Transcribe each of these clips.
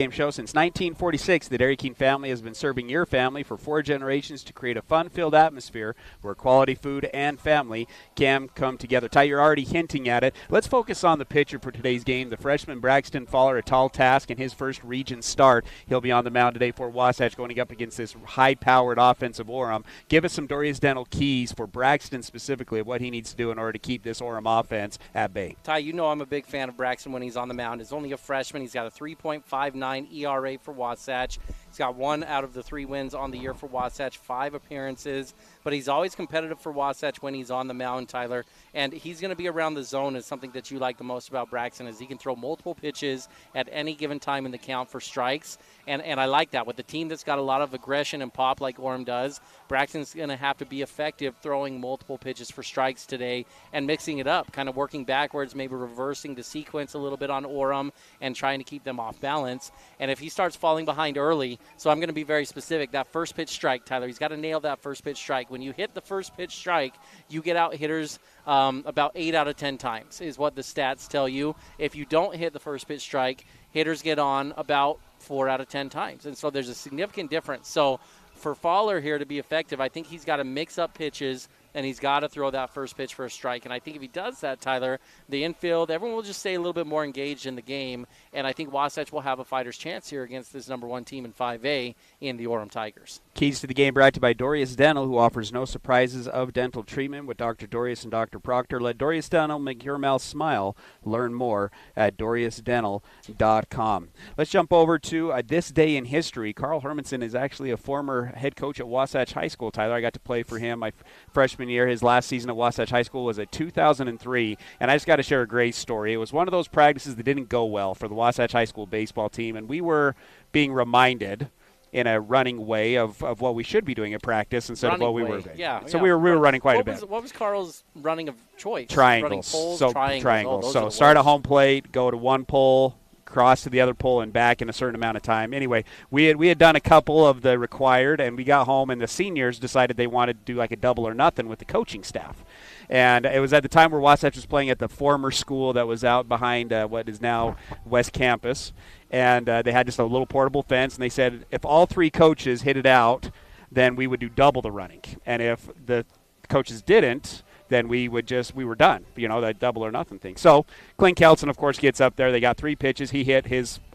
Game Show. Since 1946, the Dairy King family has been serving your family for 4 generations to create a fun-filled atmosphere where quality food and family can come together. Ty, you're already hinting at it. Let's focus on the pitcher for today's game. The freshman Braxton Fowler, a tall task in his first region start. He'll be on the mound today for Wasatch going up against this high-powered offensive Orem. Give us some Dorius Dental keys for Braxton specifically of what he needs to do in order to keep this Orem offense at bay. Ty, you know I'm a big fan of Braxton when he's on the mound. He's only a freshman. He's got a 3.59 ERA for Wasatch. He's got 1 out of the 3 wins on the year for Wasatch, 5 appearances. But he's always competitive for Wasatch when he's on the mound, Tyler. And he's going to be around the zone is something that you like the most about Braxton is he can throw multiple pitches at any given time in the count for strikes. And I like that. With the team that's got a lot of aggression and pop like Orem does, Braxton's going to have to be effective throwing multiple pitches for strikes today and mixing it up, kind of working backwards, maybe reversing the sequence a little bit on Orem and trying to keep them off balance. And if he starts falling behind early, so I'm going to be very specific, that first pitch strike, Tyler, he's got to nail that first pitch strike. When you hit the first pitch strike, you get out hitters about 8 out of 10 times is what the stats tell you. If you don't hit the first pitch strike, hitters get on about 4 out of 10 times. And so there's a significant difference. So for Fowler here to be effective, I think he's got to mix up pitches and he's got to throw that first pitch for a strike. And I think if he does that, Tyler, the infield, everyone will just stay a little bit more engaged in the game. And I think Wasatch will have a fighter's chance here against this number 1 team in 5A in the Orem Tigers. Keys to the game brought to you by Dorius Dental, who offers no surprises of dental treatment with Dr. Dorius and Dr. Proctor. Let Dorius Dental make your mouth smile. Learn more at DoriusDental.com. Let's jump over to this day in history. Carl Hermanson is actually a former head coach at Wasatch High School, Tyler. I got to play for him my freshman year. His last season at Wasatch High School was at 2003, and I just got to share a great story. It was one of those practices that didn't go well for the Wasatch High School baseball team, and we were being reminded in a running way of what we should be doing at practice instead of what we were doing. Yeah, so we were running quite a bit. What was Carl's running of choice? Triangles. Running poles, so triangles. So start at home plate, go to one pole, cross to the other pole and back in a certain amount of time. Anyway, we had done a couple of the required, and we got home, and the seniors decided they wanted to do like a double or nothing with the coaching staff. And it was at the time where Wasatch was playing at the former school that was out behind what is now West Campus. And they had just a little portable fence, and they said if all 3 coaches hit it out, then we would do double the running. And if the coaches didn't, then we were done, that double or nothing thing. So Clint Kelson, of course, gets up there. They got 3 pitches. He hit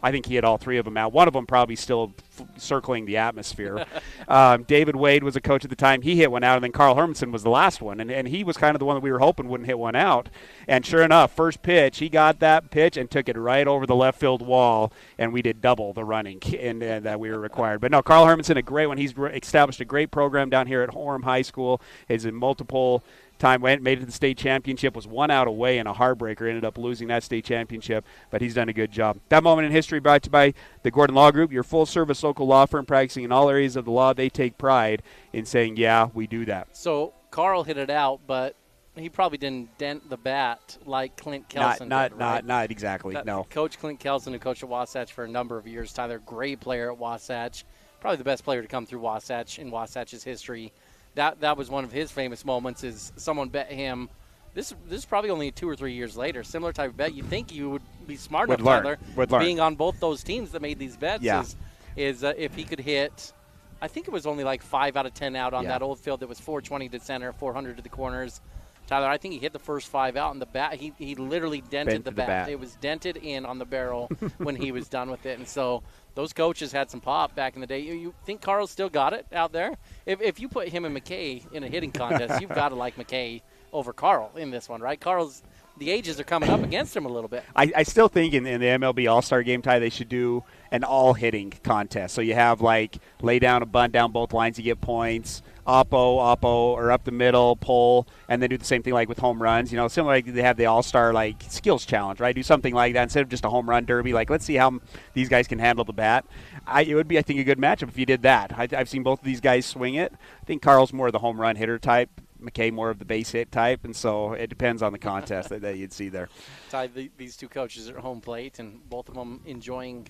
I think he hit all 3 of them out. One of them probably still circling the atmosphere. David Wade was a coach at the time. He hit one out, and then Carl Hermanson was the last one. And he was kind of the one that we were hoping wouldn't hit one out. And sure enough, first pitch, he got that pitch and took it right over the left field wall, and we did double the running and that we were required. But no, Carl Hermanson, a great one. He's established a great program down here at Orem High School. He's in multiple time made it to the state championship, was 1 out away in a heartbreaker, ended up losing that state championship, but he's done a good job. That moment in history brought to you by the Gordon Law Group, your full-service local law firm practicing in all areas of the law. They take pride in saying, yeah, we do that. So Carl hit it out, but he probably didn't dent the bat like Clint Kelson did, right? Not exactly, no. Coach Clint Kelson, who coached at Wasatch for a number of years, Tyler, great player at Wasatch, probably the best player to come through Wasatch in Wasatch's history. That was one of his famous moments is someone bet him. This is probably only 2 or 3 years later. Similar type of bet. You think you would be smart enough, Tyler, being on both those teams that made these bets is if he could hit, I think it was only like 5 out of 10 out on that old field that was 420 to center, 400 to the corners. Tyler, I think he hit the first 5 out, and the bat, he literally dented the bat. It was dented in on the barrel when he was done with it. And so those coaches had some pop back in the day. You think Carl still got it out there? If you put him and McKay in a hitting contest, you've got to like McKay over Carl in this one, right? The ages are coming up against him a little bit. I still think in the MLB All-Star Game, Ty, they should do an all-hitting contest. So you have, like, lay down a bunt down both lines, you get points, oppo, or up the middle, pull, and then do the same thing like with home runs. Similar like they have the All-Star, like, skills challenge, right? Do something like that instead of just a home run derby. Like, let's see how these guys can handle the bat. It would be, I think, a good matchup if you did that. I've seen both of these guys swing it. I think Carl's more of the home run hitter type. McKay more of the base hit type, and so it depends on the contest that you'd see there. Ty, these 2 coaches are at home plate, and both of them enjoying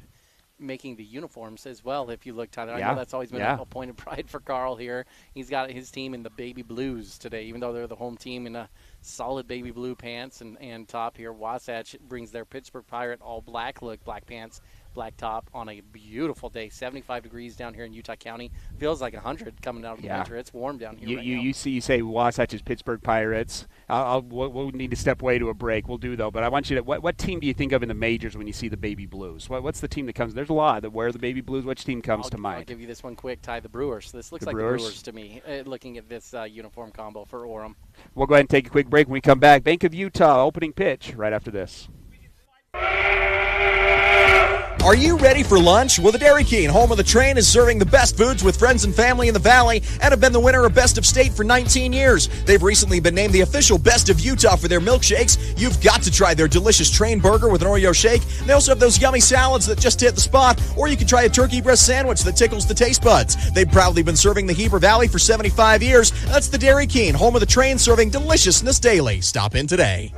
making the uniforms as well. If you look, Tyler, I know that's always been a point of pride for Carl here. He's got his team in the baby blues today, even though they're the home team in a solid baby blue pants and top here. Wasatch brings their Pittsburgh Pirate all black look, black pants, blacktop on a beautiful day. 75 degrees down here in Utah County. Feels like 100 coming out of the winter. It's warm down here right now. You say Wasatch's Pittsburgh Pirates. We'll need to step away to a break. We'll do, though. But I want you to, what team do you think of in the majors when you see the Baby Blues? What's the team that comes? There's a lot that wear the Baby Blues. Which team comes to mind? I'll give you this one quick, Ty. The Brewers. This looks like the Brewers to me, looking at this uniform combo for Orem. We'll go ahead and take a quick break. When we come back, Bank of Utah opening pitch right after this. Are you ready for lunch? Well, the Dairy King, home of the train, is serving the best foods with friends and family in the Valley and have been the winner of Best of State for 19 years. They've recently been named the official Best of Utah for their milkshakes. You've got to try their delicious train burger with an Oreo shake. They also have those yummy salads that just hit the spot, or you can try a turkey breast sandwich that tickles the taste buds. They've proudly been serving the Heber Valley for 75 years. That's the Dairy King, home of the train, serving deliciousness daily. Stop in today.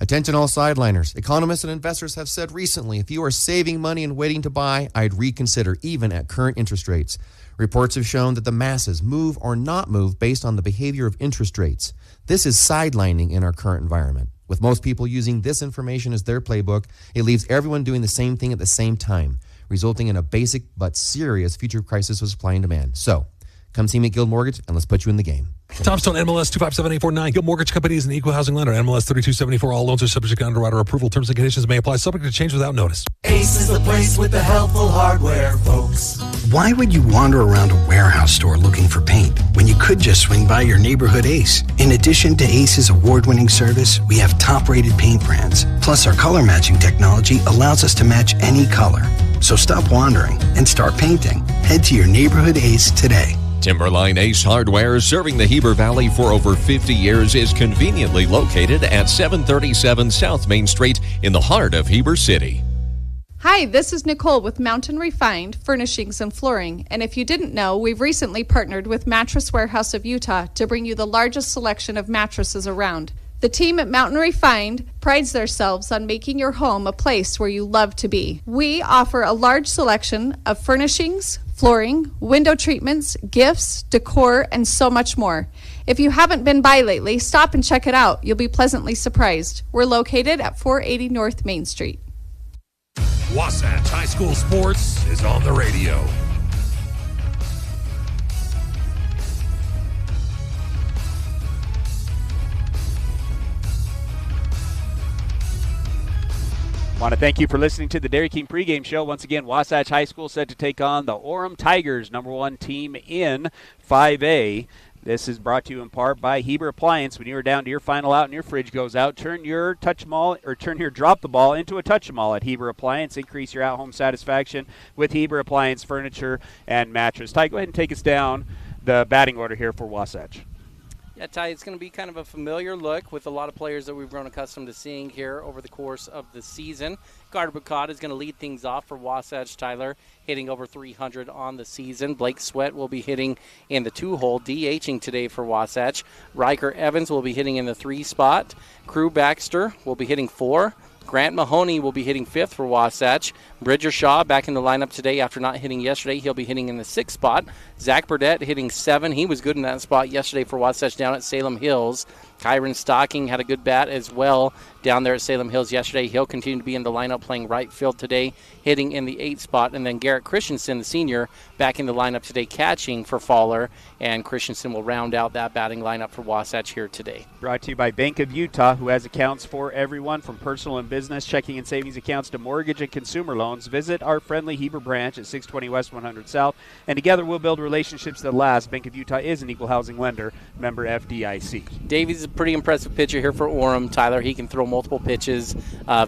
Attention all sideliners. Economists and investors have said recently, if you are saving money and waiting to buy, I'd reconsider even at current interest rates. Reports have shown that the masses move or not move based on the behavior of interest rates. This is sidelining in our current environment. With most people using this information as their playbook, it leaves everyone doing the same thing at the same time, resulting in a basic but serious future crisis of supply and demand. So, come see me at Guild Mortgage and let's put you in the game. Tombstone MLS 257849. Guild Mortgage Company is an equal housing lender. MLS 3274. All loans are subject to underwriter approval. Terms and conditions may apply. Subject to change without notice. Ace is the place with the helpful hardware, folks. Why would you wander around a warehouse store looking for paint when you could just swing by your neighborhood Ace? In addition to Ace's award-winning service, we have top-rated paint brands. Plus, our color matching technology allows us to match any color. So stop wandering and start painting. Head to your neighborhood Ace today. Timberline Ace Hardware, serving the Heber Valley for over 50 years, is conveniently located at 737 South Main Street in the heart of Heber City. Hi, this is Nicole with Mountain Refined Furnishings and Flooring. And if you didn't know, we've recently partnered with Mattress Warehouse of Utah to bring you the largest selection of mattresses around. The team at Mountain Refined prides themselves on making your home a place where you love to be. We offer a large selection of furnishings, flooring, window treatments, gifts, decor, and so much more. If you haven't been by lately, stop and check it out. You'll be pleasantly surprised. We're located at 480 North Main Street. Wasatch High School Sports is on the radio. Want to thank you for listening to the Dairy King pregame show. Once again, Wasatch High School set to take on the Orem Tigers, #1 team in 5A. This is brought to you in part by Heber Appliance. When you are down to your final out and your fridge goes out, turn your drop the ball into a touch 'em all at Heber Appliance. Increase your at-home satisfaction with Heber Appliance furniture and mattress. Ty, go ahead and take us down the batting order here for Wasatch. Yeah, Ty, it's going to be kind of a familiar look with a lot of players that we've grown accustomed to seeing here over the course of the season. Carter Bacot is going to lead things off for Wasatch. Tyler hitting over 300 on the season. Blake Sweat will be hitting in the 2-hole, DHing today for Wasatch. Riker Evans will be hitting in the 3 spot. Crew Baxter will be hitting 4. Grant Mahoney will be hitting 5th for Wasatch. Bridger Shaw back in the lineup today after not hitting yesterday. He'll be hitting in the 6th spot. Zach Burdett hitting 7. He was good in that spot yesterday for Wasatch down at Salem Hills. Kyron Stocking had a good bat as well down there at Salem Hills yesterday. He'll continue to be in the lineup playing right field today, hitting in the 8th spot. And then Garrett Christensen, the senior, back in the lineup today catching for Fowler. And Christensen will round out that batting lineup for Wasatch here today. Brought to you by Bank of Utah, who has accounts for everyone from personal and business, checking and savings accounts to mortgage and consumer loans. Visit our friendly Heber branch at 620 West 100 South. And together we'll build relationships that last. Bank of Utah is an equal housing lender, member FDIC. Davies is a pretty impressive pitcher here for Orem. Tyler, he can throw multiple pitches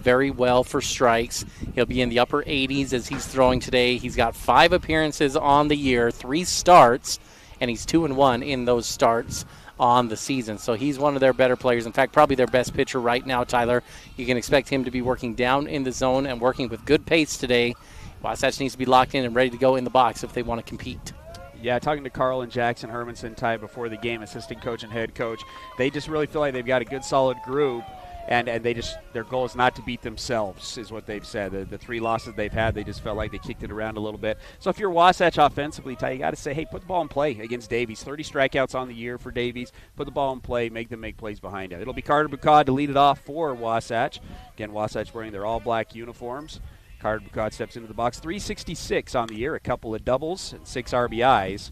very well for strikes. He'll be in the upper 80s as he's throwing today. He's got 5 appearances on the year, 3 starts, and he's 2-1 in those starts on the season. So he's one of their better players. In fact, probably their best pitcher right now, Tyler. You can expect him to be working down in the zone and working with good pace today. Wasatch needs to be locked in and ready to go in the box if they want to compete. Yeah, talking to Carl and Jackson Hermanson, Ty, before the game, assistant coach and head coach, they just really feel like they've got a good, solid group. And they just, their goal is not to beat themselves, is what they've said. The 3 losses they've had, they just felt like they kicked it around a little bit. So if you're Wasatch offensively, Ty, you got to say, hey, put the ball in play against Davies. 30 strikeouts on the year for Davies. Put the ball in play, make them make plays behind it. It'll be Carter Bucod to lead it off for Wasatch. Again, Wasatch wearing their all-black uniforms. Carter Bucod steps into the box. 366 on the year, a couple of doubles and 6 RBIs.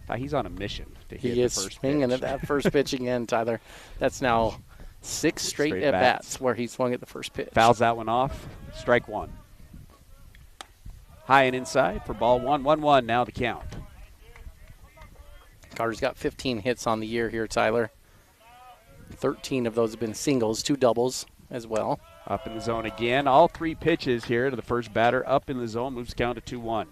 Ty, he's on a mission to hit the first pitch. He is swinging at that first pitch again, Tyler. That's now 6 straight at-bats where he swung at the first pitch. Fouls that one off. Strike 1. High and inside for ball 1. 1-1 now the count. Carter's got 15 hits on the year here, Tyler. 13 of those have been singles, 2 doubles as well. Up in the zone again. All 3 pitches here to the first batter. Up in the zone. Moves count to 2-1.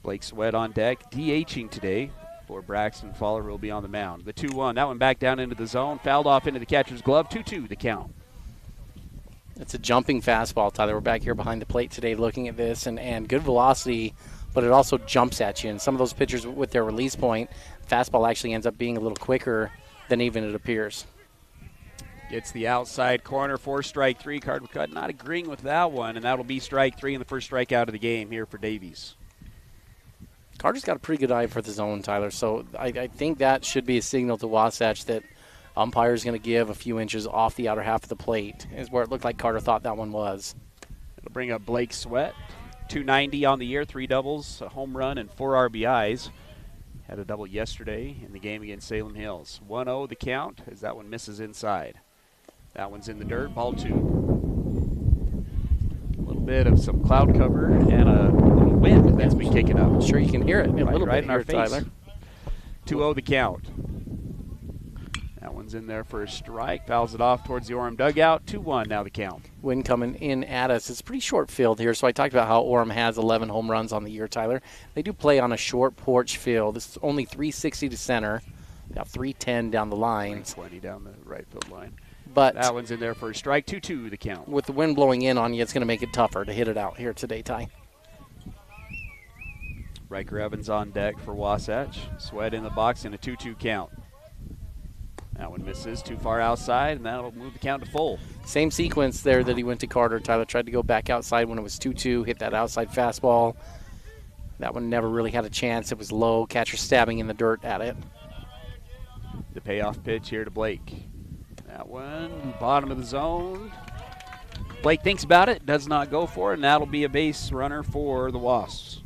Blake Sweat on deck. DHing today for Braxton Fowler will be on the mound. The 2-1. That one back down into the zone. Fouled off into the catcher's glove. 2-2 the count. It's a jumping fastball, Tyler. We're back here behind the plate today looking at this, and good velocity, but it also jumps at you. And some of those pitchers with their release point, fastball actually ends up being a little quicker than even it appears. Gets the outside corner for strike 3. Carter Bucod not agreeing with that one, and that'll be strike 3 and the first strikeout of the game here for Davies. Carter's got a pretty good eye for the zone, Tyler, so I think that should be a signal to Wasatch that umpire's going to give a few inches off the outer half of the plate, is where it looked like Carter thought that one was. It'll bring up Blake Sweat. 290 on the year, 3 doubles, a home run, and 4 RBIs. Had a double yesterday in the game against Salem Hills. 1-0 the count as that one misses inside. That one's in the dirt, ball 2. A little bit of some cloud cover and a little wind that's been kicking up. I'm sure you can hear it a little right bit in our here, face. Tyler. 2-0 the count. That one's in there for a strike. Fouls it off towards the Orem dugout. 2-1 now the count. Wind coming in at us. It's pretty short field here. So I talked about how Orem has 11 home runs on the year, Tyler. They do play on a short porch field. This is only 360 to center. About 310 down the line. 320 down the right field line. But that one's in there for a strike. 2-2 the count. With the wind blowing in on you, it's going to make it tougher to hit it out here today, Ty. Riker Evans on deck for Wasatch. Sweat in the box in a 2-2 count. That one misses too far outside, and that'll move the count to full. Same sequence there that he went to Carter. Tyler tried to go back outside when it was 2-2, hit that outside fastball. That one never really had a chance. It was low, catcher stabbing in the dirt at it. The payoff pitch here to Blake. That one, bottom of the zone. Blake thinks about it, does not go for it, and that'll be a base runner for the Wasps.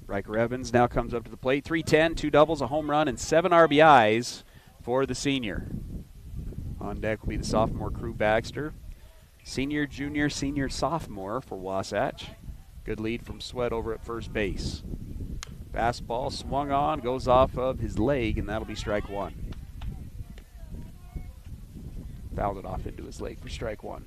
Riker Evans now comes up to the plate. 310, 2 doubles, a home run, and 7 RBIs for the senior. On deck will be the sophomore Crew Baxter. Senior, junior, senior, sophomore for Wasatch. Good lead from Sweat over at first base. Fastball swung on, goes off of his leg, and that'll be strike 1. Fouled it off into his leg for strike 1.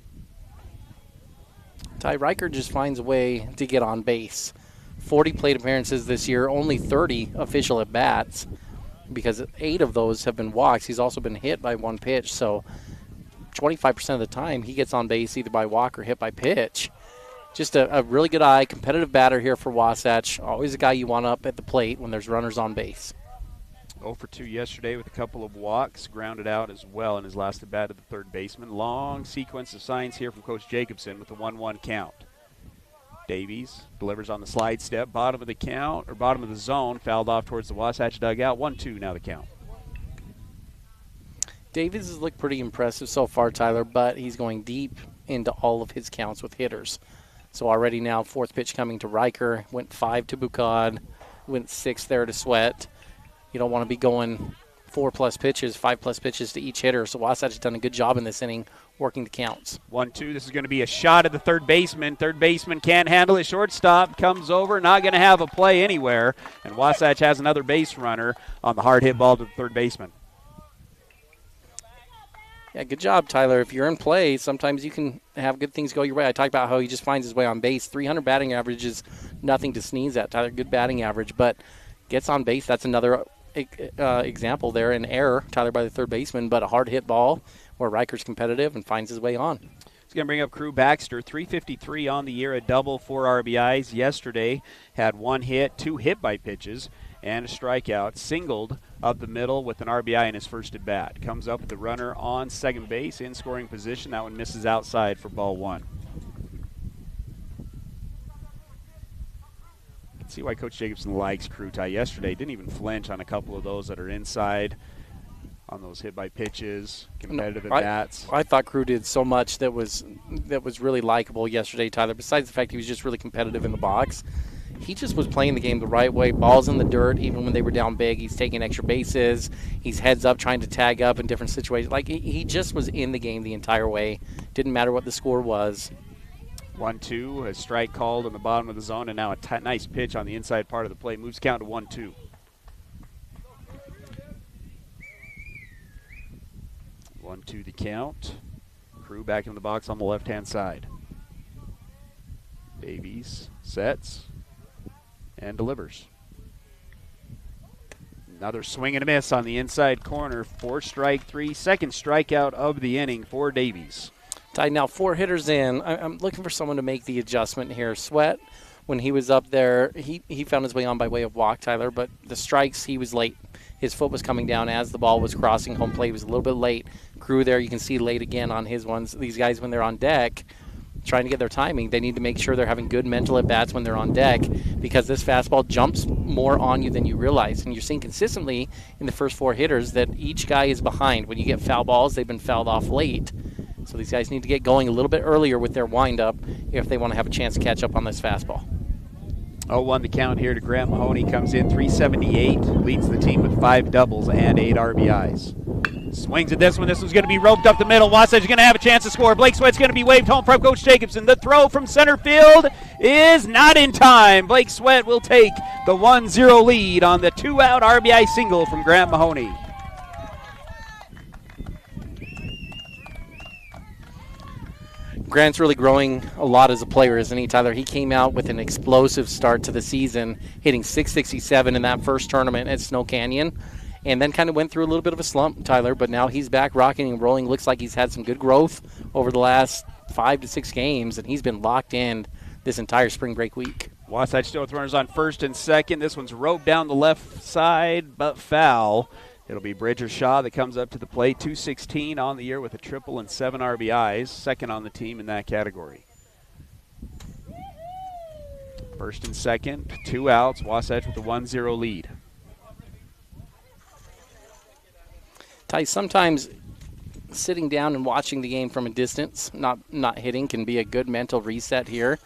Ty Riker just finds a way to get on base. 40 plate appearances this year, only 30 official at-bats because 8 of those have been walks. He's also been hit by 1 pitch, so 25% of the time he gets on base either by walk or hit by pitch. Just a really good eye, competitive batter here for Wasatch. Always a guy you want up at the plate when there's runners on base. 0 for 2 yesterday with a couple of walks, grounded out as well in his last at-bat at the third baseman. Long sequence of signs here from Coach Jacobson with the 1-1 count. Davies delivers on the slide step, bottom of the count, or bottom of the zone, fouled off towards the Wasatch dugout. 1-2 now the count. Davies has looked pretty impressive so far, Tyler, but he's going deep into all of his counts with hitters. So already now, 4th pitch coming to Riker, went 5 to Bucod, went 6 there to Sweat. You don't want to be going 4+ pitches, 5+ pitches to each hitter. So Wasatch has done a good job in this inning working the counts. 1-2. This is going to be a shot at the third baseman. Third baseman can't handle it. Shortstop comes over, not going to have a play anywhere. And Wasatch has another base runner on the hard hit ball to the third baseman. Yeah, good job, Tyler. If you're in play, sometimes you can have good things go your way. I talked about how he just finds his way on base. 300 batting average is nothing to sneeze at, Tyler. Good batting average, but gets on base. That's another example there. An error, Tyler, by the third baseman, but a hard hit ball where Riker's competitive and finds his way on. He's going to bring up Crew Baxter. 353 on the year, a double, 4 RBIs. Yesterday had 1 hit, 2 hit by pitches, and a strikeout. Singled up the middle with an RBI in his first at bat. Comes up with the runner on second base in scoring position. That one misses outside for ball one. See why Coach Jacobson likes Crew. Ty yesterday didn't even flinch on a couple of those that are inside on those hit by pitches, competitive at bats. I thought Crew did so much that was really likable yesterday, Tyler. Besides the fact he was just really competitive in the box, he just was playing the game the right way. Balls in the dirt, even when they were down big. He's taking extra bases. He's heads up, trying to tag up in different situations. Like he just was in the game the entire way. Didn't matter what the score was. 1-2, a strike called in the bottom of the zone, and now a nice pitch on the inside part of the plate. Moves count to 1-2. 1-2 the count. Crew back in the box on the left-hand side. Davies sets and delivers. Another swing and a miss on the inside corner for strike three. Second strikeout of the inning for Davies. Tied now 4 hitters in. I'm looking for someone to make the adjustment here. Sweat, when he was up there, he found his way on by way of walk, Tyler, but the strikes, he was late. His foot was coming down as the ball was crossing home plate. He was a little bit late. Crew there, you can see late again on his ones. These guys, when they're on deck, trying to get their timing, they need to make sure they're having good mental at-bats when they're on deck, because this fastball jumps more on you than you realize. And you're seeing consistently in the first 4 hitters that each guy is behind. When you get foul balls, they've been fouled off late. So these guys need to get going a little bit earlier with their windup if they want to have a chance to catch up on this fastball. 0-1 the count here to Grant Mahoney. Comes in 378, leads the team with 5 doubles and 8 RBIs. Swings at this one. This one's going to be roped up the middle. Wasatch is going to have a chance to score. Blake Sweat's going to be waved home from Coach Jacobson. The throw from center field is not in time. Blake Sweat will take the 1-0 lead on the 2-out RBI single from Grant Mahoney. Grant's really growing a lot as a player, isn't he, Tyler? He came out with an explosive start to the season, hitting .667 in that first tournament at Snow Canyon, and then kind of went through a little bit of a slump, Tyler, but now he's back rocking and rolling. Looks like he's had some good growth over the last 5 to 6 games, and he's been locked in this entire spring break week. Wasatch still with runners on first and second. This one's roped down the left side, but foul. It'll be Bridger Shaw that comes up to the plate. 216 on the year with a triple and 7 RBIs. Second on the team in that category. First and second, 2 outs. Wasatch with a 1-0 lead. Ty, sometimes sitting down and watching the game from a distance, not hitting, can be a good mental reset here.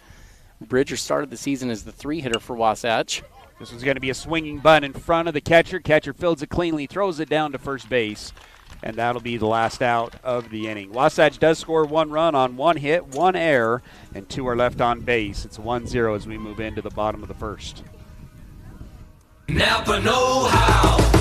Bridger started the season as the 3-hitter for Wasatch. This one's going to be a swinging bunt in front of the catcher. Catcher fields it cleanly, throws it down to first base, and that'll be the last out of the inning. Wasatch does score 1 run on 1 hit, 1 error, and 2 are left on base. It's 1-0 as we move into the bottom of the first. Napa know-how.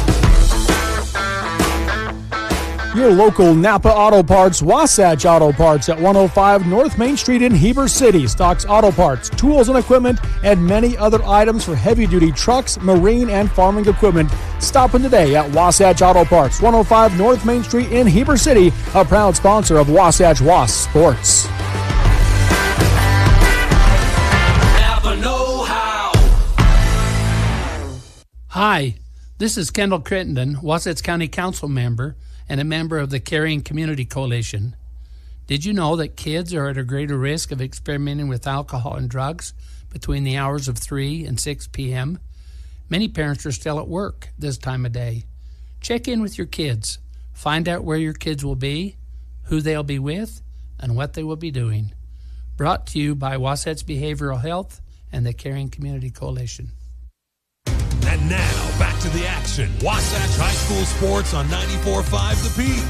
Your local Napa Auto Parts, Wasatch Auto Parts at 105 North Main Street in Heber City. Stocks auto parts, tools and equipment, and many other items for heavy-duty trucks, marine, and farming equipment. Stop in today at Wasatch Auto Parts, 105 North Main Street in Heber City, a proud sponsor of Wasatch Wasp Sports. Napa know-how. Hi, this is Kendall Crittenden, Wasatch County Council member, and a member of the Caring Community Coalition. Did you know that kids are at a greater risk of experimenting with alcohol and drugs between the hours of 3 and 6 p.m.? Many parents are still at work this time of day. Check in with your kids. Find out where your kids will be, who they'll be with, and what they will be doing. Brought to you by Wasatch Behavioral Health and the Caring Community Coalition. And now, back to the action. Wasatch High School Sports on 94.5 The Peak.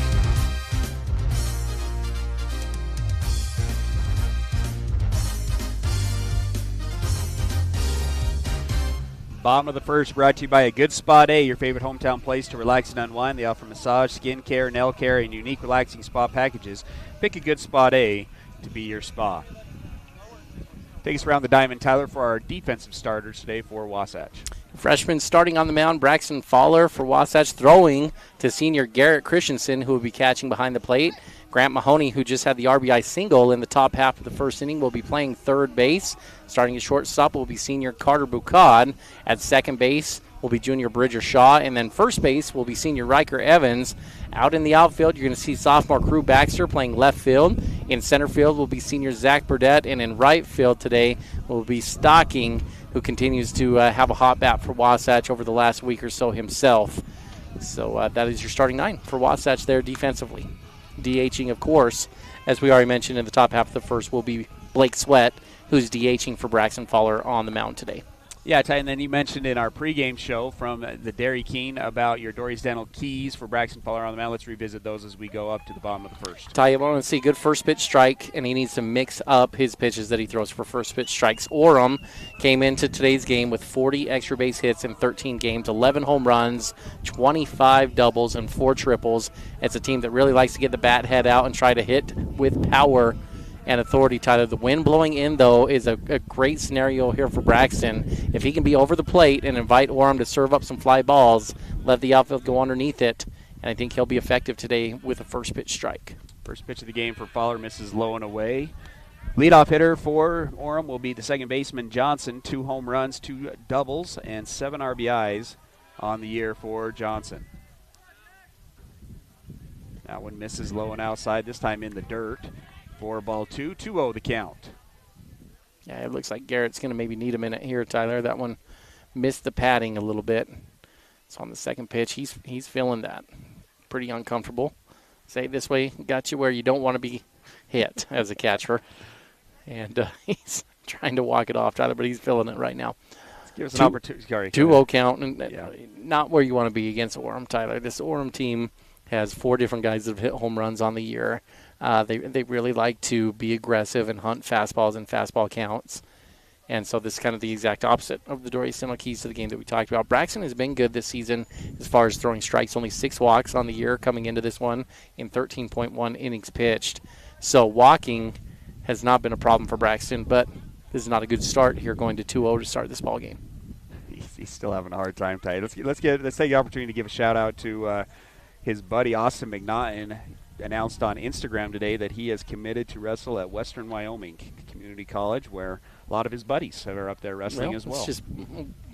Bottom of the first brought to you by a Good Spot A, your favorite hometown place to relax and unwind. They offer massage, skin care, nail care, and unique relaxing spa packages. Pick a Good Spot A to be your spa. Take us around the diamond, Tyler, for our defensive starters today for Wasatch. Freshman starting on the mound, Braxton Fowler for Wasatch, throwing to senior Garrett Christensen, who will be catching behind the plate. Grant Mahoney, who just had the RBI single in the top half of the first inning, will be playing third base. Starting at shortstop will be senior Carter Bucad. At second base, will be junior Bridger Shaw, and then first base will be senior Riker Evans. Out in the outfield, you're going to see sophomore Crew Baxter playing left field. In center field will be senior Zach Burdett, and in right field today will be Stocking, who continues to have a hot bat for Wasatch over the last week or so himself. So that is your starting 9 for Wasatch there defensively. DHing, of course, as we already mentioned in the top half of the first, will be Blake Sweat, who's DHing for Braxton Fowler on the mound today. Yeah, Ty, and then you mentioned in our pregame show from the Dairy King about your Dory's Dental keys for Braxton Fowler on the mound. Let's revisit those as we go up to the bottom of the first. Ty, you want to see good first pitch strike, and he needs to mix up his pitches that he throws for first pitch strikes. Orem came into today's game with 40 extra base hits in 13 games, 11 home runs, 25 doubles, and 4 triples. It's a team that really likes to get the bat head out and try to hit with power and authority, Tyler. The wind blowing in, though, is a great scenario here for Braxton. If he can be over the plate and invite Orem to serve up some fly balls, let the outfield go underneath it, and I think he'll be effective today with a first pitch strike. First pitch of the game for Fowler misses low and away. Leadoff hitter for Orem will be the second baseman Johnson. 2 home runs, 2 doubles, and 7 RBIs on the year for Johnson. That one misses low and outside, this time in the dirt. 4-2, 2-0 the count. Yeah, it looks like Garrett's going to maybe need a minute here, Tyler. That one missed the padding a little bit. So on the second pitch, he's feeling that. Pretty uncomfortable. Say it this way, got you where you don't want to be hit as a catcher. And he's trying to walk it off, Tyler, but he's feeling it right now. Let's give us an opportunity. 2-0 count, and not where you want to be against Orem, Tyler. This Orem team has 4 different guys that have hit home runs on the year. They really like to be aggressive and hunt fastballs and fastball counts. And so this is kind of the exact opposite of the Dory's Dental keys to the game that we talked about. Braxton has been good this season as far as throwing strikes. Only 6 walks on the year coming into this one in 13.1 innings pitched. So walking has not been a problem for Braxton, but this is not a good start here going to 2-0 to start this ball game. He's still having a hard time, Ty. Let's take the opportunity to give a shout-out to his buddy Austin McNaughton. Announced on Instagram today that he has committed to wrestle at Western Wyoming Community College, where a lot of his buddies are up there wrestling as well. It's just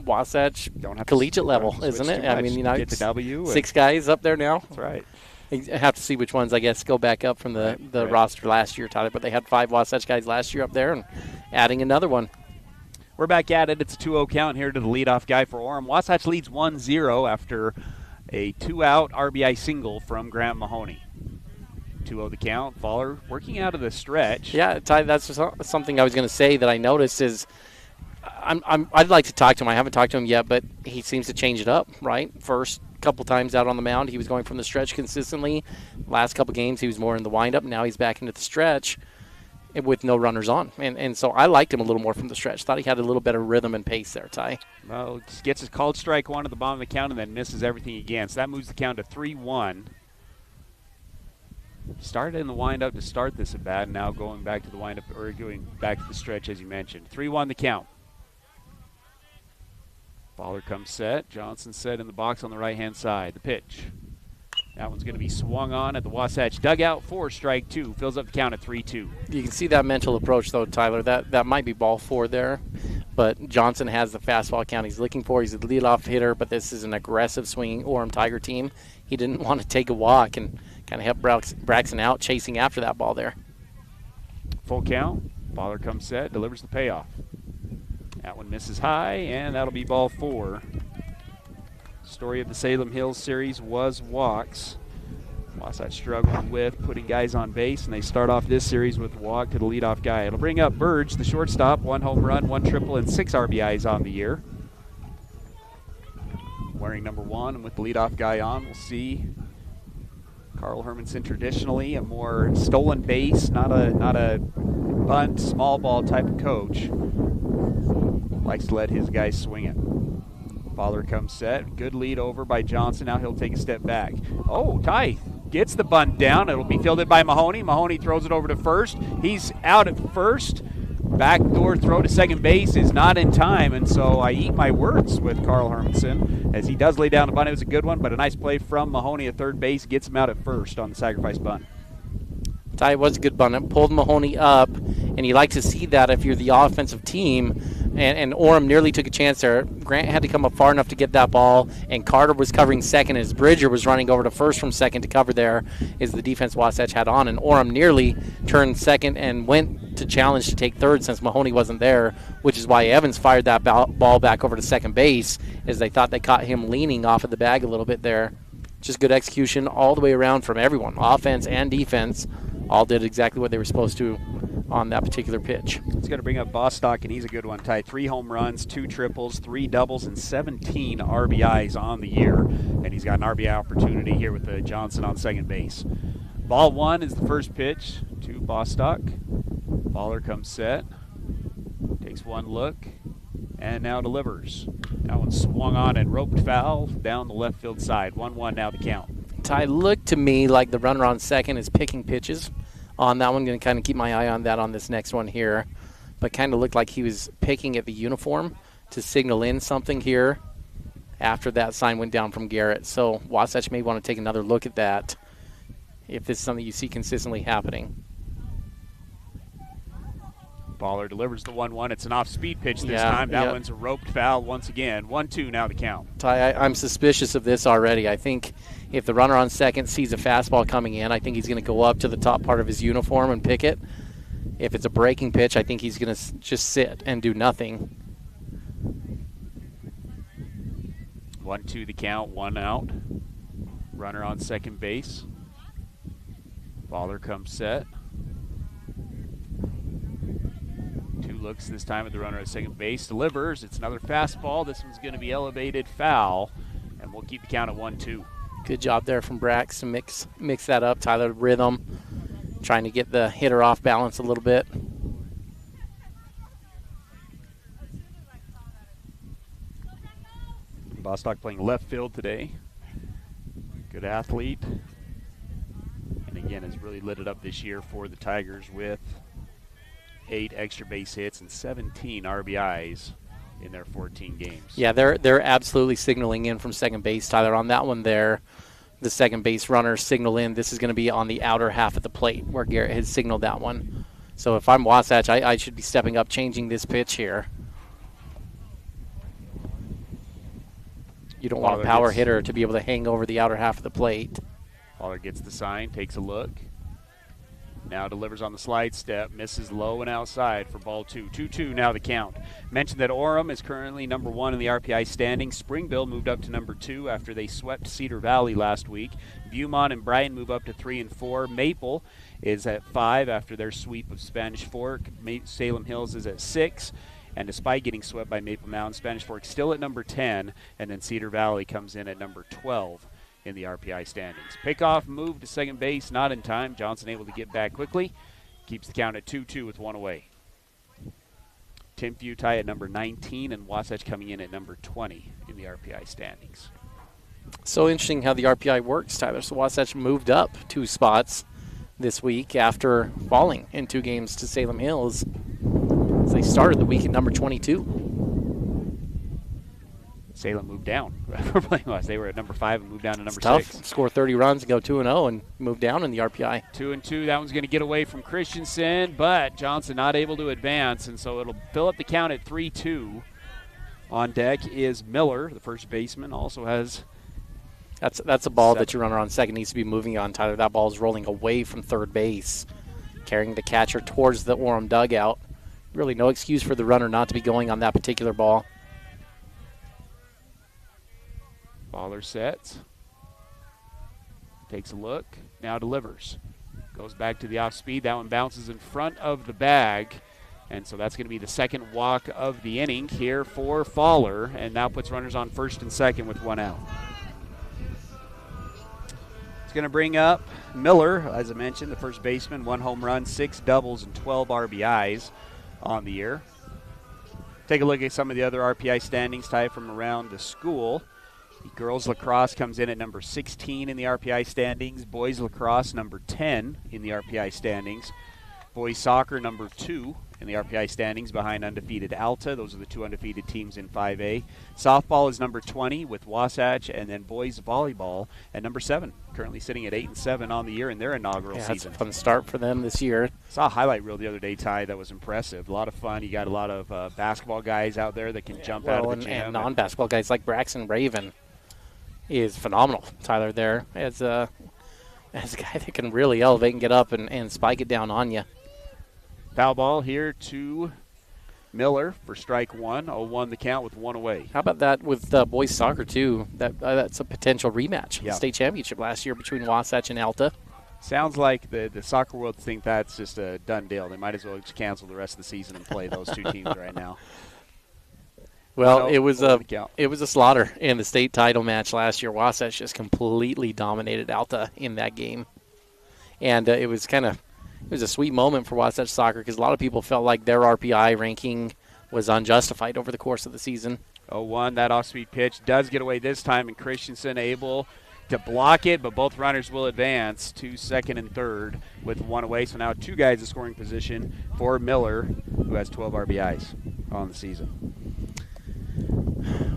Wasatch collegiate level, isn't it? I mean, get the W. 6 guys up there now. That's right. I have to see which ones, I guess, go back up from the roster last year, Tyler. But they had 5 Wasatch guys last year up there and adding another one. We're back at it. It's a 2-0 count here to the leadoff guy for Orem. Wasatch leads 1-0 after a 2-out RBI single from Grant Mahoney. 2-0 the count. Fowler working out of the stretch. Yeah, Ty, that's something I was going to say that I noticed is I'd like to talk to him. I haven't talked to him yet, but he seems to change it up, right? First couple times out on the mound, he was going from the stretch consistently. Last couple games, he was more in the windup. Now he's back into the stretch with no runners on. And so I liked him a little more from the stretch. Thought he had a little better rhythm and pace there, Ty. Well, just gets his called strike 1 at the bottom of the count and then misses everything again. So that moves the count to 3-1. Started in the windup to start this at bat, and now going back to the windup, or going back to the stretch as you mentioned. 3-1 the count. Fowler comes set. Johnson set in the box on the right-hand side. The pitch. That one's going to be swung on at the Wasatch dugout for strike 2. Fills up the count at 3-2. You can see that mental approach, though, Tyler. That might be ball 4 there, but Johnson has the fastball count he's looking for. He's a leadoff hitter, but this is an aggressive swinging Orem Tiger team. He didn't want to take a walk and kind of help Braxton out chasing after that ball there. Full count. Fowler comes set, delivers the payoff. That one misses high, and that'll be ball 4. Story of the Salem Hills series was walks. Wasatch struggling with putting guys on base, and they start off this series with a walk to the leadoff guy. It'll bring up Burge, the shortstop, 1 home run, 1 triple, and 6 RBIs on the year. Wearing number 1, and with the leadoff guy on, we'll see Carl Hermanson, traditionally a more stolen base, not a bunt, small ball type of coach. Likes to let his guys swing it. Fowler comes set. Good lead over by Johnson. Now he'll take a step back. Oh, Ty gets the bunt down. It'll be fielded by Mahoney. Mahoney throws it over to first. He's out at first. Backdoor throw to second base is not in time, and so I eat my words with Carl Hermanson as he does lay down the bunt. It was a good one, but a nice play from Mahoney at third base gets him out at first on the sacrifice bunt. Ty, was a good bunt. It pulled Mahoney up, and you like to see that if you're the offensive team And Orem nearly took a chance there. Grant had to come up far enough to get that ball, and Carter was covering second as Bridger was running over to first from second to cover there is the defense Wasatch had on. And Orem nearly turned second and went to challenge to take third since Mahoney wasn't there, which is why Evans fired that ball back over to second base as they thought they caught him leaning off of the bag a little bit there. Just good execution all the way around from everyone. Offense and defense all did exactly what they were supposed to on that particular pitch. It's going to bring up Bostock, and he's a good one, Ty. 3 home runs, 2 triples, 3 doubles, and 17 RBIs on the year. And he's got an RBI opportunity here with Johnson on second base. Ball 1 is the first pitch to Bostock. Baller comes set, takes one look, and now delivers. That one swung on and roped foul down the left field side. 1-1 now the count. Ty, looked to me like the runner on second is picking pitches on that one. Going to kind of keep my eye on that on this next one here. But kind of looked like he was picking at the uniform to signal in something here after that sign went down from Garrett. So Wasatch may want to take another look at that if this is something you see consistently happening. Baller delivers the 1-1. It's an off-speed pitch this time. That one's a roped foul once again. 1-2 now the count. Ty, I'm suspicious of this already. I think if the runner on second sees a fastball coming in, I think he's going to go up to the top part of his uniform and pick it. If it's a breaking pitch, I think he's going to just sit and do nothing. 1-2 the count, 1 out. Runner on second base. Baller comes set. 2 looks this time at the runner at second base. Delivers. It's another fastball. This one's going to be elevated foul, and we'll keep the count at 1-2. Good job there from Brax to mix that up. Tyler, rhythm, trying to get the hitter off balance a little bit. Bostock playing left field today. Good athlete. And again, has really lit it up this year for the Tigers with 8 extra base hits and 17 RBIs in their 14 games. Yeah, they're absolutely signaling in from second base, Tyler. On that one there, the second base runner signal in. This is going to be on the outer half of the plate where Garrett has signaled that one. So if I'm Wasatch, I should be stepping up, changing this pitch here. You don't want a power hitter to be able to hang over the outer half of the plate. Baller gets the sign, takes a look. Now delivers on the slide step, misses low and outside for ball 2. 2-2 now the count. Mentioned that Orem is currently number 1 in the RPI standings. Springville moved up to number 2 after they swept Cedar Valley last week. Viewmont and Bryan move up to 3 and 4. Maple is at 5 after their sweep of Spanish Fork. Salem Hills is at 6. And despite getting swept by Maple Mountain, Spanish Fork still at number 10. And then Cedar Valley comes in at number 12. In the RPI standings. Pickoff move to second base, not in time. Johnson able to get back quickly. Keeps the count at 2-2 with 1 away. Tim Futai at number 19 and Wasatch coming in at number 20 in the RPI standings. So interesting how the RPI works, Tyler. So Wasatch moved up 2 spots this week after falling in 2 games to Salem Hills. So they started the week at number 22. Salem moved down. They were at number 5 and moved down to number 6. Score 30 runs and go 2-0 and move down in the RPI. 2-2. That one's going to get away from Christensen, but Johnson not able to advance, and so it'll fill up the count at 3-2. On deck is Miller, the first baseman, also has. That's a ball that your runner on second needs to be moving on, Tyler. That ball is rolling away from third base, carrying the catcher towards the Orem dugout. Really no excuse for the runner not to be going on that particular ball. Baller sets. Takes a look. Now delivers. Goes back to the off speed. That one bounces in front of the bag. And so that's going to be the second walk of the inning here for Faller. And now puts runners on first and second with 1 out. It's going to bring up Miller, as I mentioned, the first baseman. 1 home run, 6 doubles, and 12 RBIs on the year. Take a look at some of the other RPI standings tied from around the school. The girls lacrosse comes in at number 16 in the RPI standings. Boys lacrosse number 10 in the RPI standings. Boys soccer, number 2 in the RPI standings behind undefeated Alta. Those are the 2 undefeated teams in 5A. Softball is number 20 with Wasatch, and then boys volleyball at number 7, currently sitting at 8-7 on the year in their inaugural season. That's a fun start for them this year. Saw a highlight reel the other day, Ty, that was impressive. A lot of fun. You got a lot of basketball guys out there that can jump out of the gym. And non-basketball guys like Braxton Raven is phenomenal, Tyler, there as a guy that can really elevate and get up and spike it down on you. Foul ball here to Miller for strike 1. 0-1 the count with 1 away. How about that with boys soccer, too? That's a potential rematch. Yep. State championship last year between Wasatch and Alta. Sounds like the soccer world think that's just a done deal. They might as well just cancel the rest of the season and play those two teams right now. Well, it was a slaughter in the state title match last year. Wasatch just completely dominated Alta in that game. And it was a sweet moment for Wasatch soccer because a lot of people felt like their RPI ranking was unjustified over the course of the season. 0-1, that off-speed pitch does get away this time, and Christensen able to block it, but both runners will advance to second and third with 1 away. So now 2 guys in scoring position for Miller, who has 12 RBIs on the season.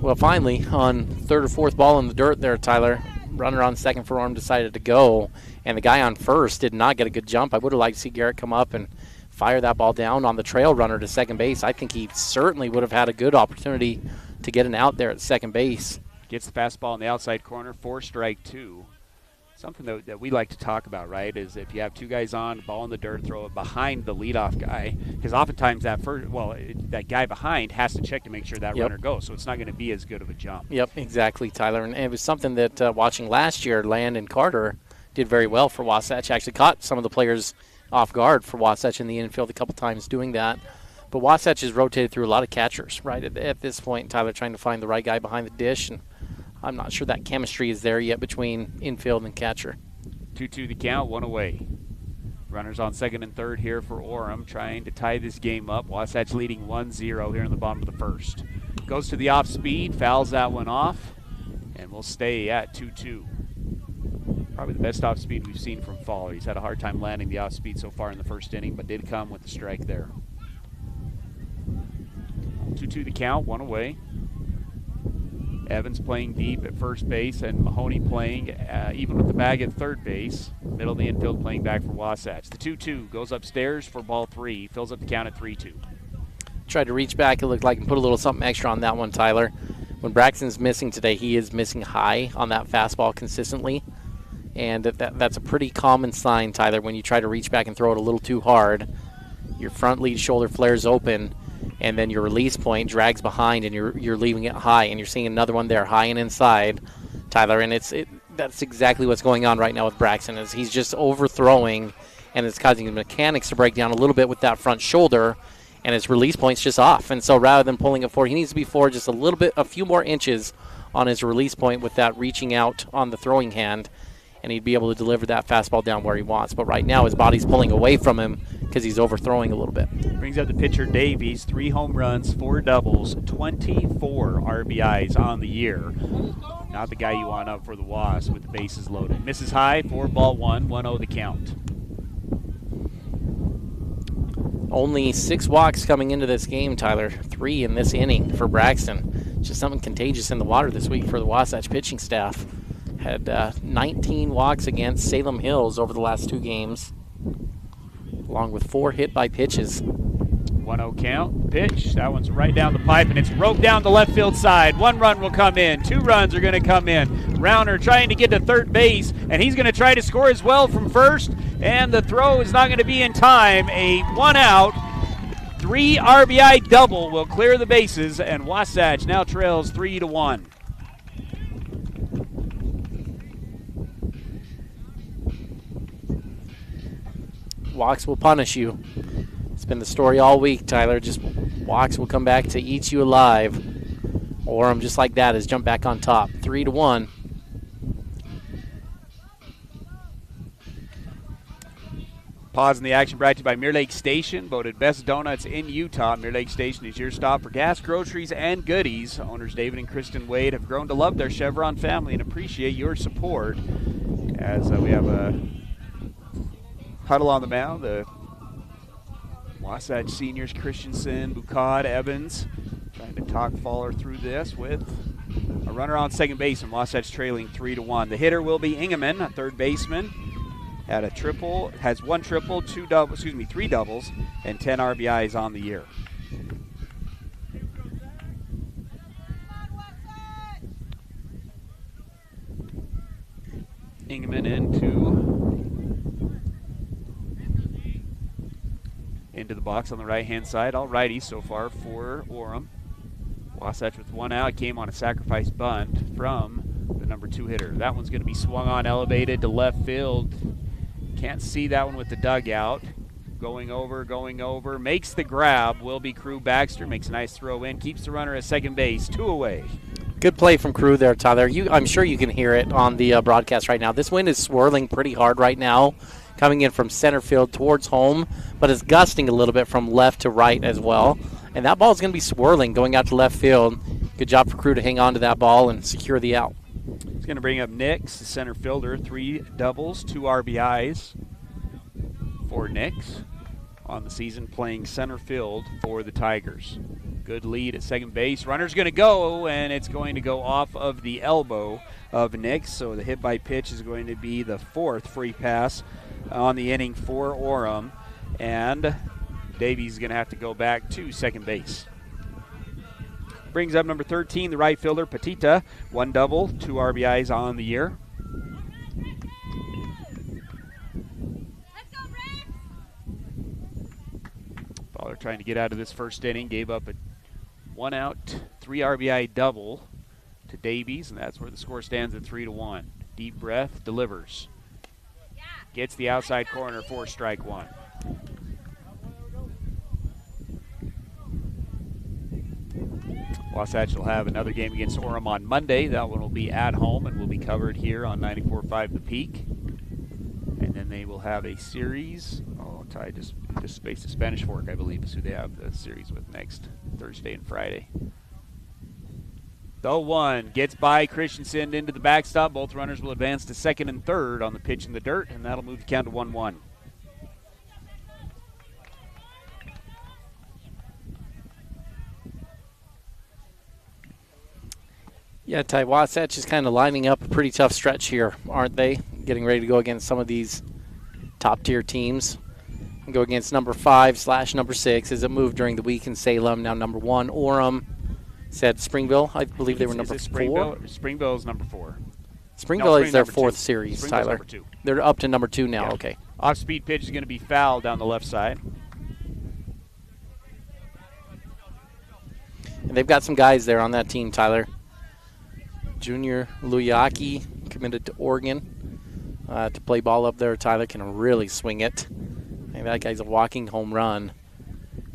Well, finally, on third or fourth ball in the dirt there, Tyler, runner on second for Orem decided to go, and the guy on first did not get a good jump. I would have liked to see Garrett come up and fire that ball down on the trail runner to second base. I think he certainly would have had a good opportunity to get an out there at second base. Gets the fastball in the outside corner for strike 2. Something that we like to talk about, right, is if you have 2 guys on, ball in the dirt, throw it behind the leadoff guy, because oftentimes that guy behind has to check to make sure that runner goes, so it's not going to be as good of a jump. Yep, exactly, Tyler. And it was something that watching last year, Land and Carter did very well for Wasatch. Actually caught some of the players off guard for Wasatch in the infield a couple times doing that. But Wasatch has rotated through a lot of catchers, right, at this point, Tyler, trying to find the right guy behind the dish, and I'm not sure that chemistry is there yet between infield and catcher. 2-2 the count, 1 away. Runners on second and third here for Orem, trying to tie this game up. Wasatch leading 1-0 here in the bottom of the first. Goes to the off speed, fouls that one off, and we'll stay at 2-2. Probably the best off speed we've seen from Fowler. He's had a hard time landing the off speed so far in the first inning, but did come with the strike there. 2-2 the count, 1 away. Evans playing deep at first base, and Mahoney playing even with the bag at third base. Middle of the infield playing back for Wasatch. The 2-2 goes upstairs for ball 3. Fills up the count at 3-2. Tried to reach back, it looked like, and put a little something extra on that one, Tyler. When Braxton's missing today, he is missing high on that fastball consistently. And that's a pretty common sign, Tyler, when you try to reach back and throw it a little too hard. Your front lead shoulder flares open, and then your release point drags behind, and you're leaving it high, and you're seeing another one there, high and inside, Tyler. And that's exactly what's going on right now with Braxton, is he's just overthrowing, and it's causing his mechanics to break down a little bit with that front shoulder, and his release point's just off. And so rather than pulling it forward, he needs to be forward just a few more inches on his release point with that reaching out on the throwing hand, and he'd be able to deliver that fastball down where he wants. But right now his body's pulling away from him because he's overthrowing a little bit. Brings up the pitcher Davies, 3 home runs, 4 doubles, 24 RBIs on the year. Not the guy you want up for the Wasp with the bases loaded. Misses high, 4-1, 1-0 the count. Only 6 walks coming into this game, Tyler. 3 in this inning for Braxton. Just something contagious in the water this week for the Wasatch pitching staff. Had 19 walks against Salem Hills over the last 2 games, along with 4 hit by pitches. 1-0 count, pitch. That one's right down the pipe, and it's roped down the left field side. 1 run will come in. 2 runs are going to come in. Rauner trying to get to third base, and he's going to try to score as well from first, and the throw is not going to be in time. A 1-out, 3 RBI double will clear the bases, and Wasatch now trails 3-1. Walks will punish you. It's been the story all week, Tyler. Just walks will come back to eat you alive. Orem, just like that, has jumped back on top. 3-1. Pause in the action brought to you by Mirror Lake Station, voted best donuts in Utah. Mirror Lake Station is your stop for gas, groceries, and goodies. Owners David and Kristen Wade have grown to love their Chevron family and appreciate your support. As we have a huddle on the mound, the Wasatch seniors Christensen, Bukad, Evans trying to talk Faller through this with a runner on second base, and Wasatch trailing 3-1. The hitter will be Ingeman, a third baseman. Had a triple, has one triple, three doubles, and 10 RBIs on the year. Ingeman into the box on the right-hand side. All righty so far for Orem. Wasatch with one out, came on a sacrifice bunt from the number 2 hitter. That one's going to be swung on, elevated to left field. Can't see that one with the dugout. Going over, makes the grab. Will be Crew Baxter, makes a nice throw in, keeps the runner at second base, 2 away. Good play from Crew there, Tyler. I'm sure you can hear it on the broadcast right now. This wind is swirling pretty hard right now, coming in from center field towards home, but it's gusting a little bit from left to right as well. And that ball is going to be swirling going out to left field. Good job for Crew to hang on to that ball and secure the out. He's going to bring up Nix, the center fielder, 3 doubles, 2 RBIs for Nix on the season, playing center field for the Tigers. Good lead at second base. Runner's going to go, and it's going to go off of the elbow of Nix. So the hit by pitch is going to be the 4th free pass on the inning for Orem. And Davies is going to have to go back to second base. Brings up number 13, the right fielder, Petita. 1 double, 2 RBIs on the year. Fowler trying to get out of this first inning, gave up a 1 out, 3 RBI double to Davies, and that's where the score stands at 3-1. Deep breath, delivers. Gets the outside corner for strike 1. Wasatch will have another game against Orem on Monday. That one will be at home and will be covered here on 94.5 The Peak. And then they will have a series. Ty just spaced the Spanish Fork, I believe, is who they have the series with next Thursday and Friday. The 1 gets by Christensen into the backstop. Both runners will advance to second and third on the pitch in the dirt, and that'll move the count to 1-1. Yeah, Ty, Wasatch is kind of lining up a pretty tough stretch here, aren't they? Getting ready to go against some of these top-tier teams. And go against number 5/number 6 as it moved during the week in Salem. Now number 1, Orem. Said Springville. I believe they were number 4. Springville is number 4. Springville is their 4th 2. series, Springville's Tyler. Number 2. They're up to number 2 now, Yeah. Okay. Off-speed pitch is going to be fouled down the left side. And they've got some guys there on that team, Tyler. Junior Luyaki committed to Oregon to play ball up there. Tyler can really swing it. And that guy's a walking home run.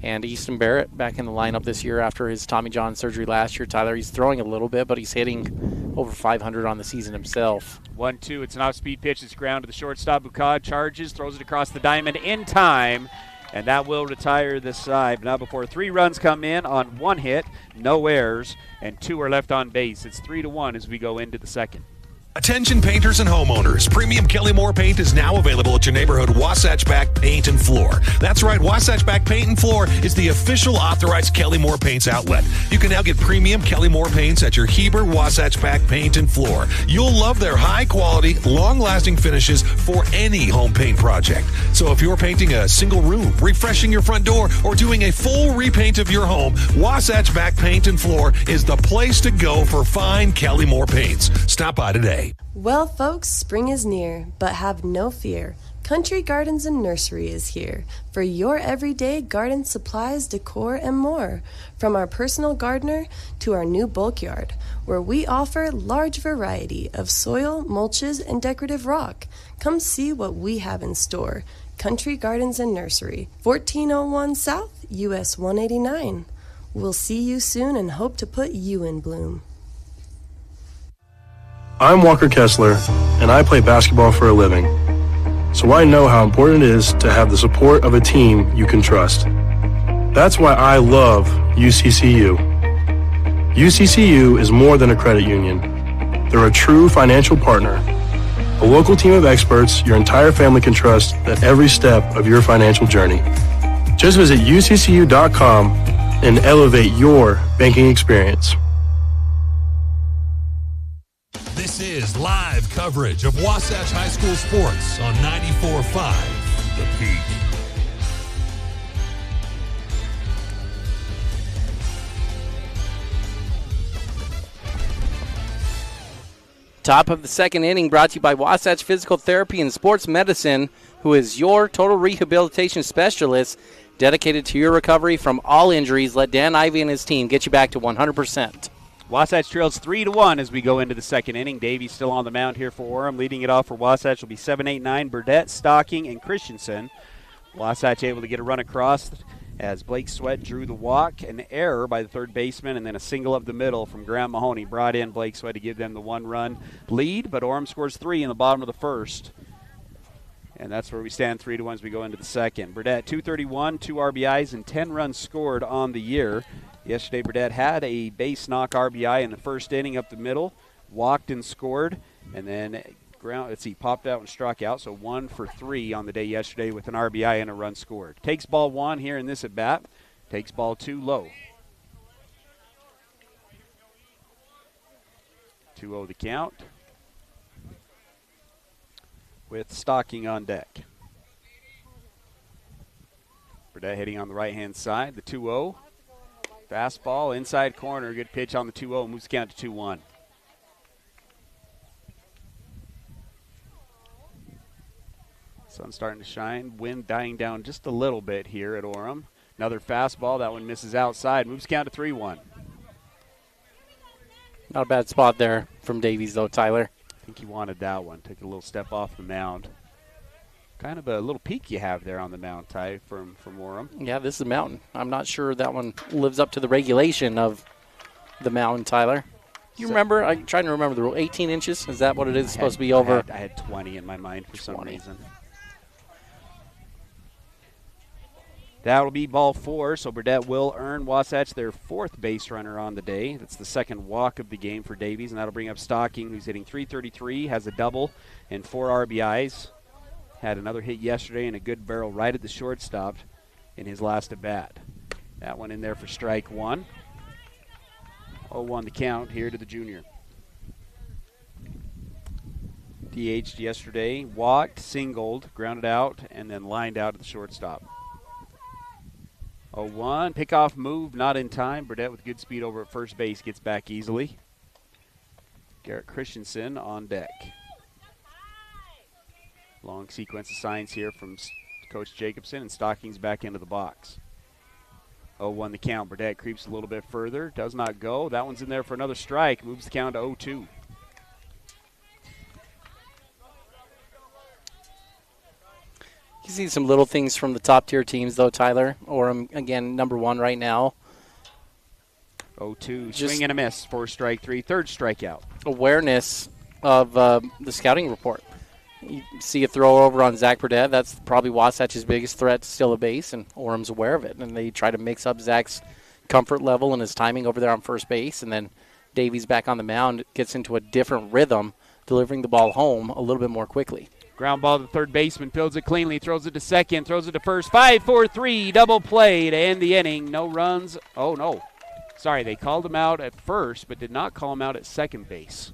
And Easton Barrett back in the lineup this year after his Tommy John surgery last year. Tyler, he's throwing a little bit, but he's hitting over 500 on the season himself. 1-2. It's an off-speed pitch. It's ground to the shortstop. Bukad charges, throws it across the diamond in time, and that will retire the side. Now before 3 runs come in on 1 hit, no errors, and 2 are left on base. It's 3-1 as we go into the second. Attention painters and homeowners. Premium Kelly Moore paint is now available at your neighborhood Wasatch Back Paint and Floor. That's right, Wasatch Back Paint and Floor is the official authorized Kelly Moore Paints outlet. You can now get premium Kelly Moore paints at your Heber Wasatch Back Paint and Floor. You'll love their high quality, long-lasting finishes for any home paint project. So if you're painting a single room, refreshing your front door, or doing a full repaint of your home, Wasatch Back Paint and Floor is the place to go for fine Kelly Moore paints. Stop by today. Well, folks, spring is near, but have no fear. Country Gardens and Nursery is here for your everyday garden supplies, decor, and more. From our personal gardener to our new bulk yard, where we offer large variety of soil, mulches, and decorative rock. Come see what we have in store. Country Gardens and Nursery, 1401 South, US 189. We'll see you soon and hope to put you in bloom. I'm Walker Kessler, and I play basketball for a living. So I know how important it is to have the support of a team you can trust. That's why I love UCCU. UCCU is more than a credit union. They're a true financial partner, a local team of experts your entire family can trust at every step of your financial journey. Just visit uccu.com and elevate your banking experience. This is live coverage of Wasatch High School sports on 94.5 The Peak. Top of the second inning brought to you by Wasatch Physical Therapy and Sports Medicine, who is your total rehabilitation specialist dedicated to your recovery from all injuries. Let Dan Ivey and his team get you back to 100%. Wasatch trails 3-1 as we go into the second inning. Davies still on the mound here for Orem. Leading it off for Wasatch will be 7, 8, 9, Burdett, Stocking, and Christensen. Wasatch able to get a run across as Blake Sweat drew the walk, an error by the third baseman, and then a single up the middle from Graham Mahoney brought in Blake Sweat to give them the one-run lead, but Orem scores 3 in the bottom of the first. And that's where we stand 3-1 as we go into the second. Burdett, 231, 2 RBIs, and 10 runs scored on the year. Yesterday, Burdett had a base knock RBI in the first inning up the middle, walked and scored, and then popped out and struck out, so 1 for 3 on the day yesterday with an RBI and a run scored. Takes ball 1 here in this at bat. Takes ball 2 low. 2-0 the count with Stocking on deck. Burdett hitting on the right-hand side. The 2-0. Fastball, inside corner. Good pitch on the 2-0. Moves the count to 2-1. Sun's starting to shine. Wind dying down just a little bit here at Orem. Another fastball. That one misses outside. Moves the count to 3-1. Not a bad spot there from Davies, though, Tyler. I think he wanted that one. Took a little step off the mound. Kind of a little peak you have there on the mound, Ty, from Orem. Yeah, this is a mountain. I'm not sure that one lives up to the regulation of the mountain, Tyler. You remember? I'm trying to remember the rule. 18 inches? Is that what it is? Supposed to be over? I had 20 in my mind for some reason. That will be ball 4, so Burdett will earn Wasatch their 4th base runner on the day. That's the second walk of the game for Davies, and that'll bring up Stocking, who's hitting .333, has a double and 4 RBIs. Had another hit yesterday and a good barrel right at the shortstop in his last at bat. That one in there for strike 1. 0-1 the count here to the junior. DH'd yesterday, walked, singled, grounded out, and then lined out at the shortstop. 0-1, pickoff move, not in time. Burdett with good speed over at first base, gets back easily. Garrett Christensen on deck. Long sequence of signs here from Coach Jacobson, and Stocking's back into the box. 0-1 the count. Burdett creeps a little bit further, does not go. That one's in there for another strike, moves the count to 0-2. You see some little things from the top-tier teams, though, Tyler. Orem, again, number 1 right now. 0-2, swing and a miss for strike 3, third strikeout. Awareness of the scouting report. You see a throw over on Zach Burdett. That's probably Wasatch's biggest threat to steal a base, and Orem's aware of it. And they try to mix up Zach's comfort level and his timing over there on first base. And then Davies back on the mound gets into a different rhythm, delivering the ball home a little bit more quickly. Ground ball to the third baseman, fields it cleanly, throws it to second, throws it to first. 5-4-3, double play to end the inning. No runs. Oh, no. Sorry, they called him out at first, but did not call him out at second base.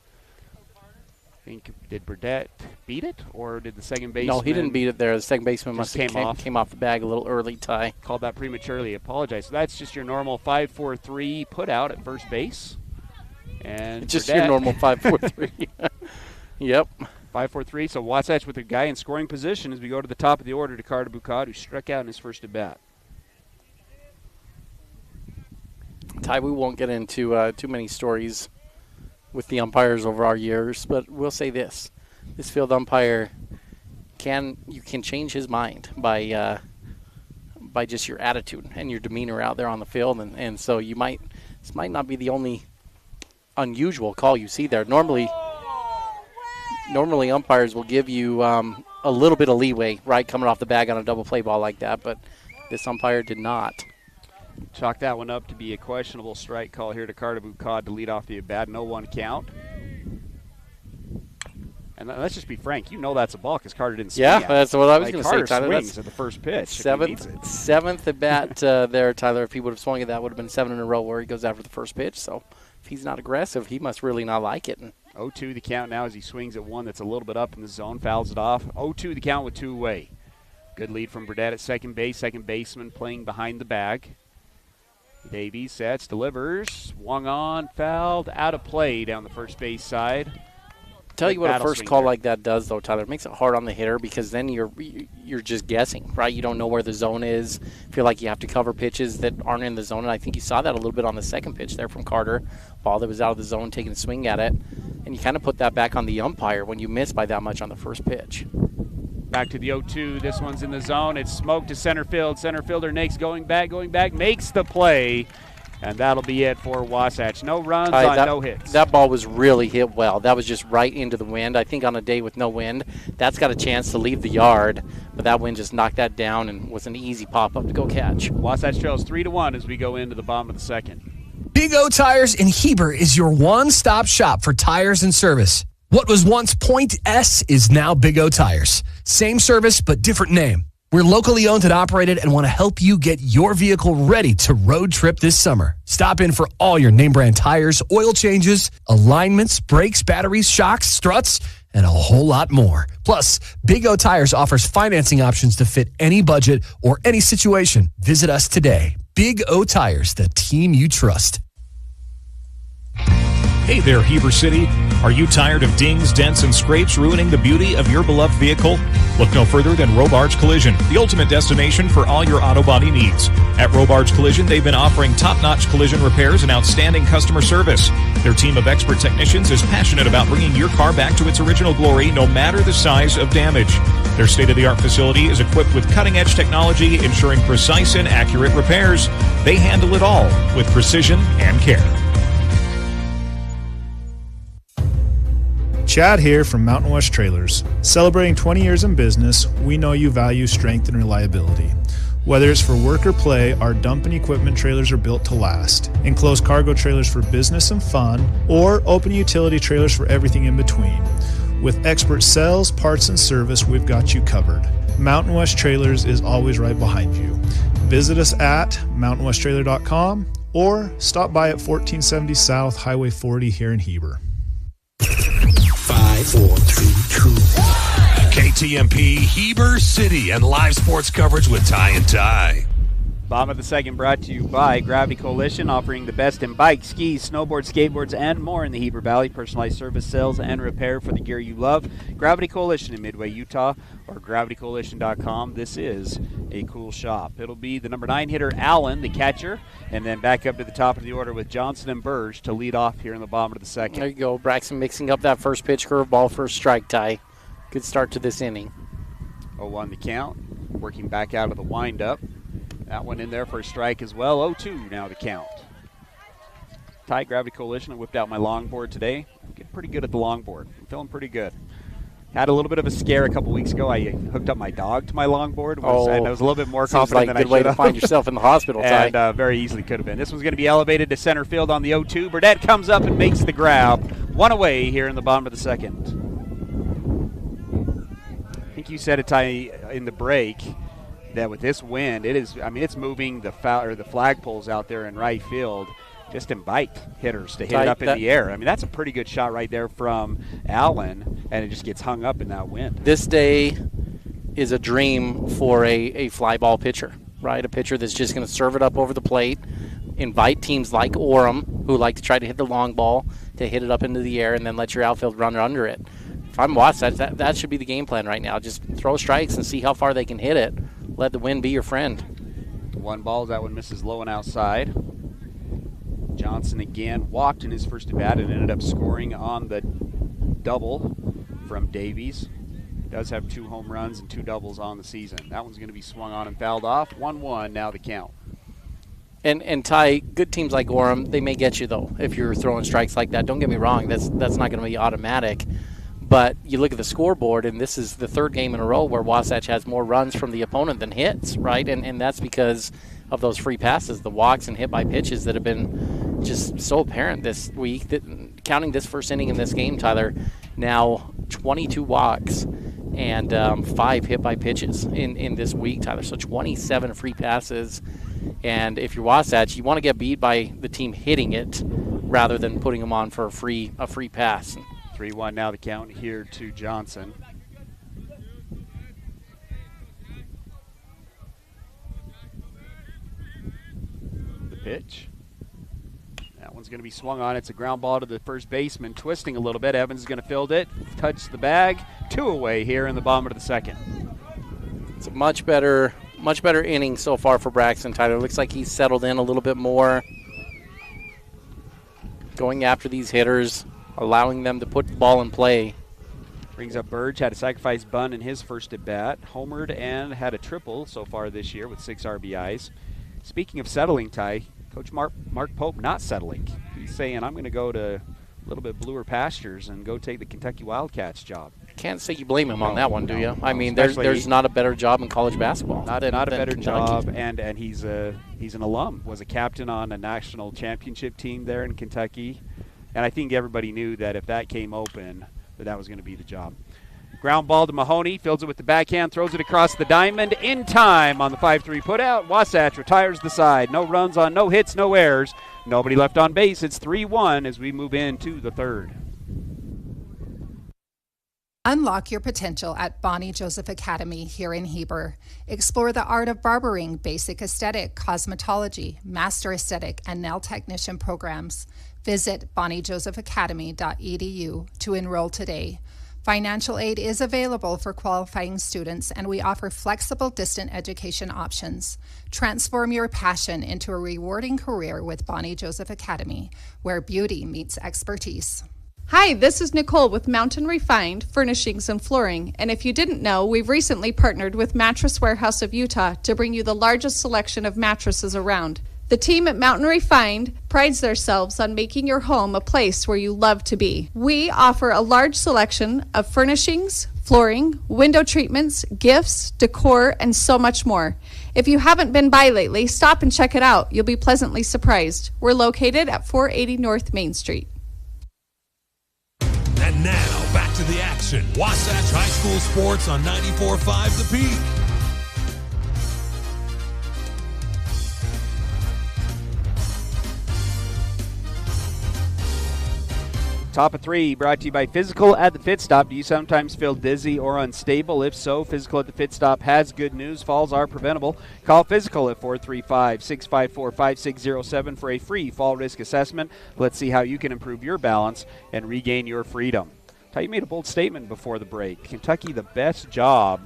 Did Burdett beat it, or did the second baseman? No, he didn't beat it there. The second baseman must have came off the bag a little early, Ty. Called that prematurely. Apologize. So that's just your normal 5-4-3 put out at first base. And just Burdett, your normal 5-4-3. Yep. 5-4-3. So Wasatch with a guy in scoring position as we go to the top of the order to Carter Bucad, who struck out in his first at bat. Ty, we won't get into too many stories with the umpires over our years, but we'll say this: this field umpire can change his mind by just your attitude and your demeanor out there on the field, and so this might not be the only unusual call you see there. Normally umpires will give you a little bit of leeway, right, coming off the bag on a double play ball like that, but this umpire did not. Chalk that one up to be a questionable strike call here to Carter Bucad to lead off the at-bat. 0-1 count. And And let's just be frank. You know that's a ball because Carter didn't swing Yeah, at it. that's what I was going to say, Carter Tyler. swings at the first pitch. Seventh at bat there, Tyler. If he would have swung at that, would have been 7 in a row where he goes after the first pitch. So if he's not aggressive, he must really not like it. 0-2 the count now as he swings at one that's a little bit up in the zone, fouls it off. 0-2 the count with 2 away. Good lead from Burdett at second base. Second baseman playing behind the bag. Davies sets, delivers, swung on, fouled, out of play down the first base side. Tell you what a first call like that does, though, Tyler. It makes it hard on the hitter because then you're just guessing, right? You don't know where the zone is. Feel like you have to cover pitches that aren't in the zone, and I think you saw that a little bit on the second pitch there from Carter. Ball that was out of the zone, taking a swing at it, and you kind of put that back on the umpire when you miss by that much on the first pitch. Back to the 0-2. This one's in the zone. It's smoked to center field. Center fielder Nakes going back, makes the play. And that'll be it for Wasatch. No runs no hits. That ball was really hit well. That was just right into the wind. I think on a day with no wind, that's got a chance to leave the yard. But that wind just knocked that down and was an easy pop-up to go catch. Wasatch trails 3-1 as we go into the bottom of the second. Big O Tires in Heber is your one-stop shop for tires and service. What was once Point S is now Big O Tires. Same service, but different name. We're locally owned and operated and want to help you get your vehicle ready to road trip this summer. Stop in for all your name brand tires, oil changes, alignments, brakes, batteries, shocks, struts, and a whole lot more. Plus, Big O Tires offers financing options to fit any budget or any situation. Visit us today. Big O Tires, the team you trust. Hey there, Heber City. Are you tired of dings, dents, and scrapes ruining the beauty of your beloved vehicle? Look no further than Robards Collision, the ultimate destination for all your auto body needs. At Robards Collision, they've been offering top-notch collision repairs and outstanding customer service. Their team of expert technicians is passionate about bringing your car back to its original glory, no matter the size of damage. Their state-of-the-art facility is equipped with cutting-edge technology, ensuring precise and accurate repairs. They handle it all with precision and care. Chad here from Mountain West Trailers. Celebrating 20 years in business, we know you value strength and reliability. Whether it's for work or play, our dump and equipment trailers are built to last. Enclosed cargo trailers for business and fun, or open utility trailers for everything in between. With expert sales, parts, and service, we've got you covered. Mountain West Trailers is always right behind you. Visit us at mountainwesttrailer.com or stop by at 1470 South Highway 40 here in Heber. 5, 4, 3, 2, 1. KTMP Heber City and live sports coverage with Ty and Ty. Bottom of the second brought to you by Gravity Coalition, offering the best in bikes, skis, snowboards, skateboards, and more in the Heber Valley. Personalized service, sales, and repair for the gear you love. Gravity Coalition in Midway, Utah, or gravitycoalition.com. This is a cool shop. It'll be the number 9 hitter, Allen, the catcher, and then back up to the top of the order with Johnson and Burge to lead off here in the bottom of the second. There you go. Braxton mixing up that first pitch curveball for a strike, Ty. Good start to this inning. 0-1 the count, working back out of the windup. That one in there for a strike as well. 0-2 now the count. Ty, Gravity Coalition. I whipped out my longboard today. I'm getting pretty good at the longboard. I'm feeling pretty good. Had a little bit of a scare a couple weeks ago. I hooked up my dog to my longboard, and I was a little bit more confident than I should have. Seems like a good way to find yourself in the hospital, Ty. And very easily could have been. This one's going to be elevated to center field on the 0-2. Burdett comes up and makes the grab. One away here in the bottom of the second. I think you said it, Ty, in the break, that with this wind, it's moving the flagpoles out there in right field. Just invite hitters to hit it up in the air. That's a pretty good shot right there from Allen, and it just gets hung up in that wind. This day is a dream for a fly ball pitcher, right? A pitcher that's just going to serve it up over the plate, invite teams like Orem, who like to try to hit the long ball, to hit it up into the air and then let your outfield run under it. If I'm Wasatch, that should be the game plan right now. Just throw strikes and see how far they can hit it. Let the wind be your friend. 1 ball, that one misses low and outside. Johnson again walked in his first at bat and ended up scoring on the double from Davies. Does have 2 home runs and 2 doubles on the season. That one's going to be swung on and fouled off. 1-1 now the count. And Ty, good teams like Orem, they may get you though if you're throwing strikes like that. Don't get me wrong, that's not going to be automatic. But you look at the scoreboard, and this is the 3rd game in a row where Wasatch has more runs from the opponent than hits, right? And that's because of those free passes, the walks and hit by pitches that have been just so apparent this week. That, counting this first inning in this game, Tyler, now 22 walks and 5 hit by pitches in this week, Tyler. So 27 free passes. And if you're Wasatch, you want to get beat by the team hitting it rather than putting them on for a free pass. 3-1 now the count here to Johnson. The pitch. That one's going to be swung on. It's a ground ball to the first baseman, twisting a little bit. Evans is going to field it, touch the bag. 2 away here in the bottom of the second. It's a much better inning so far for Braxton, Tyler. Looks like he's settled in a little bit more, going after these hitters, allowing them to put the ball in play. Brings up Burge, had a sacrifice bunt in his first at bat, homered and had a triple so far this year with 6 RBIs. Speaking of settling, Ty, Coach Mark Pope not settling. He's saying, I'm going to go to a little bit bluer pastures and go take the Kentucky Wildcats job. Can't say you blame him on that one, do you? I mean, there's not a better job in college basketball. Not a better Kentucky. job, and he's an alum. Was a captain on a national championship team there in Kentucky, and I think everybody knew that if that came open, that was going to be the job. Ground ball to Mahoney, fields it with the backhand, throws it across the diamond in time on the 5-3 putout. Wasatch retires the side. No runs on no hits, no errors. Nobody left on base. It's 3-1 as we move into the third. Unlock your potential at Bonnie Joseph Academy here in Heber. Explore the art of barbering, basic aesthetic, cosmetology, master aesthetic, and nail technician programs. Visit bonniejosephacademy.edu to enroll today. Financial aid is available for qualifying students, and we offer flexible distant education options. Transform your passion into a rewarding career with Bonnie Joseph Academy, where beauty meets expertise. Hi, this is Nicole with Mountain Refined Furnishings and Flooring, and if you didn't know, we've recently partnered with Mattress Warehouse of Utah to bring you the largest selection of mattresses around. The team at Mountain Refined prides themselves on making your home a place where you love to be. We offer a large selection of furnishings, flooring, window treatments, gifts, decor, and so much more. If you haven't been by lately, stop and check it out. You'll be pleasantly surprised. We're located at 480 North Main Street. And now, back to the action. Wasatch High School Sports on 94.5 The Peak. Top of 3 brought to you by Physical at the Fit Stop. Do you sometimes feel dizzy or unstable? If so, Physical at the Fit Stop has good news. Falls are preventable. Call Physical at 435-654-5607 for a free fall risk assessment. Let's see how you can improve your balance and regain your freedom. Ty, you made a bold statement before the break. Kentucky, the best job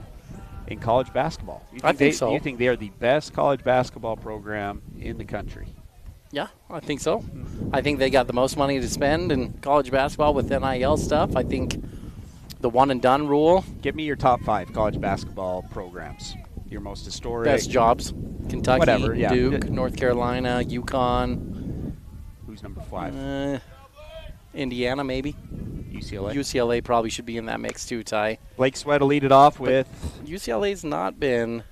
in college basketball. I think so. You think they are the best college basketball program in the country? Yeah, I think so. I think they got the most money to spend in college basketball with NIL stuff. I think the one-and-done rule. Give me your top 5 college basketball programs. Your most historic. Best jobs. Kentucky, whatever, yeah. Duke, North Carolina, UConn. Who's number 5? Indiana, maybe. UCLA. UCLA probably should be in that mix too, Ty. Blake Sweat will lead it off with. UCLA's not been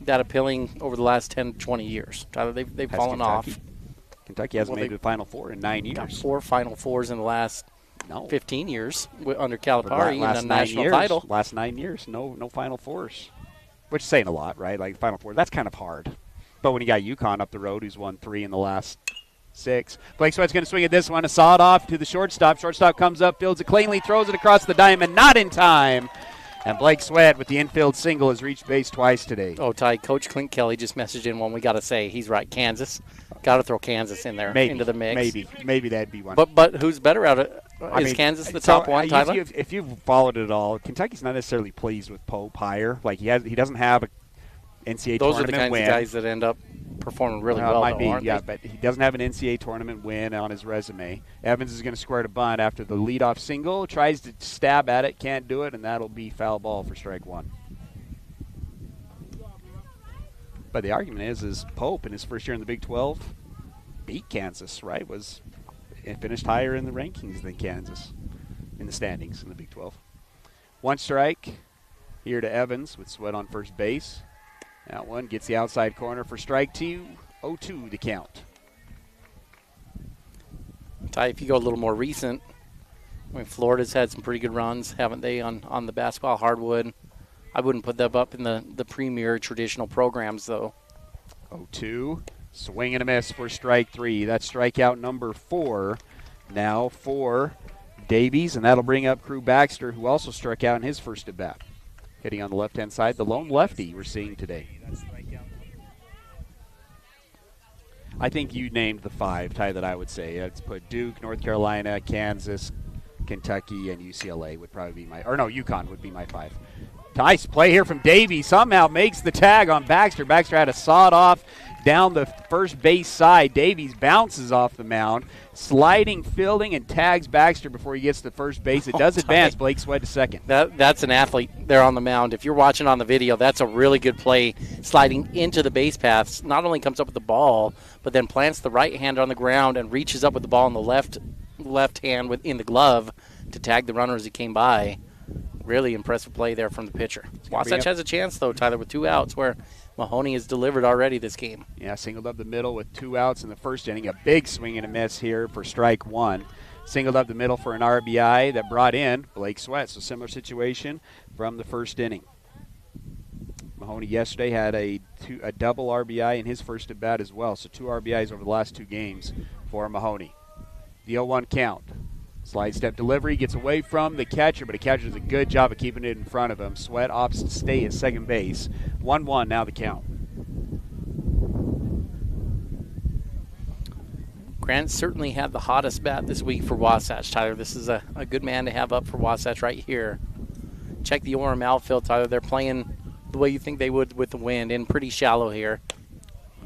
that appealing over the last 10, 20 years. Tyler, they've fallen off. Kentucky hasn't made the Final Four in 9 years. Got 4 Final Fours in the last 15 years under Calipari and a national title. Last 9 years, no Final Fours. Which is saying a lot, right? Like Final Four, that's kind of hard. But when you got UConn up the road, who's won 3 in the last 6. Blake Sweat's going to swing at this one. A sawed off to the shortstop. Shortstop comes up, fields it cleanly, throws it across the diamond, not in time. And Blake Sweat with the infield single has reached base twice today. Oh, Ty, Coach Clint Kelly just messaged in one. We got to say, he's right. Kansas. Got to throw Kansas in there into the mix. Maybe that'd be one. But who's better at it? Is Kansas the top one, Tyler? If you've followed it all, Kentucky's not necessarily pleased with Pope higher. Like he doesn't have a NCAA Those tournament are the kinds win. of guys that end up performing really well, might though, be, yeah, but he doesn't have an NCAA tournament win on his resume. Evans is going to square to bunt after the leadoff single. Tries to stab at it, can't do it, and that'll be foul ball for strike 1. But the argument is Pope in his first year in the Big 12 beat Kansas, right? Finished higher in the rankings than Kansas in the standings in the Big 12. 1 strike here to Evans with Sweat on first base. That one gets the outside corner for strike 2. 0-2 the count. Ty, if you go a little more recent, I mean, Florida's had some pretty good runs, haven't they, on the basketball hardwood? I wouldn't put them up in the premier traditional programs, though. 0-2. Swing and a miss for strike 3. That's strikeout number 4 now for Davies, and that'll bring up Crew Baxter, who also struck out in his first at bat. Hitting on the left-hand side, the lone lefty we're seeing today. I think you named the 5, Ty, that I would say. Let's put Duke, North Carolina, Kansas, Kentucky, and UCLA would probably be my – or no, UConn would be my 5. Nice play here from Davies. Somehow makes the tag on Baxter. Baxter had a sawed off down the first base side. Davies bounces off the mound, sliding, fielding, and tags Baxter before he gets to first base. It does advance. Blake Sweat to second. That's an athlete there on the mound. If you're watching on the video, that's a really good play. Sliding into the base paths, not only comes up with the ball, but then plants the right hand on the ground and reaches up with the ball in the left hand within the glove to tag the runner as he came by. Really impressive play there from the pitcher. Wasatch has a chance, though, Tyler, with 2 outs, where Mahoney has delivered already this game. Yeah, singled up the middle with 2 outs in the first inning. A big swing and a miss here for strike 1. Singled up the middle for an RBI that brought in Blake Sweat. So similar situation from the first inning. Mahoney yesterday had a double RBI in his first at bat as well. So 2 RBIs over the last 2 games for Mahoney. The 0-1 count. Slide step delivery, gets away from the catcher, but the catcher does a good job of keeping it in front of him. Sweat opts to stay at second base. 1-1 now the count. Grant certainly had the hottest bat this week for Wasatch, Tyler. This is a good man to have up for Wasatch right here. Check the Orem outfield, Tyler. They're playing the way you think they would with the wind, and pretty shallow here.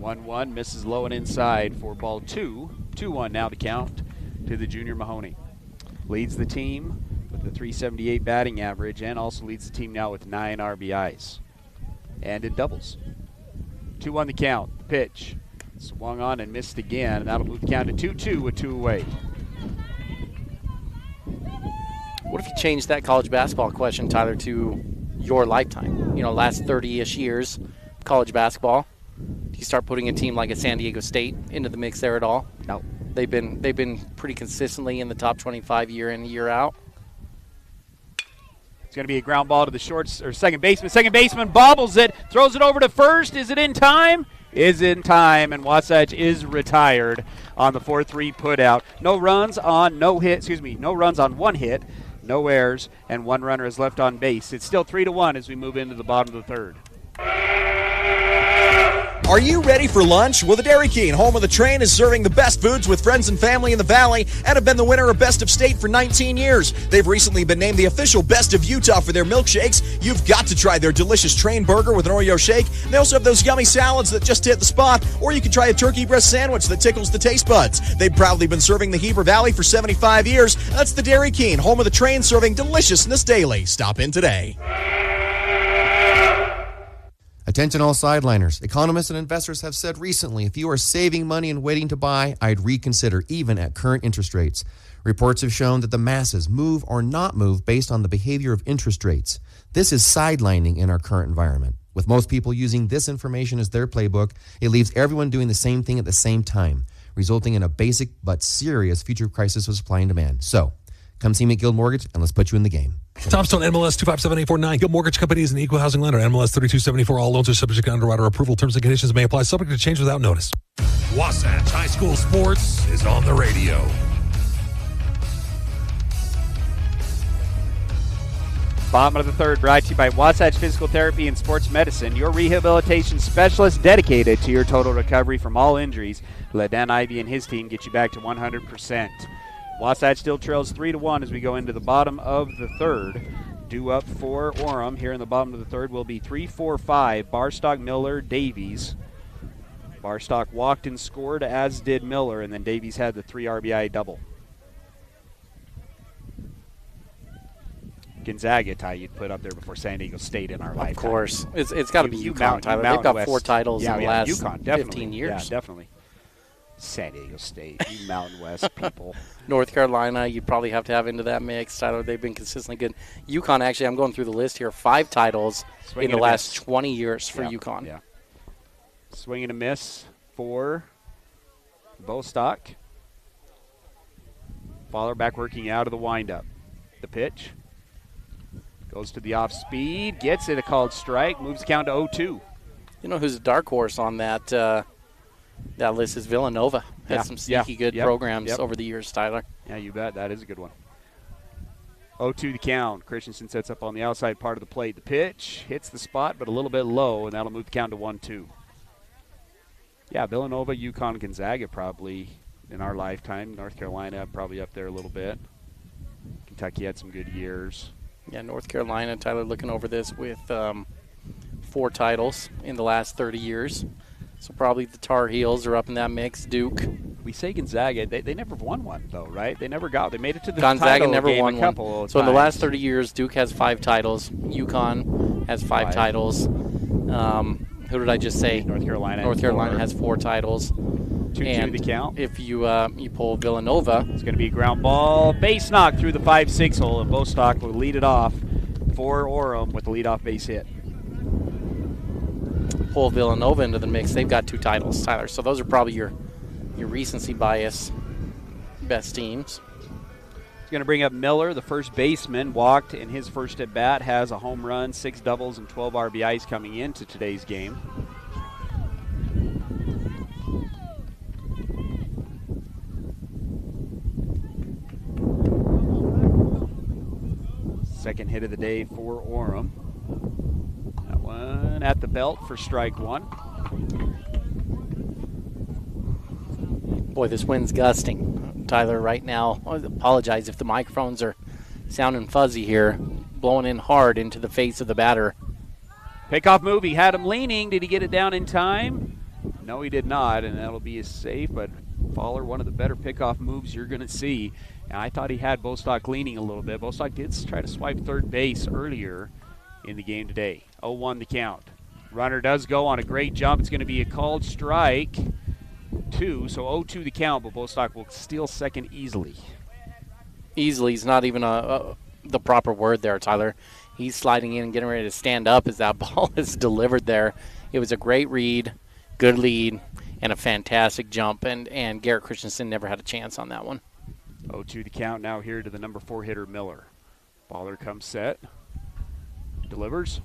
1-1, misses low and inside for ball 2. 2-1 now the count to the junior Mahoney. Leads the team with a .378 batting average and also leads the team now with 9 RBIs. And in doubles. 2-1 the count. The pitch. Swung on and missed again. And that'll move the count to 2-2 with 2 away. What if you change that college basketball question, Tyler, to your lifetime? Last 30-ish years of college basketball. Do you start putting a team like a San Diego State into the mix there at all? No. They've been pretty consistently in the top 25 year in, year out. It's going to be a ground ball to the second baseman. Second baseman bobbles it, throws it over to first. Is it in time? Is in time, and Wasatch is retired on the 4-3 putout. No runs on 1 hit, no errors, and 1 runner is left on base. It's still 3-1 as we move into the bottom of the 3rd. Are you ready for lunch? Well, the Dairy King, home of the train, is serving the best foods with friends and family in the Valley and have been the winner of Best of State for 19 years. They've recently been named the official Best of Utah for their milkshakes. You've got to try their delicious train burger with an Oreo shake. They also have those yummy salads that just hit the spot, or you can try a turkey breast sandwich that tickles the taste buds. They've proudly been serving the Heber Valley for 75 years. That's the Dairy King, home of the train, serving deliciousness daily. Stop in today. Attention all sideliners. Economists and investors have said recently, if you are saving money and waiting to buy, I'd reconsider even at current interest rates. Reports have shown that the masses move or not move based on the behavior of interest rates. This is sidelining in our current environment. With most people using this information as their playbook, it leaves everyone doing the same thing at the same time, resulting in a basic but serious future crisis of supply and demand. So, come see me at Guild Mortgage and let's put you in the game. Tom Stone, MLS 257849. Guild Mortgage Company is an equal housing lender. MLS 3274. All loans are subject to underwriter approval. Terms and conditions may apply. Subject to change without notice. Wasatch High School Sports is on the radio. Bottom of the 3rd, brought to you by Wasatch Physical Therapy and Sports Medicine, your rehabilitation specialist dedicated to your total recovery from all injuries. Let Dan Ivey and his team get you back to 100%. Wasatch still trails 3-1 as we go into the bottom of the 3rd. Due up for Orem here in the bottom of the 3rd will be 3-4-5, Barstock, Miller, Davies. Barstock walked and scored, as did Miller, and then Davies had the 3 RBI double. Gonzaga, Ty, you'd put up there before San Diego State in our lifetime. Of course. It's got to be UConn, Tyler. They've got 4 titles in the last UConn, 15 years. Yeah, definitely. San Diego State, you Mountain West people. North Carolina, you'd probably have to have into that mix. Tyler, they've been consistently good. UConn, actually, I'm going through the list here. 5 titles in the last 20 years for UConn. Yeah. Swing and a miss for Bostock. Fowler back working out of the windup. The pitch. Goes to the off speed, gets it, a called strike, moves the count to 0-2. You know who's a dark horse on that that list is Villanova. Has some sneaky good programs over the years, Tyler. Yeah, you bet. That is a good one. 0-2 the count. Christensen sets up on the outside part of the plate. The pitch hits the spot, but a little bit low, and that'll move the count to 1-2. Yeah, Villanova, UConn, Gonzaga probably in our lifetime. North Carolina probably up there a little bit. Kentucky had some good years. Yeah, North Carolina, Tyler, looking over this with 4 titles in the last 30 years. So probably the Tar Heels are up in that mix. Duke. We say Gonzaga. They never won one, though, right? They never got. They made it to the Gonzaga title never game won a couple one. So in the last 30 years, Duke has 5 titles. UConn has 5 titles. Who did I just say? North Carolina. North Carolina has 4 titles. 2-2 the count. If you pull Villanova, it's going to be a ground ball, base knock through the 5-6 hole, and Bostock will lead it off for Orem with the leadoff base hit. Pull Villanova into the mix. They've got 2 titles, Tyler. So those are probably your recency bias best teams. He's going to bring up Miller, the first baseman, walked in his first at bat, has a home run, 6 doubles, and 12 RBIs coming into today's game. Second hit of the day for Orem. That one at the belt for strike 1. Boy, this wind's gusting, Tyler, right now. I apologize if the microphones are sounding fuzzy here. Blowing in hard into the face of the batter. Pickoff move. He had him leaning. Did he get it down in time? No, he did not, and that'll be a safe, but Fowler, one of the better pickoff moves you're going to see. And I thought he had Bostock leaning a little bit. Bostock did try to swipe third base earlier in the game today. 0-1 the count. Runner does go on a great jump. It's going to be a called strike 2, so 0-2 the count, but Bostock will steal second easily. Easily is not even the proper word there, Tyler. He's sliding in and getting ready to stand up as that ball is delivered there. It was a great read, good lead, and a fantastic jump, and Garrett Christensen never had a chance on that one. 0-2 the count now here to the number 4 hitter, Miller. Baller comes set, delivers,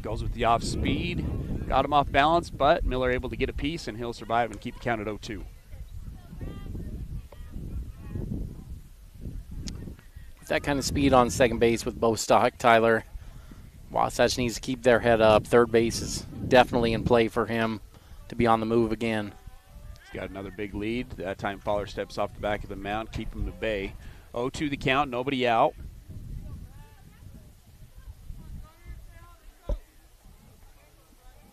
goes with the off speed, got him off balance, but Miller able to get a piece, and he'll survive and keep the count at 0-2. With that kind of speed on second base with Bostock, Tyler, Wasatch needs to keep their head up. Third base is definitely in play for him to be on the move again. He's got another big lead. That time Fowler steps off the back of the mound, keep him at bay. 0-2 the count, nobody out.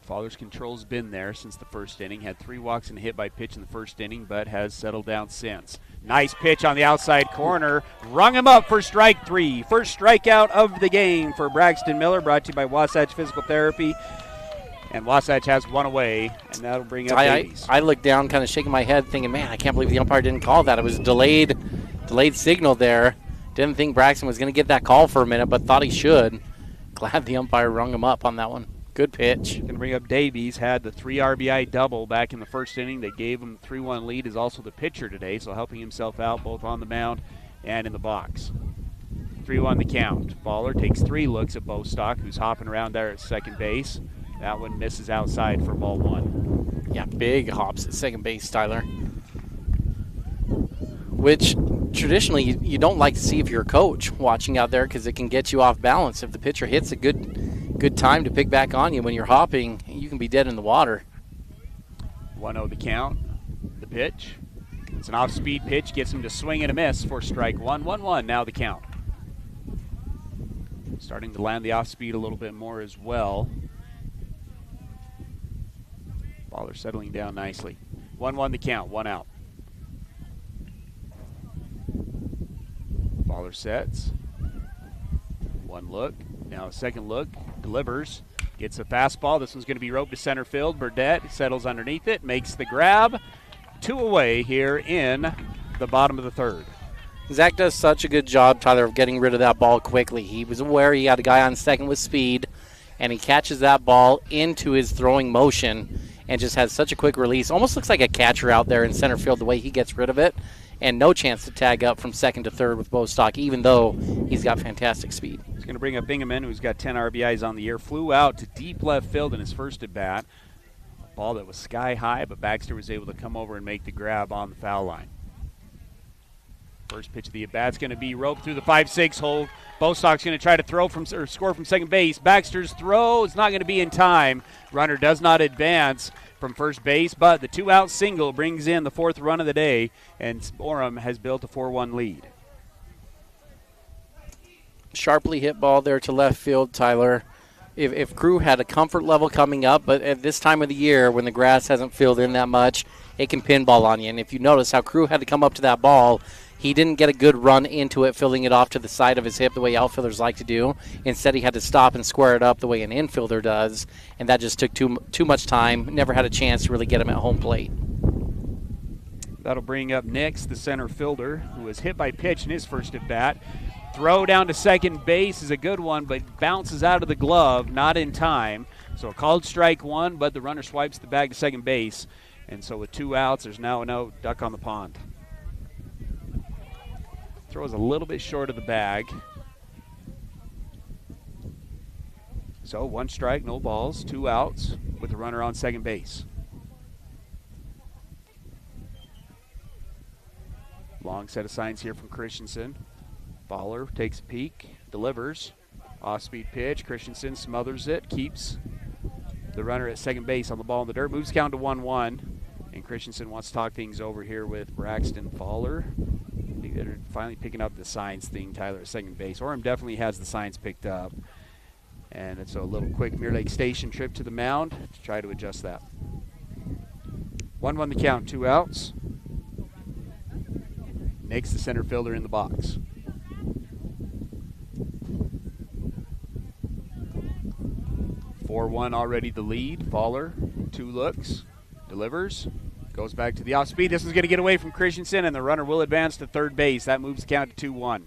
Fowler's control's been there since the first inning. Had 3 walks and a hit by pitch in the first inning, but has settled down since. Nice pitch on the outside corner. Rung him up for strike 3. First strikeout of the game for Braxton Miller, brought to you by Wasatch Physical Therapy. And Wasatch has one away, and that'll bring up Davies. I looked down, kind of shaking my head, thinking, man, I can't believe the umpire didn't call that. It was a delayed signal there. Didn't think Braxton was going to get that call for a minute, but thought he should. Glad the umpire rung him up on that one. Good pitch. Going to bring up Davies. Had the 3 RBI double back in the first inning. They gave him 3-1 lead. Is also the pitcher today, so helping himself out both on the mound and in the box. 3-1 the count. Fowler takes 3 looks at Bostock, who's hopping around there at second base. That one misses outside for ball 1. Yeah, big hops at second base, Tyler. Which traditionally you don't like to see if you're a coach watching out there, because it can get you off balance. If the pitcher hits a good time to pick back on you when you're hopping, you can be dead in the water. 1-0 the count. The pitch. It's an off-speed pitch. Gets him to swing and a miss for strike 1. 1-1 now the count. Starting to land the off-speed a little bit more as well. Fowler settling down nicely. 1-1 the count. 1 out. Fowler sets. 1 look. Now a second look. Delivers. Gets a fastball. This one's going to be roped to center field. Burdett settles underneath it. Makes the grab. 2 away here in the bottom of the 3rd. Zach does such a good job, Tyler, of getting rid of that ball quickly. He was aware he had a guy on second with speed, and he catches that ball into his throwing motion and just has such a quick release. Almost looks like a catcher out there in center field the way he gets rid of it. and no chance to tag up from second to third with Bostock, even though he's got fantastic speed. He's going to bring up Bingaman, who's got 10 RBIs on the year. Flew out to deep left field in his first at bat. A ball that was sky high, but Baxter was able to come over and make the grab on the foul line. First pitch of the at-bat's going to be roped through the 5-6 hole. Bostock's going to try to score from second base. Baxter's throw is not going to be in time. Runner does not advance from first base, but the 2-out single brings in the 4th run of the day, and Orem has built a 4-1 lead. Sharply hit ball there to left field, Tyler. If Crew had a comfort level coming up, but at this time of the year when the grass hasn't filled in that much, it can pinball on you. And if you notice how Crew had to come up to that ball, he didn't get a good run into it, filling it off to the side of his hip the way outfielders like to do. Instead, he had to stop and square it up the way an infielder does, and that just took too much time. Never had a chance to really get him at home plate. That'll bring up Nix, the center fielder, who was hit by pitch in his first at-bat. Throw down to second base is a good one, but bounces out of the glove, not in time. So a called strike one, but the runner swipes the bag to second base. And so with 2 outs, there's now no duck on the pond. Throw is a little bit short of the bag. So 1 strike, no balls, 2 outs with the runner on second base. Long set of signs here from Christensen. Baller takes a peek, delivers. Off-speed pitch. Christensen smothers it, keeps the runner at second base on the ball in the dirt. Moves count to 1-1. And Christensen wants to talk things over here with Braxton Fowler. I think they're finally picking up the signs thing, Tyler, at second base. Orem definitely has the signs picked up. And it's a little quick Mirror Lake Station trip to the mound to try to adjust that. 1-1 the count, 2 outs. Nix, the center fielder, in the box. Four-1 already the lead. Fowler, 2 looks, delivers, goes back to the off-speed. This is going to get away from Christensen, and the runner will advance to third base. That moves the count to 2-1.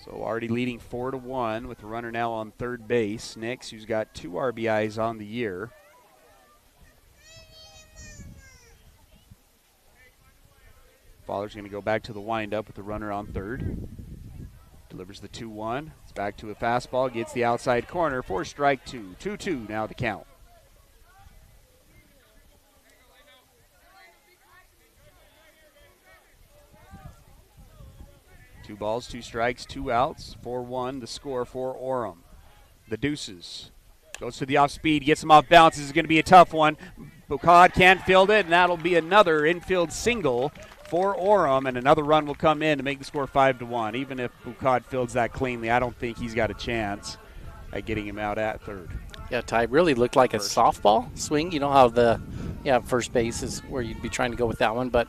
So already leading 4-1 with the runner now on third base. Nix, who's got 2 RBIs on the year. Fowler's going to go back to the windup with the runner on third. Delivers the 2-1. It's back to a fastball. Gets the outside corner for strike 2. 2-2 now the count. Two balls, 2 strikes, 2 outs. 4-1 the score for Orem. The deuces. Goes to the off speed, gets him off balance. This is going to be a tough one. Boucad can't field it, and that'll be another infield single for Orem, and another run will come in to make the score 5-1. Even if Boucad fields that cleanly, I don't think he's got a chance at getting him out at third. Yeah, Ty, really looked like a softball swing. You know how first base is where you'd be trying to go with that one, but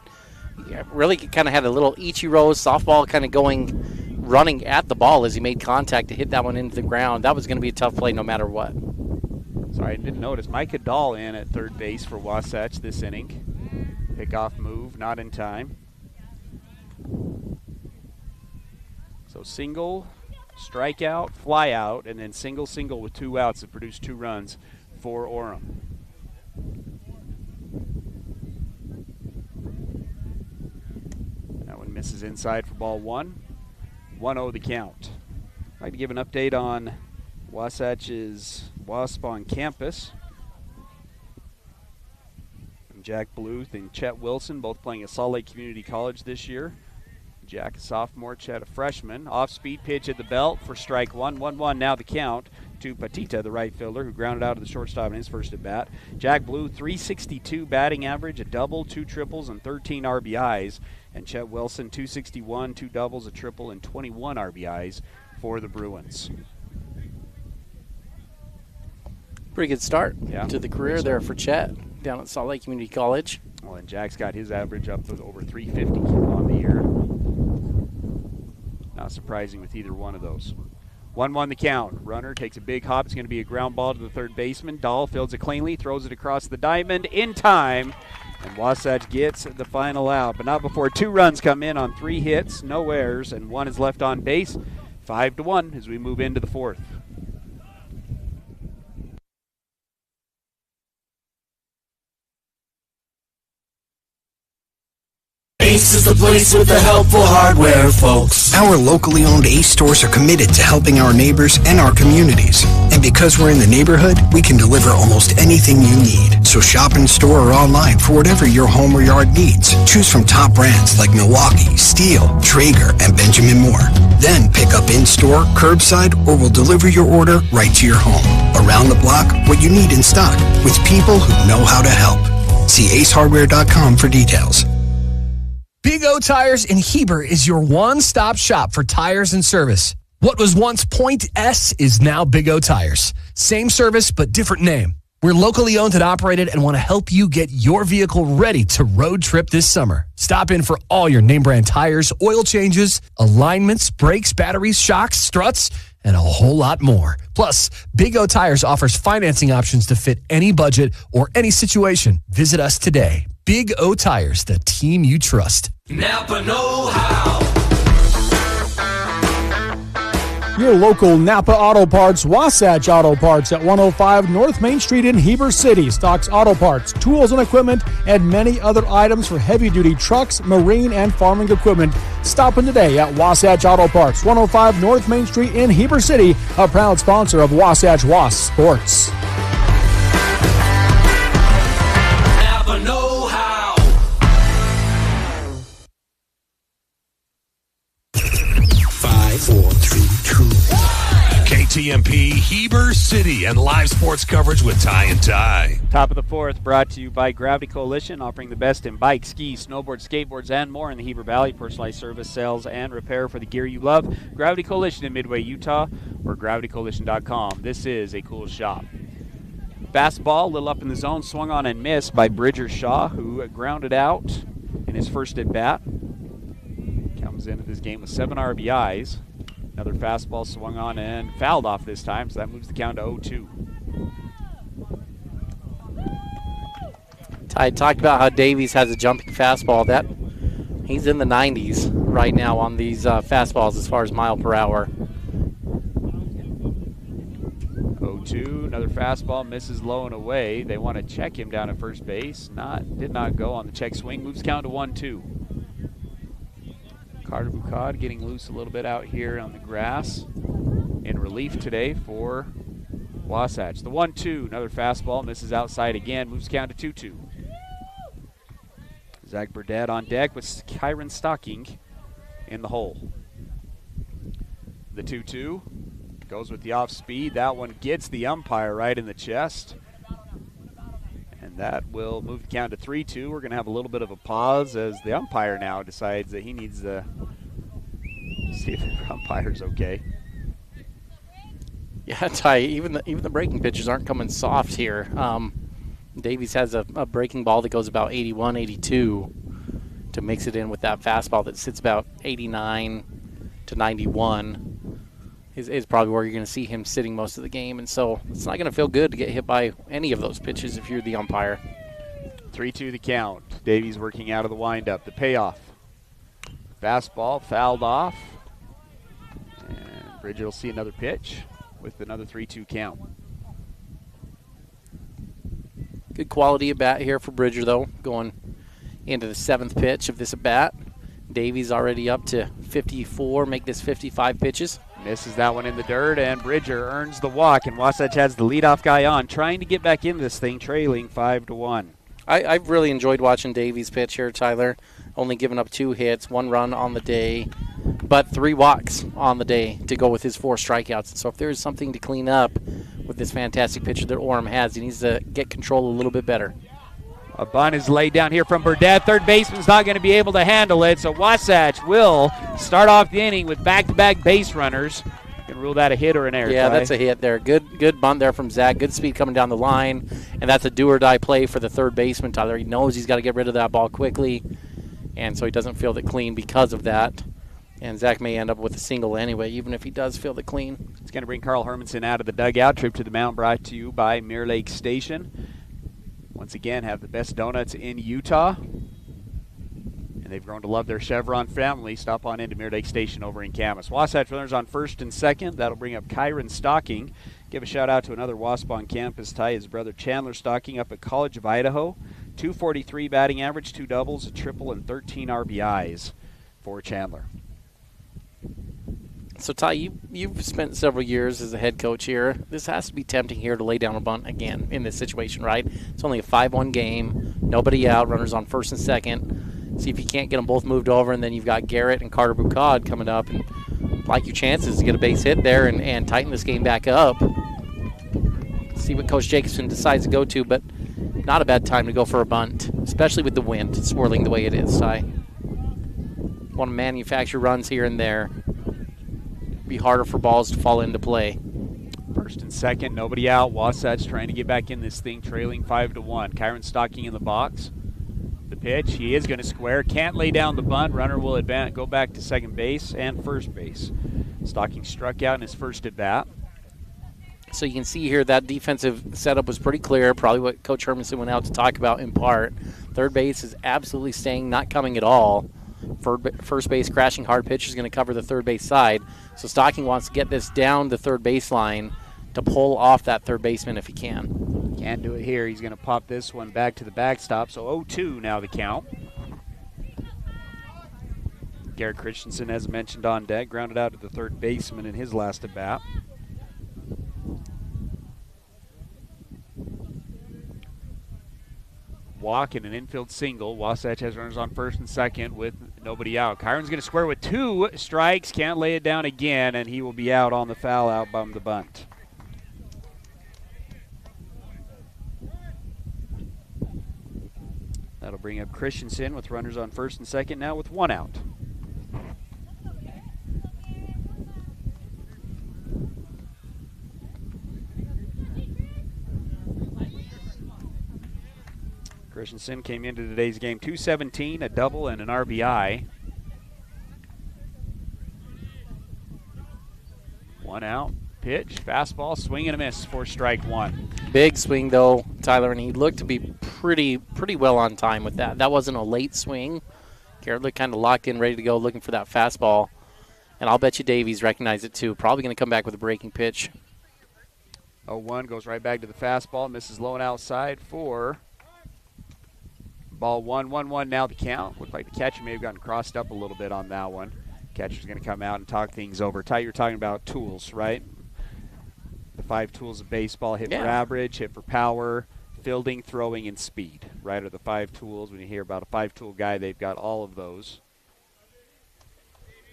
really kind of had a little Ichiro softball kind of running at the ball as he made contact to hit that one into the ground. That was going to be a tough play no matter what. Sorry, I didn't notice. Micah Dahl in at third base for Wasatch this inning. Pickoff move, not in time. So single, strikeout, fly out, and then single with 2 outs that produce 2 runs for Orem. That one misses inside for ball 1. 1-0 the count. I'd like to give an update on Wasatch's Wasp on campus. Jack Bluth and Chet Wilson, both playing at Salt Lake Community College this year. Jack, a sophomore, Chet, a freshman. Off-speed pitch at the belt for strike 1. 1-1 now the count to Patita, the right fielder, who grounded out of the shortstop in his first at-bat. Jack Bluth, 362 batting average, a double, 2 triples, and 13 RBIs. And Chet Wilson, 261, 2 doubles, a triple, and 21 RBIs for the Bruins. Pretty good start to the career there for Chet down at Salt Lake Community College. Well, and Jack's got his average up to over 350 on the year. Not surprising with either one of those. 1-1 the count. Runner takes a big hop. It's going to be a ground ball to the third baseman. Dahl fields it cleanly, throws it across the diamond in time, and Wasatch gets the final out. But not before 2 runs come in on 3 hits, no errors, and 1 is left on base. 5-1 as we move into the 4th. This is the place with the helpful hardware, folks. Our locally owned Ace stores are committed to helping our neighbors and our communities. And because we're in the neighborhood, we can deliver almost anything you need. So shop in store or online for whatever your home or yard needs. Choose from top brands like Milwaukee, Steel, Traeger, and Benjamin Moore. Then pick up in-store, curbside, or we'll deliver your order right to your home. Around the block, what you need in stock, with people who know how to help. See acehardware.com for details. Big O Tires in Heber is your one-stop shop for tires and service. What was once Point S is now Big O Tires. Same service, but different name. We're locally owned and operated and want to help you get your vehicle ready to road trip this summer. Stop in for all your name brand tires, oil changes, alignments, brakes, batteries, shocks, struts, and a whole lot more. Plus, Big O Tires offers financing options to fit any budget or any situation. Visit us today. Big O Tires, the team you trust. Napa know-how. Your local Napa Auto Parts, Wasatch Auto Parts at 105 North Main Street in Heber City stocks auto parts, tools and equipment, and many other items for heavy-duty trucks, marine, and farming equipment. Stop in today at Wasatch Auto Parts, 105 North Main Street in Heber City, a proud sponsor of Wasatch Wasp Sports. Napa know-how. KTMP, Heber City, and live sports coverage with Ty and Ty. Top of the fourth, brought to you by Gravity Coalition, offering the best in bikes, skis, snowboards, skateboards, and more in the Heber Valley. Personalized service, sales, and repair for the gear you love. Gravity Coalition in Midway, Utah, or gravitycoalition.com. This is a cool shop. Fastball, a little up in the zone, swung on and missed by Bridger Shaw, who grounded out in his first at-bat. Comes into this game with 7 RBIs. Another fastball swung on and fouled off this time, so that moves the count to 0-2. Ty talked about how Davies has a jumping fastball. That he's in the 90s right now on these fastballs as far as mile per hour. 0-2, another fastball misses low and away. They want to check him down at first base. Did not go on the check swing. Moves count to 1-2. Carter Bucad getting loose a little bit out here on the grass in relief today for Wasatch. The 1-2, another fastball, misses outside again, moves count to 2-2. Zach Burdett on deck with Kyron Stocking in the hole. The 2-2 goes with the off speed. That one gets the umpire right in the chest. And that will move the count to 3-2. We're going to have a little bit of a pause as the umpire now decides that he needs to see if the umpire's okay. Yeah, Ty, even the breaking pitches aren't coming soft here. Davies has a breaking ball that goes about 81, 82 to mix it in with that fastball that sits about 89 to 91. Is probably where you're going to see him sitting most of the game. And so it's not going to feel good to get hit by any of those pitches if you're the umpire. 3-2 the count. Davies working out of the windup. The payoff. Fastball fouled off. And Bridger will see another pitch with another 3-2 count. Good quality at bat here for Bridger, though, going into the 7th pitch of this at bat. Davies already up to 54, make this 55 pitches. Misses that one in the dirt, and Bridger earns the walk, and Wasatch has the leadoff guy on, trying to get back in this thing, trailing 5-1. I've really enjoyed watching Davies pitch here, Tyler. Only giving up 2 hits, 1 run on the day, but 3 walks on the day to go with his 4 strikeouts. So if there is something to clean up with this fantastic pitcher that Orem has, he needs to get control a little bit better. A bunt is laid down here from Burdett. Third baseman's not going to be able to handle it, so Wasatch will start off the inning with back-to-back base runners. You can rule that a hit or an error. Yeah, Ty. that's a hit there. Good bunt there from Zach. Good speed coming down the line, and that's a do-or-die play for the third baseman, Tyler. He knows he's got to get rid of that ball quickly, and so he doesn't field it clean because of that. And Zach may end up with a single anyway, even if he does field it clean. It's going to bring Carl Hermanson out of the dugout. Trip to the mound brought to you by Mirror Lake Station. Once again, have the best donuts in Utah. And they've grown to love their Chevron family. Stop on into Mirror Lake Station over in Camas. Wasatch runners on first and second. That'll bring up Kyron Stocking. Give a shout out to another Wasp on campus, Ty, his brother Chandler Stocking up at College of Idaho. .243 batting average, 2 doubles, a triple, and 13 RBIs for Chandler. So, Ty, you've spent several years as a head coach here. This has to be tempting here to lay down a bunt again in this situation, right? It's only a 5-1 game, nobody out, runners on first and second. See if you can't get them both moved over, and then you've got Garrett and Carter Bucad coming up, and like your chances to get a base hit there and tighten this game back up. See what Coach Jacobson decides to go to, but not a bad time to go for a bunt, especially with the wind swirling the way it is, Ty. Want to manufacture runs here and there. Be harder for balls to fall into play. First and second, nobody out. Wasatch trying to get back in this thing, trailing 5-1. Kyron Stocking in the box. The pitch, he is going to square. Can't lay down the bunt. Runner will advance, go back to second base and first base. Stocking struck out in his first at bat. So you can see here that defensive setup was pretty clear, probably what Coach Hermanson went out to talk about in part. Third base is absolutely staying, not coming at all. First base crashing hard pitch is going to cover the third base side. So Stocking wants to get this down the third baseline to pull off that third baseman if he can. Can't do it here. He's going to pop this one back to the backstop. So 0-2 now the count. Garrett Christensen, as mentioned, on deck, grounded out to the third baseman in his last at bat. Walk and an infield single. Wasatch has runners on first and second with nobody out. Kyron's going to square with 2 strikes. Can't lay it down again, and he will be out on the foul out by the bunt. That'll bring up Christensen with runners on first and second now with 1 out. Christensen came into today's game .217, a double, and an RBI. 1 out. Pitch, fastball, swing and a miss for strike 1. Big swing though, Tyler, and he looked to be pretty well on time with that. That wasn't a late swing. Garrett looked kind of locked in, ready to go, looking for that fastball. And I'll bet you Davies recognized it too. Probably going to come back with a breaking pitch. 0-1 goes right back to the fastball. Misses low and outside for ball 1. 1-1 now the count. Looked like the catcher may have gotten crossed up a little bit on that one. Catcher's going to come out and talk things over. Ty, you're talking about tools, right? The 5 tools of baseball: hit for average, hit for power, fielding, throwing, and speed. Right, are the 5 tools. When you hear about a 5-tool guy, they've got all of those.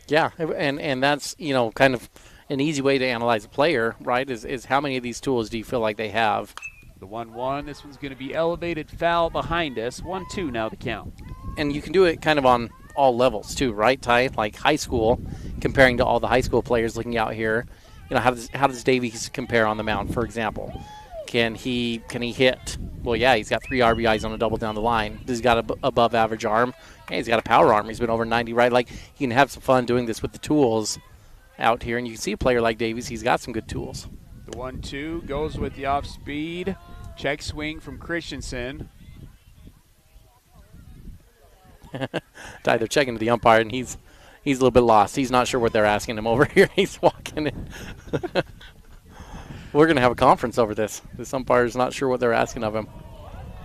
Yeah, and that's, you know, kind of an easy way to analyze a player, right, is how many of these tools do you feel like they have? The 1-1, this one's going to be elevated foul behind us. 1-2 now the count. And you can do it kind of on all levels too, right, Ty? Like high school, comparing to all the high school players looking out here. You know, how does Davies compare on the mound, for example? Can he hit? Well, yeah, he's got 3 RBIs on a double down the line. He's got a above average arm. Yeah, he's got a power arm. He's been over 90, right? Like, you can have some fun doing this with the tools out here. And you can see a player like Davies, he's got some good tools. The 1-2 goes with the off speed. Check swing from Christensen. Ty, they're checking to the umpire, and he's a little bit lost. He's not sure what they're asking him over here. He's walking in. We're going to have a conference over this. This umpire's not sure what they're asking of him.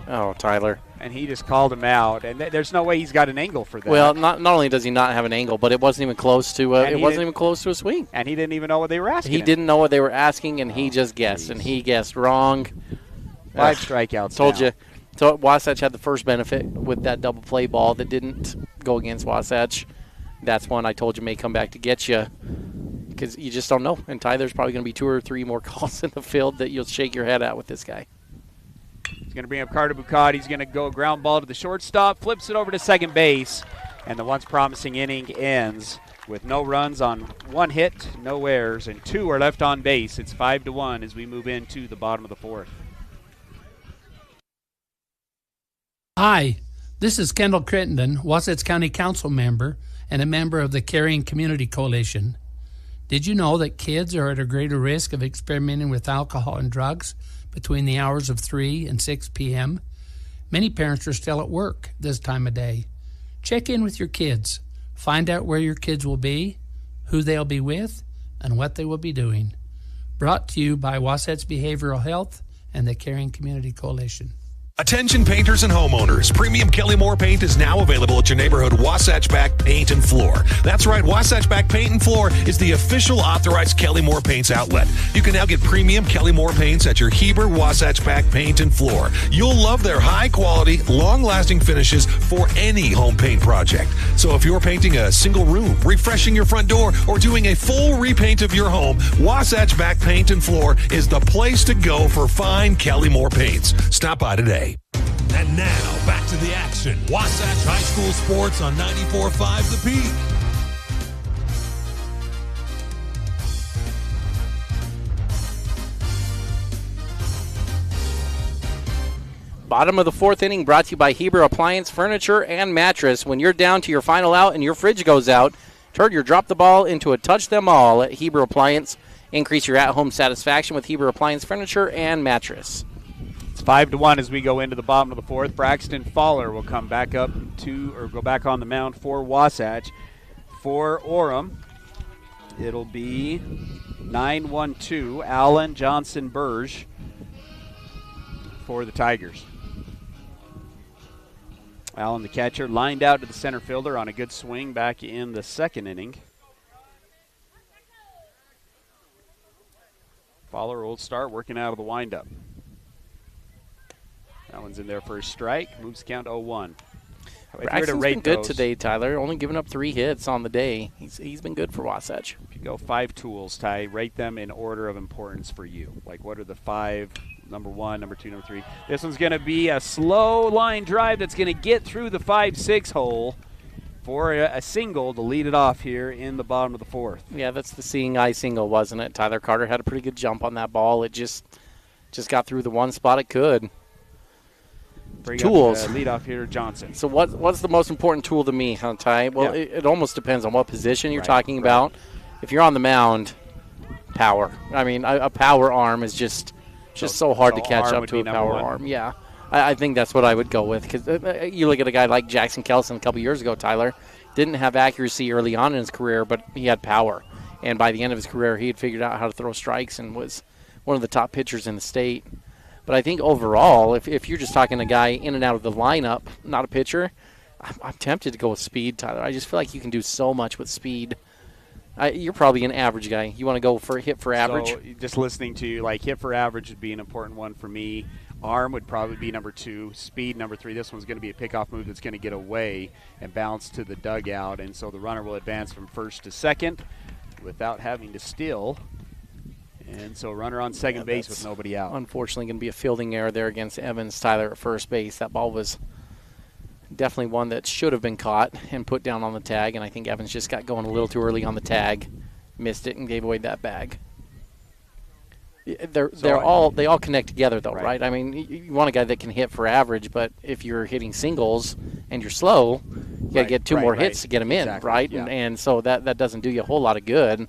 Oh, Tyler. And he just called him out, and there's no way he's got an angle for that. Well, not only does he not have an angle, but it wasn't even close to a swing. And he didn't even know what they were asking. He didn't know what they were asking, and he just guessed, and he guessed wrong. 5 strikeouts. Told you. So Wasatch had the first benefit with that double play ball that didn't go against Wasatch. That's one I told you may come back to get you, because you just don't know. And Ty, there's probably going to be 2 or 3 more calls in the field that you'll shake your head at with this guy. He's going to bring up Carter Bucad. He's going to go ground ball to the shortstop, flips it over to second base, and the once promising inning ends with no runs on 1 hit, no errors, and 2 are left on base. It's 5-1 as we move into the bottom of the 4th. Hi, this is Kendall Crittenden, Wasatch County Council member and a member of the Caring Community Coalition. Did you know that kids are at a greater risk of experimenting with alcohol and drugs between the hours of 3 and 6 p.m.? Many parents are still at work this time of day. Check in with your kids. Find out where your kids will be, who they'll be with, and what they will be doing. Brought to you by Wasatch Behavioral Health and the Caring Community Coalition. Attention painters and homeowners. Premium Kelly Moore paint is now available at your neighborhood Wasatch Back Paint and Floor. That's right, Wasatch Back Paint and Floor is the official authorized Kelly Moore Paints outlet. You can now get premium Kelly Moore paints at your Heber Wasatch Back Paint and Floor. You'll love their high quality, long-lasting finishes for any home paint project. So if you're painting a single room, refreshing your front door, or doing a full repaint of your home, Wasatch Back Paint and Floor is the place to go for fine Kelly Moore paints. Stop by today. And now, back to the action. Wasatch High School Sports on 94.5 The Peak. Bottom of the fourth inning brought to you by Heber Appliance, Furniture, and Mattress. When you're down to your final out and your fridge goes out, turn your drop the ball into a touch them all at Heber Appliance. Increase your at-home satisfaction with Heber Appliance, Furniture, and Mattress. It's 5-1 as we go into the bottom of the fourth. Braxton Fowler will come back up go back on the mound for Wasatch. For Orem, it'll be 9-1-2, Allen, Johnson, Burge for the Tigers. Allen, the catcher, lined out to the center fielder on a good swing back in the second inning. Fowler will start working out of the windup. That one's in there for a strike. Moves count 0-1. Braxton's been good today, Tyler. Only giving up 3 hits on the day. He's been good for Wasatch. If you go 5 tools, Ty, rate them in order of importance for you. Like, what are the 5, number 1, number 2, number 3? This one's going to be a slow line drive that's going to get through the 5-6 hole for a single to lead it off here in the bottom of the fourth. Yeah, that's the seeing eye single, wasn't it? Tyler Carter had a pretty good jump on that ball. It just got through the one spot it could. Bring tools. Lead off here, Johnson. So what's the most important tool to me, huh, Ty? Well, yeah. it almost depends on what position you're talking about. If you're on the mound, power. I mean, a power arm is just so hard to catch up to a power arm. Yeah, I think that's what I would go with. Because you look at a guy like Jackson Kelson a couple years ago, Tyler, didn't have accuracy early on in his career, but he had power. And by the end of his career, he had figured out how to throw strikes and was one of the top pitchers in the state. But I think overall, if you're just talking a guy in and out of the lineup, not a pitcher, I'm tempted to go with speed, Tyler. I just feel like you can do so much with speed. You're probably an average guy. You want to go for hit for average? So just listening to you, like hit for average would be an important one for me. Arm would probably be number 2. Speed, number 3. This one's going to be a pickoff move that's going to get away and bounce to the dugout. And so the runner will advance from first to second without having to steal. And so runner on second base with nobody out. Unfortunately going to be a fielding error there against Evans, Tyler, at first base. That ball was definitely one that should have been caught and put down on the tag, and I think Evans just got going a little too early on the tag, missed it, and gave away that bag. They all connect together, though, right? I mean, you want a guy that can hit for average, but if you're hitting singles and you're slow, you got to get 2 more hits to get them in, right? Yeah. And so that doesn't do you a whole lot of good.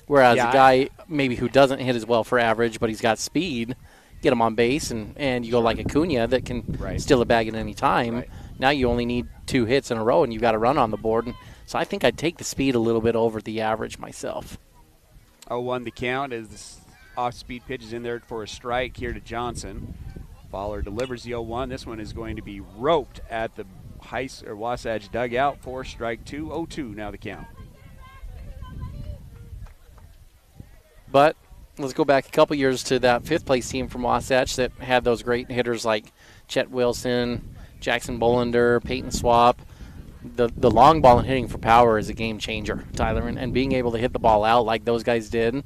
Whereas a guy maybe who doesn't hit as well for average, but he's got speed, get him on base, and you go like Acuna that can steal a bag at any time. Right. Now you only need 2 hits in a row, and you've got a run on the board. And so I think I'd take the speed a little bit over the average myself. 0-1 the count as the off-speed pitch is in there for a strike here to Johnson. Fowler delivers the 0-1. This one is going to be roped at the Wasatch dugout for strike 2. 0-2 now the count. But let's go back a couple years to that 5th-place team from Wasatch that had those great hitters like Chet Wilson, Jackson Bolander, Peyton Swap. The long ball and hitting for power is a game changer, Tyler, and being able to hit the ball out like those guys did,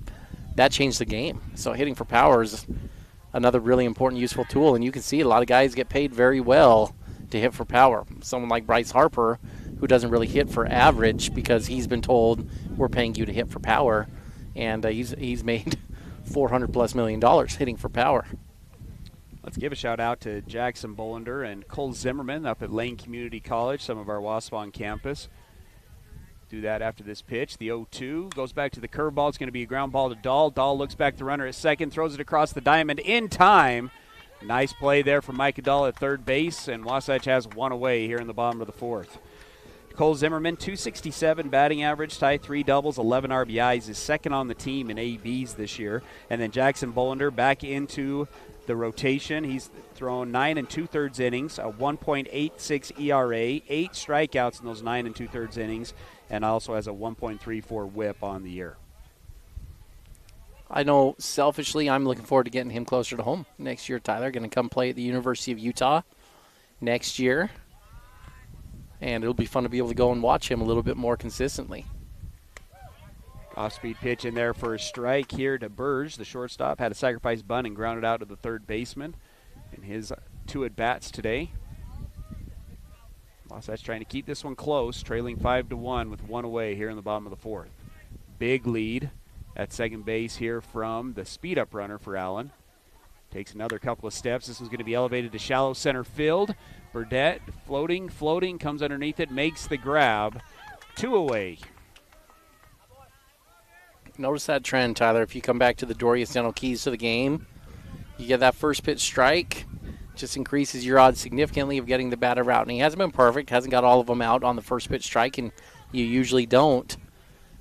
that changed the game. So hitting for power is another really important, useful tool, and you can see a lot of guys get paid very well to hit for power. Someone like Bryce Harper, who doesn't really hit for average because he's been told we're paying you to hit for power. And he's made $400+ million hitting for power. Let's give a shout out to Jackson Bolander and Cole Zimmerman up at Lane Community College, some of our Waspon campus. Do that after this pitch. The 0-2 goes back to the curveball. It's going to be a ground ball to Dahl. Dahl looks back the runner at second, throws it across the diamond in time. Nice play there from Micah Dahl at third base, and Wasatch has one away here in the bottom of the fourth. Cole Zimmerman, 267 batting average, Ty, 3 doubles, 11 RBIs, is second on the team in ABs this year. And then Jackson Bolander back into the rotation. He's thrown 9 2/3 innings, a 1.86 ERA, 8 strikeouts in those 9 2/3 innings, and also has a 1.34 whip on the year. I know selfishly I'm looking forward to getting him closer to home next year, Tyler. Going to come play at the University of Utah next year. And it'll be fun to be able to go and watch him a little bit more consistently. Off-speed pitch in there for a strike here to Burge. The shortstop had a sacrifice bunt and grounded out to the third baseman in his 2 at-bats today. Wasatch trying to keep this one close, trailing 5-1 with 1 away here in the bottom of the 4th. Big lead at second base here from the speed-up runner for Allen. Takes another couple of steps. This one's going to be elevated to shallow center field. Burdette floating, comes underneath it, makes the grab. 2 away. Notice that trend, Tyler. If you come back to the Dorius Dental keys to the game, you get that first pitch strike, just increases your odds significantly of getting the batter out. And he hasn't been perfect, hasn't got all of them out on the first pitch strike, and you usually don't.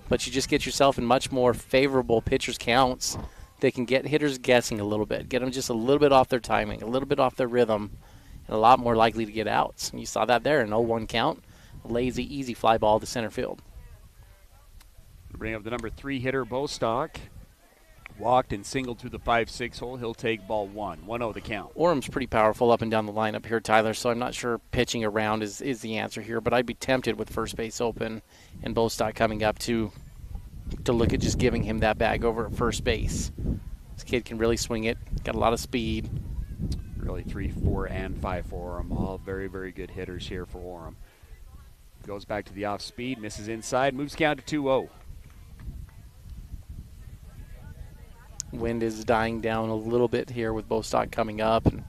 But you just get yourself in much more favorable pitchers' counts. They can get hitters guessing a little bit, get them just a little bit off their timing, a little bit off their rhythm, and a lot more likely to get outs. And you saw that there, an 0-1 count, a lazy, easy fly ball to center field. Bring up the number 3 hitter, Bostock. Walked and singled through the 5-6 hole. He'll take ball 1. 1-0 the count. Orem's pretty powerful up and down the lineup here, Tyler, so I'm not sure pitching around is the answer here, but I'd be tempted with first base open and Bostock coming up to look at just giving him that bag over at first base. This kid can really swing it, got a lot of speed. Really 3, 4, and 5 for Orem. All very, very good hitters here for Orem. Goes back to the off speed, misses inside, moves count to 2-0. Wind is dying down a little bit here with Bostock coming up. And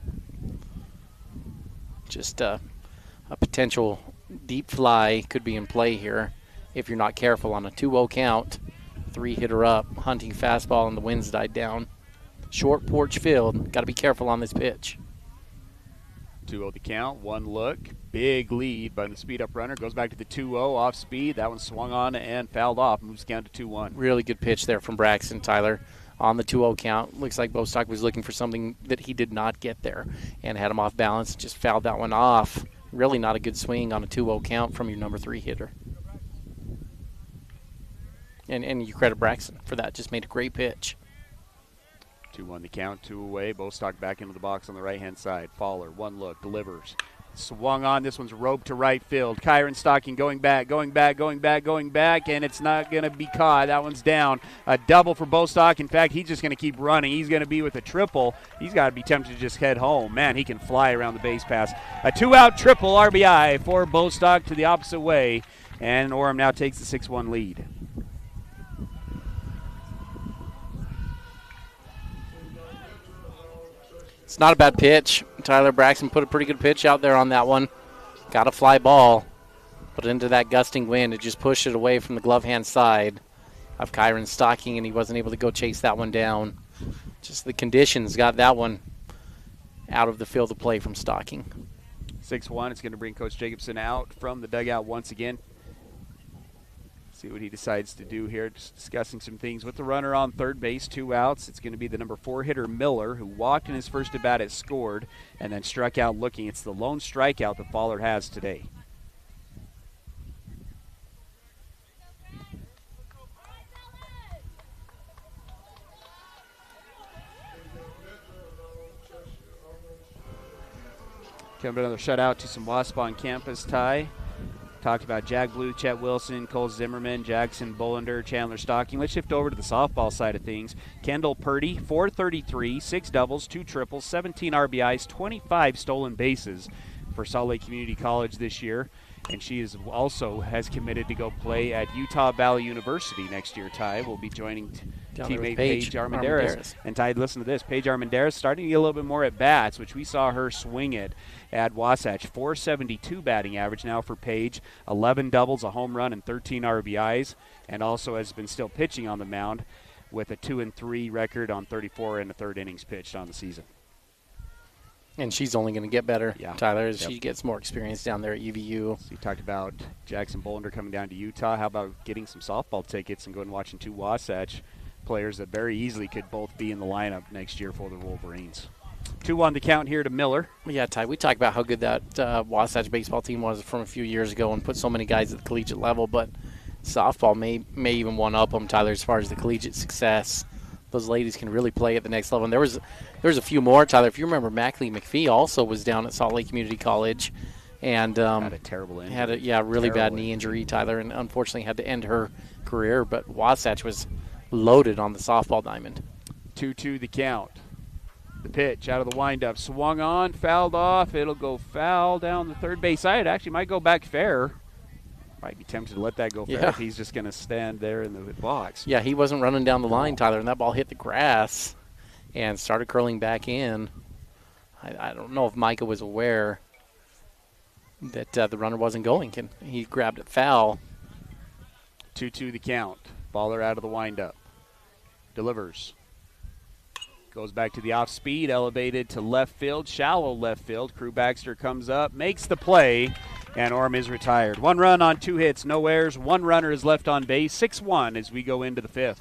just a potential deep fly could be in play here if you're not careful on a 2-0 count. 3-hitter up, hunting fastball, and the wind's died down. Short porch field, got to be careful on this pitch. 2-0 the count, 1 look. Big lead by the speed-up runner. Goes back to the 2-0 off speed. That one swung on and fouled off. Moves count to 2-1. Really good pitch there from Braxton, Tyler. On the 2-0 count, looks like Bostock was looking for something that he did not get there and had him off balance, just fouled that one off. Really not a good swing on a 2-0 count from your number 3 hitter. And you credit Braxton for that, just made a great pitch. 2-1 the count, 2 away. Bostock back into the box on the right-hand side. Faller, 1 look, delivers. Swung on. This one's roped to right field. Kyron Stocking going back, and it's not going to be caught. That one's down. A double for Bostock. In fact, he's just going to keep running. He's going to be with a triple. He's got to be tempted to just head home. Man, he can fly around the base pass. A 2-out triple RBI for Bostock to the opposite way, and Orem now takes the 6-1 lead. It's not a bad pitch. Tyler Braxton put a pretty good pitch out there on that one. Got a fly ball, but into that gusting wind, it just pushed it away from the glove hand side of Kyron Stocking, and he wasn't able to go chase that one down. Just the conditions got that one out of the field of play from Stocking. 6-1. It's going to bring Coach Jacobson out from the dugout once again. See what he decides to do here. Just discussing some things with the runner on third base, 2 outs. It's going to be the number 4 hitter, Miller, who walked in his first at bat, has scored, and then struck out looking. It's the lone strikeout that Faller has today. Coming another shutout to some Wasp on campus, Ty. Talked about Jack Blue, Chet Wilson, Cole Zimmerman, Jackson Bolander, Chandler Stocking. Let's shift over to the softball side of things. Kendall Purdy, 433, 6 doubles, 2 triples, 17 RBIs, 25 stolen bases for Salt Lake Community College this year. And she is also has committed to go play at Utah Valley University next year. Ty will be joining teammate Paige Armendariz. And Ty, listen to this. Paige Armendariz starting to get a little bit more at bats, which we saw her swing it at Wasatch. 472 batting average now for Paige. 11 doubles, a home run, and 13 RBIs. And also has been still pitching on the mound with a 2-3 record on 34 and a third innings pitched on the season. And she's only going to get better, Tyler, as Yep. she gets more experience down there at UVU. So you talked about Jackson Bollinger coming down to Utah. How about getting some softball tickets and going and watching 2 Wasatch players that very easily could both be in the lineup next year for the Wolverines? 2-1 the count here to Miller. Yeah, Ty, we talked about how good that Wasatch baseball team was from a few years ago and put so many guys at the collegiate level, but softball may even one-up them, Tyler, as far as the collegiate success. Those ladies can really play at the next level. And there was a few more, Tyler. If you remember, Mackley McPhee also was down at Salt Lake Community College. And had a terrible injury. Had a really bad knee injury, Tyler, and unfortunately had to end her career. But Wasatch was loaded on the softball diamond. 2-2 the count. The pitch out of the windup. Swung on, fouled off. It'll go foul down the third base side. Actually might go back fair. Might be tempted to let that go fair if he's just going to stand there in the box. Yeah, he wasn't running down the line, Tyler, and that ball hit the grass and started curling back in. I don't know if Micah was aware that the runner wasn't going, and he grabbed it foul. 2-2 the count. Baller out of the windup. Delivers. Goes back to the off speed, elevated to left field, shallow left field. Crew Baxter comes up, makes the play, and Orem is retired. 1 run on 2 hits, no errors. 1 runner is left on base. 6-1 as we go into the 5th.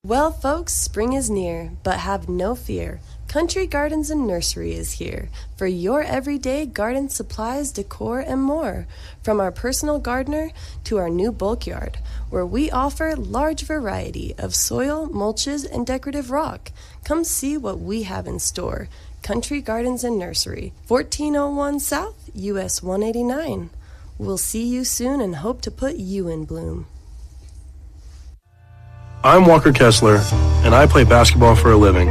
Well, folks, spring is near, but have no fear. Country Gardens and Nursery is here for your everyday garden supplies, decor, and more. From our personal gardener to our new bulk yard, where we offer large variety of soil, mulches, and decorative rock. Come see what we have in store. Country Gardens and Nursery, 1401 South, US 189. We'll see you soon and hope to put you in bloom. I'm Walker Kessler, and I play basketball for a living.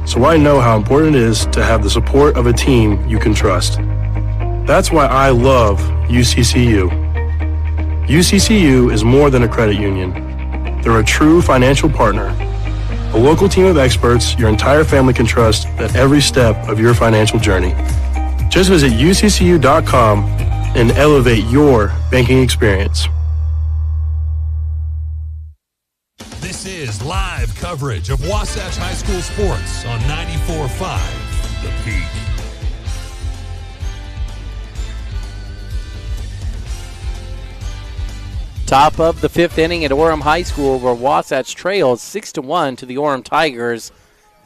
So I know how important it is to have the support of a team you can trust. That's why I love UCCU. UCCU is more than a credit union. They're a true financial partner, a local team of experts your entire family can trust at every step of your financial journey. Just visit uccu.com and elevate your banking experience. This is live coverage of Wasatch High School sports on 94.5 The Peak. Top of the 5th inning at Orem High School, where Wasatch trails 6-1 to the Orem Tigers.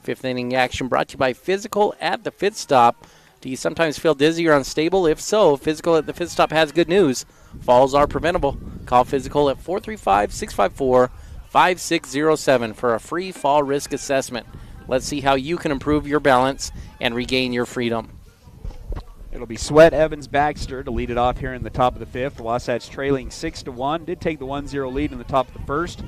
5th inning action brought to you by Physical at the Fifth Stop. Do you sometimes feel dizzy or unstable? If so, Physical at the Fifth Stop has good news. Falls are preventable. Call Physical at 435-654-5607 for a free fall risk assessment. Let's see how you can improve your balance and regain your freedom. It'll be Sweat, Evans, Baxter to lead it off here in the top of the 5th. Wasatch trailing 6-1. Did take the 1-0 lead in the top of the 1st,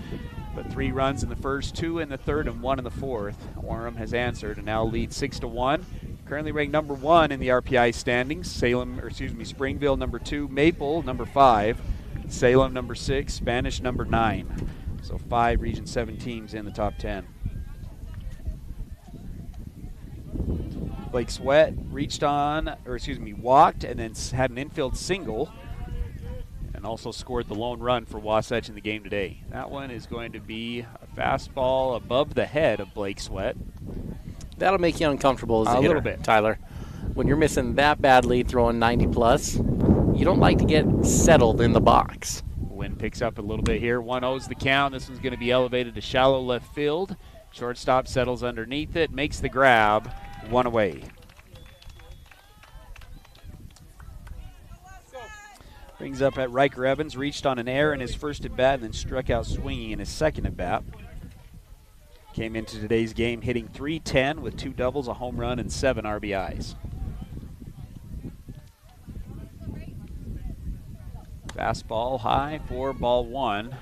but 3 runs in the 1st, 2 in the 3rd, and 1 in the 4th. Orem has answered and now leads 6-1. Currently ranked number 1 in the RPI standings. Springville number 2, Maple number 5, Salem number 6, Spanish number 9. So 5 Region 7 teams in the top 10. Blake Sweat walked and then had an infield single and also scored the lone run for Wasatch in the game today. That one is going to be a fastball above the head of Blake Sweat. That'll make you uncomfortable as a hitter, little bit, Tyler. When you're missing that badly, throwing 90+, you don't like to get settled in the box. Wind picks up a little bit here. 1-0's the count. This one's going to be elevated to shallow left field. Shortstop settles underneath it, makes the grab. 1 away. Brings up at Riker Evans, reached on an error in his first at bat and then struck out swinging in his second at bat. Came into today's game hitting .310 with 2 doubles, a home run, and 7 RBIs. Fastball high for ball 1.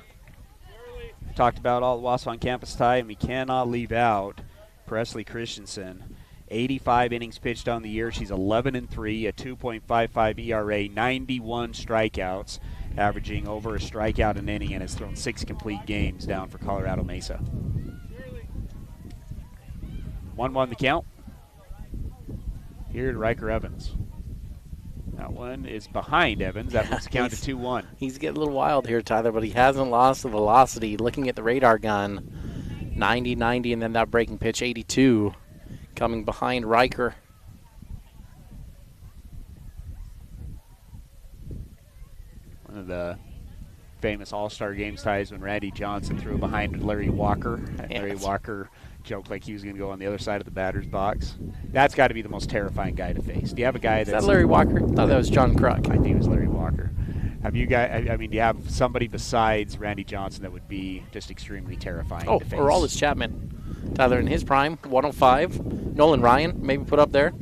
Talked about all the Wasp on campus, Ty, and we cannot leave out Presley Christensen. 85 innings pitched on the year. She's 11-3, a 2.55 ERA, 91 strikeouts, averaging over a strikeout an inning, and has thrown 6 complete games down for Colorado Mesa. 1-1 the count. Here to Riker Evans. That one is behind Evans. That moves the count to 2-1. He's getting a little wild here, Tyler, but he hasn't lost the velocity. Looking at the radar gun, 90, and then that breaking pitch, 82. coming behind Riker. One of the famous All-Star Games ties when Randy Johnson threw behind Larry Walker. And Larry Walker joked like he was going to go on the other side of the batter's box. That's got to be the most terrifying guy to face. Do you have a guy that's... Is that Larry Walker? I thought that was John Kruk. I think it was Larry Walker. Have you guys, I mean, do you have somebody besides Randy Johnson that would be just extremely terrifying to face? Oh, Aroldis Chapman. Tyler, in his prime, 105. Nolan Ryan, maybe put up there.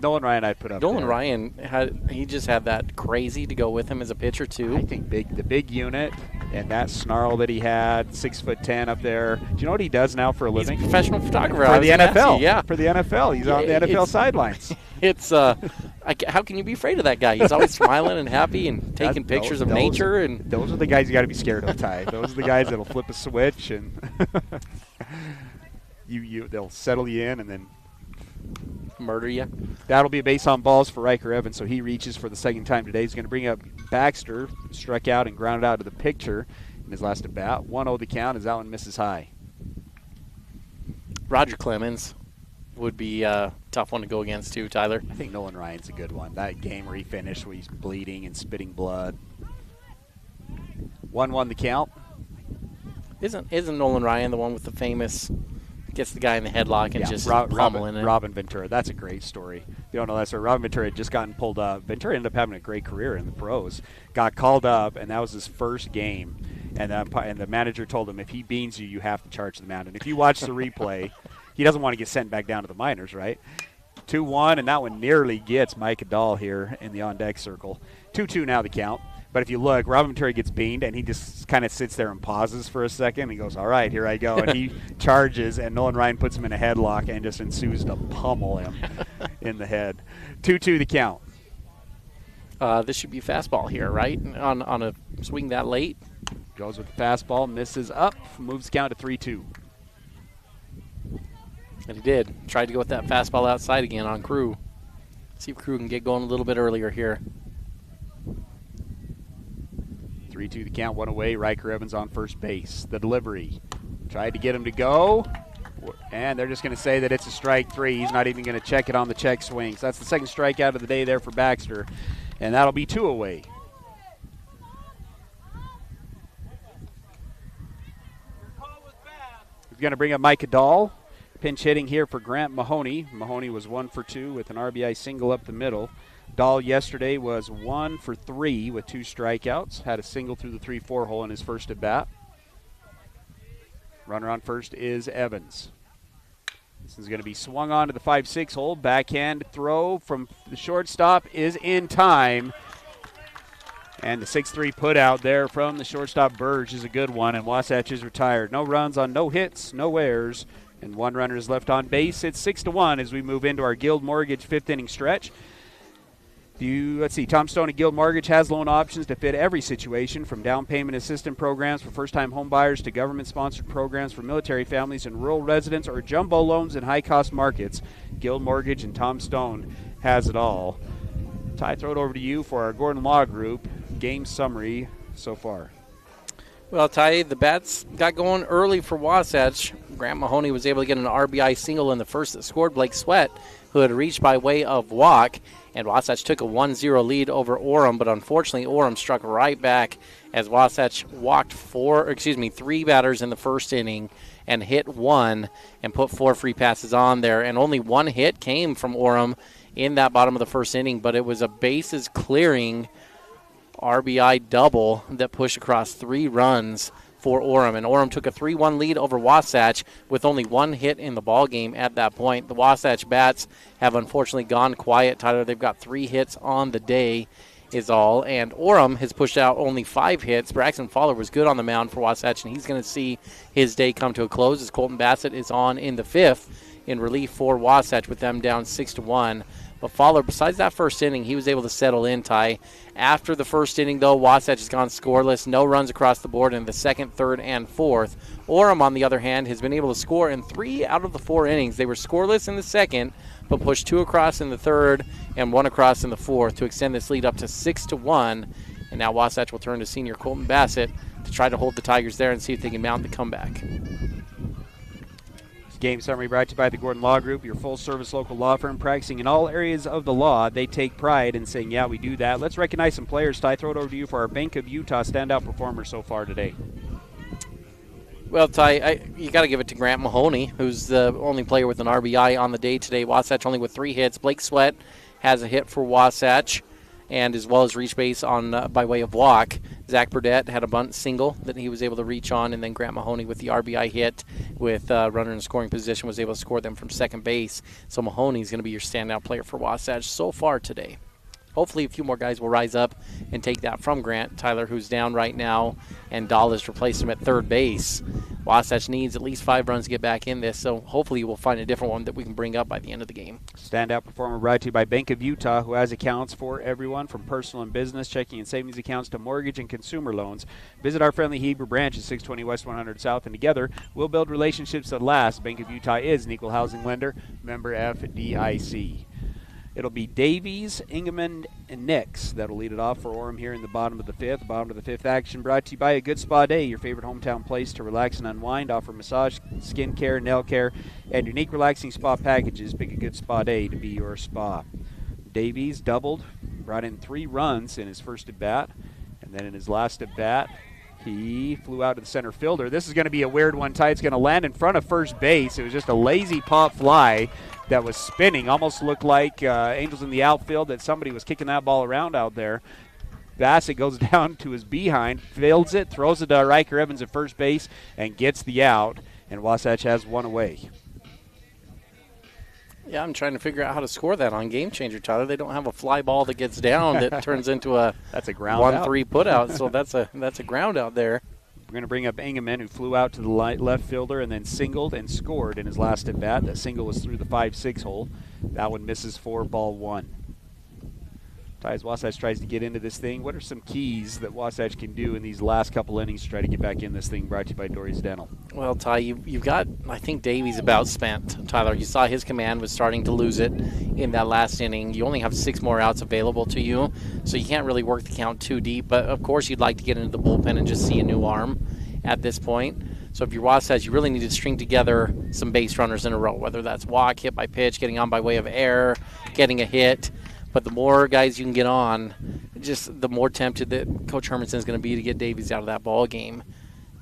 Nolan Ryan I'd put up Nolan there. Ryan, he just had that crazy to go with him as a pitcher, too. I think the big unit and that snarl that he had, 6'10" up there. Do you know what he does now for a living? He's a professional photographer. For the NFL. Yeah. For the NFL. He's on the NFL sidelines. It's how can you be afraid of that guy? He's always smiling and happy and taking pictures of nature. And those are the guys you got to be scared of, Ty. Those are the guys that'll flip a switch and they'll settle you in and then murder you. That'll be a base on balls for Riker Evans, so he reaches for the second time today. He's going to bring up Baxter, struck out and grounded out to the picture in his last at bat. 1-0 the count as that one misses high. Roger Clemens would be a tough one to go against too, Tyler. I think Nolan Ryan's a good one. That game where he finished where he's bleeding and spitting blood. 1-1 the count. Isn't Nolan Ryan the one with the famous gets the guy in the headlock and just pummeling it? Robin Ventura. That's a great story. You don't know that story. Robin Ventura had just gotten pulled up. Ventura ended up having a great career in the pros. Got called up, and that was his first game. And the manager told him, if he beans you, you have to charge the mound. And if you watch the replay, he doesn't want to get sent back down to the minors, right? 2-1, and that one nearly gets Mike Dahl here in the on-deck circle. 2-2 now the count. But if you look, Robin Ventura gets beaned, and he just kind of sits there and pauses for a second. He goes, all right, here I go. And he charges, and Nolan Ryan puts him in a headlock and just ensues to pummel him in the head. 2-2 the count. This should be fastball here, right? On a swing that late. Goes with the fastball, misses up, moves the count to 3-2. And he did. Tried to go with that fastball outside again on Crew. See if Crew can get going a little bit earlier here. 3-2 the count, one away. Riker Evans on first base. The delivery. Tried to get him to go. And they're just going to say that it's a strike three. He's not even going to check it on the check swing. So that's the second strikeout of the day there for Baxter. And that'll be 2 away. He's going to bring up Mike Dahl. Pinch hitting here for Grant Mahoney. Mahoney was 1 for 2 with an RBI single up the middle. Dahl yesterday was 1 for 3 with 2 strikeouts. Had a single through the 3-4 hole in his first at bat. Runner on first is Evans. This is going to be swung on to the 5-6 hole. Backhand throw from the shortstop is in time. And the 6-3 put out there from the shortstop Burge is a good one. And Wasatch is retired. No runs on no hits, no errors. And 1 runner is left on base. It's 6-1 as we move into our Guild Mortgage 5th inning stretch. Let's see, Tom Stone at Guild Mortgage has loan options to fit every situation, from down payment assistance programs for first-time home buyers to government-sponsored programs for military families and rural residents, or jumbo loans in high-cost markets. Guild Mortgage and Tom Stone has it all. Ty, throw it over to you for our Gordon Law Group game summary so far. Well, Ty, the bats got going early for Wasatch. Grant Mahoney was able to get an RBI single in the first that scored Blake Sweat, who had reached by way of walk. And Wasatch took a 1-0 lead over Orem, but unfortunately Orem struck right back as Wasatch walked 3 batters in the first inning and hit 1 and put 4 free passes on there. And only 1 hit came from Orem in that bottom of the first inning, but it was a bases clearing RBI double that pushed across 3 runs for Orem, and Orem took a 3-1 lead over Wasatch with only 1 hit in the ball game at that point. The Wasatch bats have unfortunately gone quiet, Tyler. They've got 3 hits on the day is all, and Orem has pushed out only 5 hits. Braxton Fowler was good on the mound for Wasatch, and he's going to see his day come to a close as Colton Bassett is on in the 5th in relief for Wasatch with them down 6-1. But Fowler, besides that first inning, he was able to settle in, Ty. After the first inning, though, Wasatch has gone scoreless. No runs across the board in the 2nd, 3rd, and 4th. Orem, on the other hand, has been able to score in 3 out of the 4 innings. They were scoreless in the 2nd, but pushed 2 across in the 3rd and 1 across in the 4th to extend this lead up to 6-1. And now Wasatch will turn to senior Colton Bassett to try to hold the Tigers there and see if they can mount the comeback. Game summary brought to you by the Gordon Law Group, your full-service local law firm practicing in all areas of the law. They take pride in saying, yeah, we do that. Let's recognize some players. Ty, throw it over to you for our Bank of Utah standout performer so far today. Well, Ty, you got to give it to Grant Mahoney, who's the only player with an RBI on the day today. Wasatch only with 3 hits. Blake Sweat has a hit for Wasatch, and as well as reach base on by way of walk. Zach Burdett had a bunt single that he was able to reach on, and then Grant Mahoney with the RBI hit with runner in scoring position was able to score them from second base. So Mahoney's going to be your standout player for Wasatch so far today. Hopefully a few more guys will rise up and take that from Grant. Tyler, who's down right now, and Dallas replaced him at third base. Wasatch needs at least 5 runs to get back in this, so hopefully we'll find a different one that we can bring up by the end of the game. Standout performer brought to you by Bank of Utah, who has accounts for everyone from personal and business, checking and savings accounts to mortgage and consumer loans. Visit our friendly Heber branch at 620 West 100 South, and together we'll build relationships that last. Bank of Utah is an equal housing lender, member FDIC. It'll be Davies, Ingeman, and Nix that'll lead it off for Orem here in the bottom of the 5th. Bottom of the 5th action brought to you by A Good Spa Day, your favorite hometown place to relax and unwind. Offer massage, skin care, nail care, and unique relaxing spa packages. Pick A Good Spa Day to be your spa. Davies doubled, brought in 3 runs in his first at-bat, and then in his last at-bat, he flew out to the center fielder. This is going to be a weird one, Ty. It's going to land in front of first base. It was just a lazy pop fly that was spinning. Almost looked like Angels in the outfield, that somebody was kicking that ball around out there. Bassett goes down to his behind, fields it, throws it to Riker Evans at first base, and gets the out. And Wasatch has 1 away. Yeah, I'm trying to figure out how to score that on Game Changer, Tyler. They don't have a fly ball that gets down that turns into a that's a ground 1-3 put out. So that's a ground out there. We're going to bring up Ingeman, who flew out to the left fielder and then singled and scored in his last at bat. That single was through the 5-6 hole. That one misses for ball 1. As Wasatch tries to get into this thing, what are some keys that Wasatch can do in these last couple innings to try to get back in this thing? Brought to you by Dory's Dental. Well, Ty, you've got, I think Davies about spent. Tyler, you saw his command was starting to lose it in that last inning. You only have 6 more outs available to you, so you can't really work the count too deep. But, of course, you'd like to get into the bullpen and just see a new arm at this point. So if you're Wasatch, you really need to string together some base runners in a row, whether that's walk, hit by pitch, getting on by way of error, getting a hit. But the more guys you can get on, just the more tempted that Coach Hermanson is going to be to get Davies out of that ball game.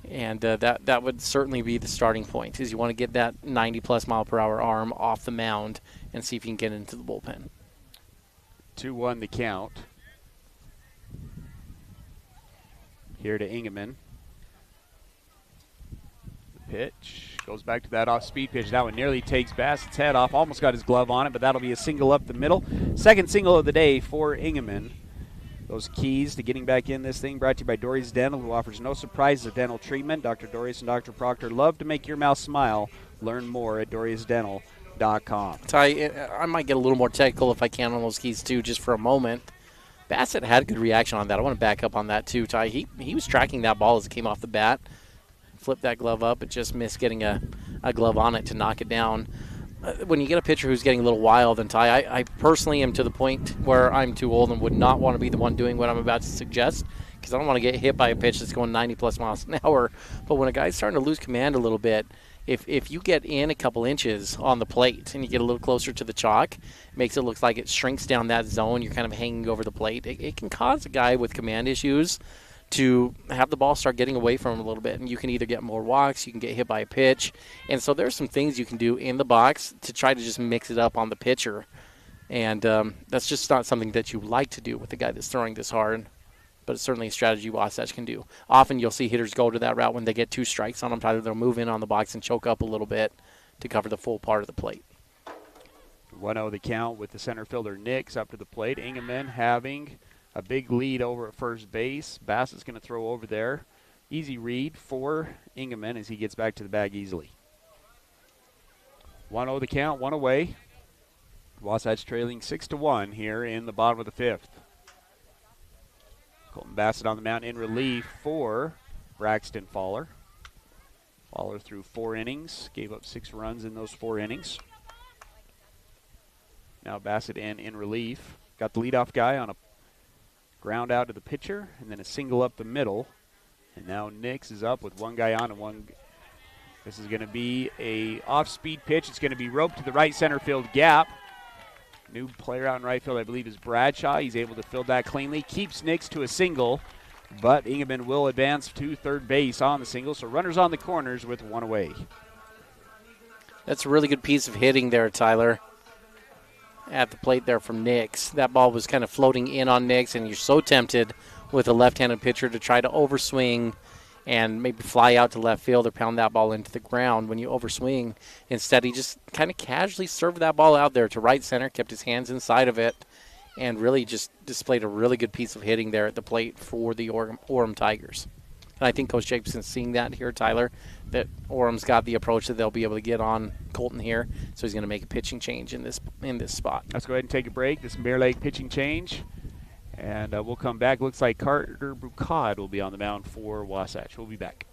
And that would certainly be the starting point, is you want to get that 90-plus mile-per-hour arm off the mound and see if you can get into the bullpen. 2-1 the count. Here to Ingeman. The pitch. Goes back to that off-speed pitch. That one nearly takes Bassett's head off. Almost got his glove on it, but that'll be a single up the middle. Second single of the day for Ingeman. Those keys to getting back in this thing brought to you by Dory's Dental, who offers no surprises of dental treatment. Dr. Doris and Dr. Proctor love to make your mouth smile. Learn more at DorisDental.com. Ty, I might get a little more technical if I can on those keys, too, just for a moment. Bassett had a good reaction on that. I want to back up on that, too, Ty. He was tracking that ball as it came off the bat. Flipped that glove up, but just missed getting a glove on it to knock it down. When you get a pitcher who's getting a little wild, and Ty, I personally am to the point where I'm too old and would not want to be the one doing what I'm about to suggest, because I don't want to get hit by a pitch that's going 90-plus miles an hour. But when a guy's starting to lose command a little bit, if you get in a couple inches on the plate and you get a little closer to the chalk, it makes it look like it shrinks down that zone. You're kind of hanging over the plate. It can cause a guy with command issues to have the ball start getting away from him a little bit. And you can either get more walks, you can get hit by a pitch. And so there's some things you can do in the box to try to just mix it up on the pitcher. And that's just not something that you like to do with the guy that's throwing this hard. But it's certainly a strategy Wasatch can do. Often you'll see hitters go to that route when they get 2 strikes on them. Either they'll move in on the box and choke up a little bit to cover the full part of the plate. 1-0 the count with the center fielder Nix up to the plate. Ingeman having a big lead over at first base. Bassett's going to throw over there. Easy read for Ingeman as he gets back to the bag easily. 1-0 the count, 1 away. Wasatch trailing 6-1 here in the bottom of the 5th. Colton Bassett on the mound in relief for Braxton Fowler. Fowler threw 4 innings, gave up 6 runs in those 4 innings. Now Bassett in relief. Got the leadoff guy on a ground out to the pitcher, and then a single up the middle. And now Nix is up with 1 guy on and 1 This is going to be a off-speed pitch. It's going to be roped to the right center field gap. New player out in right field, I believe, is Bradshaw. He's able to field that cleanly. Keeps Nix to a single, but Ingeman will advance to third base on the single. So runners on the corners with one away. That's a really good piece of hitting there, Tyler. At the plate there from Nix. That ball was kind of floating in on Nix, and you're so tempted with a left-handed pitcher to try to overswing and maybe fly out to left field or pound that ball into the ground when you overswing. Instead, he just kind of casually served that ball out there to right center, kept his hands inside of it, and really just displayed a really good piece of hitting there at the plate for the Orem Tigers. And I think Coach Jacobson's seeing that here, Tyler, that Orem's got the approach that they'll be able to get on Colton here, so he's going to make a pitching change in this spot. Let's go ahead and take a break. This Bear Lake pitching change. And we'll come back. Looks like Carter Bucad will be on the mound for Wasatch. We'll be back.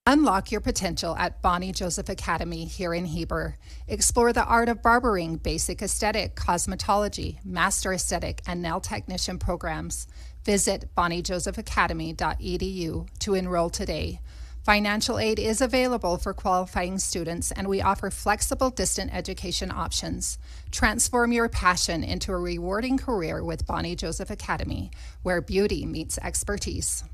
Unlock your potential at Bonnie Joseph Academy here in Heber. Explore the art of barbering, basic aesthetic, cosmetology, master aesthetic, and nail technician programs. Visit bonniejosephacademy.edu to enroll today. Financial aid is available for qualifying students, and we offer flexible distant education options. Transform your passion into a rewarding career with Bonnie Joseph Academy, where beauty meets expertise.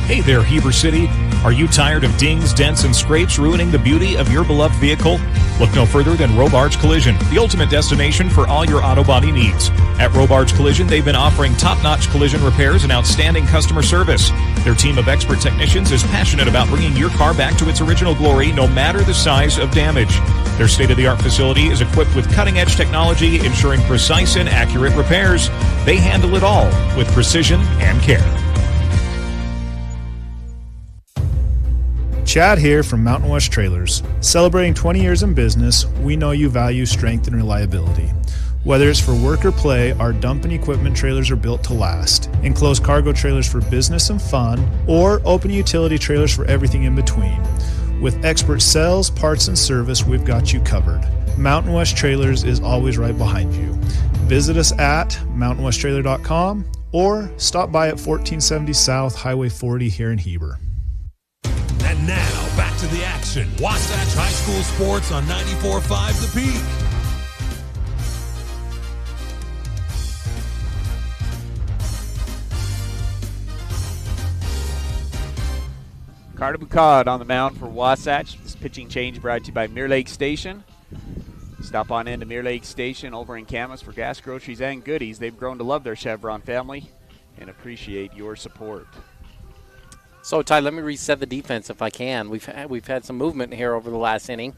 Hey there, Heber City. Are you tired of dings, dents, and scrapes ruining the beauty of your beloved vehicle? Look no further than Robards Collision, the ultimate destination for all your auto body needs. At Robards Collision, they've been offering top-notch collision repairs and outstanding customer service. Their team of expert technicians is passionate about bringing your car back to its original glory, no matter the size of damage. Their state-of-the-art facility is equipped with cutting-edge technology, ensuring precise and accurate repairs. They handle it all with precision and care. Chad here from Mountain West Trailers. Celebrating 20 years in business, we know you value strength and reliability. Whether it's for work or play, our dump and equipment trailers are built to last. Enclosed cargo trailers for business and fun, or open utility trailers for everything in between. With expert sales, parts, and service, we've got you covered. Mountain West Trailers is always right behind you. Visit us at mountainwesttrailer.com or stop by at 1470 South Highway 40 here in Heber. And now, back to the action. Wasatch High School Sports on 94.5 The Peak. Carter Bucad on the mound for Wasatch. This pitching change brought to you by Mirror Lake Station. Stop on into Mirror Lake Station over in Camas for gas, groceries, and goodies. They've grown to love their Chevron family and appreciate your support. So, Ty, let me reset the defense if I can. We've had some movement here over the last inning.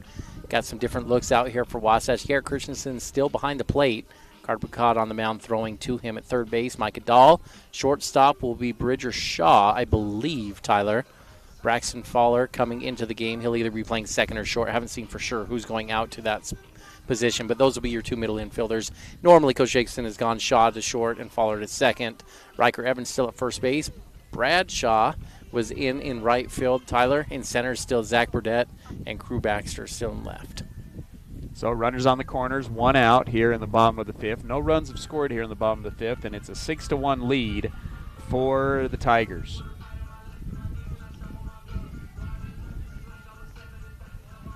Got some different looks out here for Wasatch. Garrett Christensen still behind the plate. Carter Bucad on the mound throwing to him at third base. Micah Dahl. Shortstop will be Bridger Shaw, I believe, Tyler. Braxton Fowler coming into the game. He'll either be playing second or short. I haven't seen for sure who's going out to that position, but those will be your two middle infielders. Normally, Coach Jacobson has gone Shaw to short and Fowler to second. Riker Evans still at first base. Bradshaw was in right field. Tyler in center still Zach Burdett, and Crew Baxter still in left. So runners on the corners, one out here in the bottom of the fifth. No runs have scored here in the bottom of the fifth, and it's a 6-1 lead for the Tigers.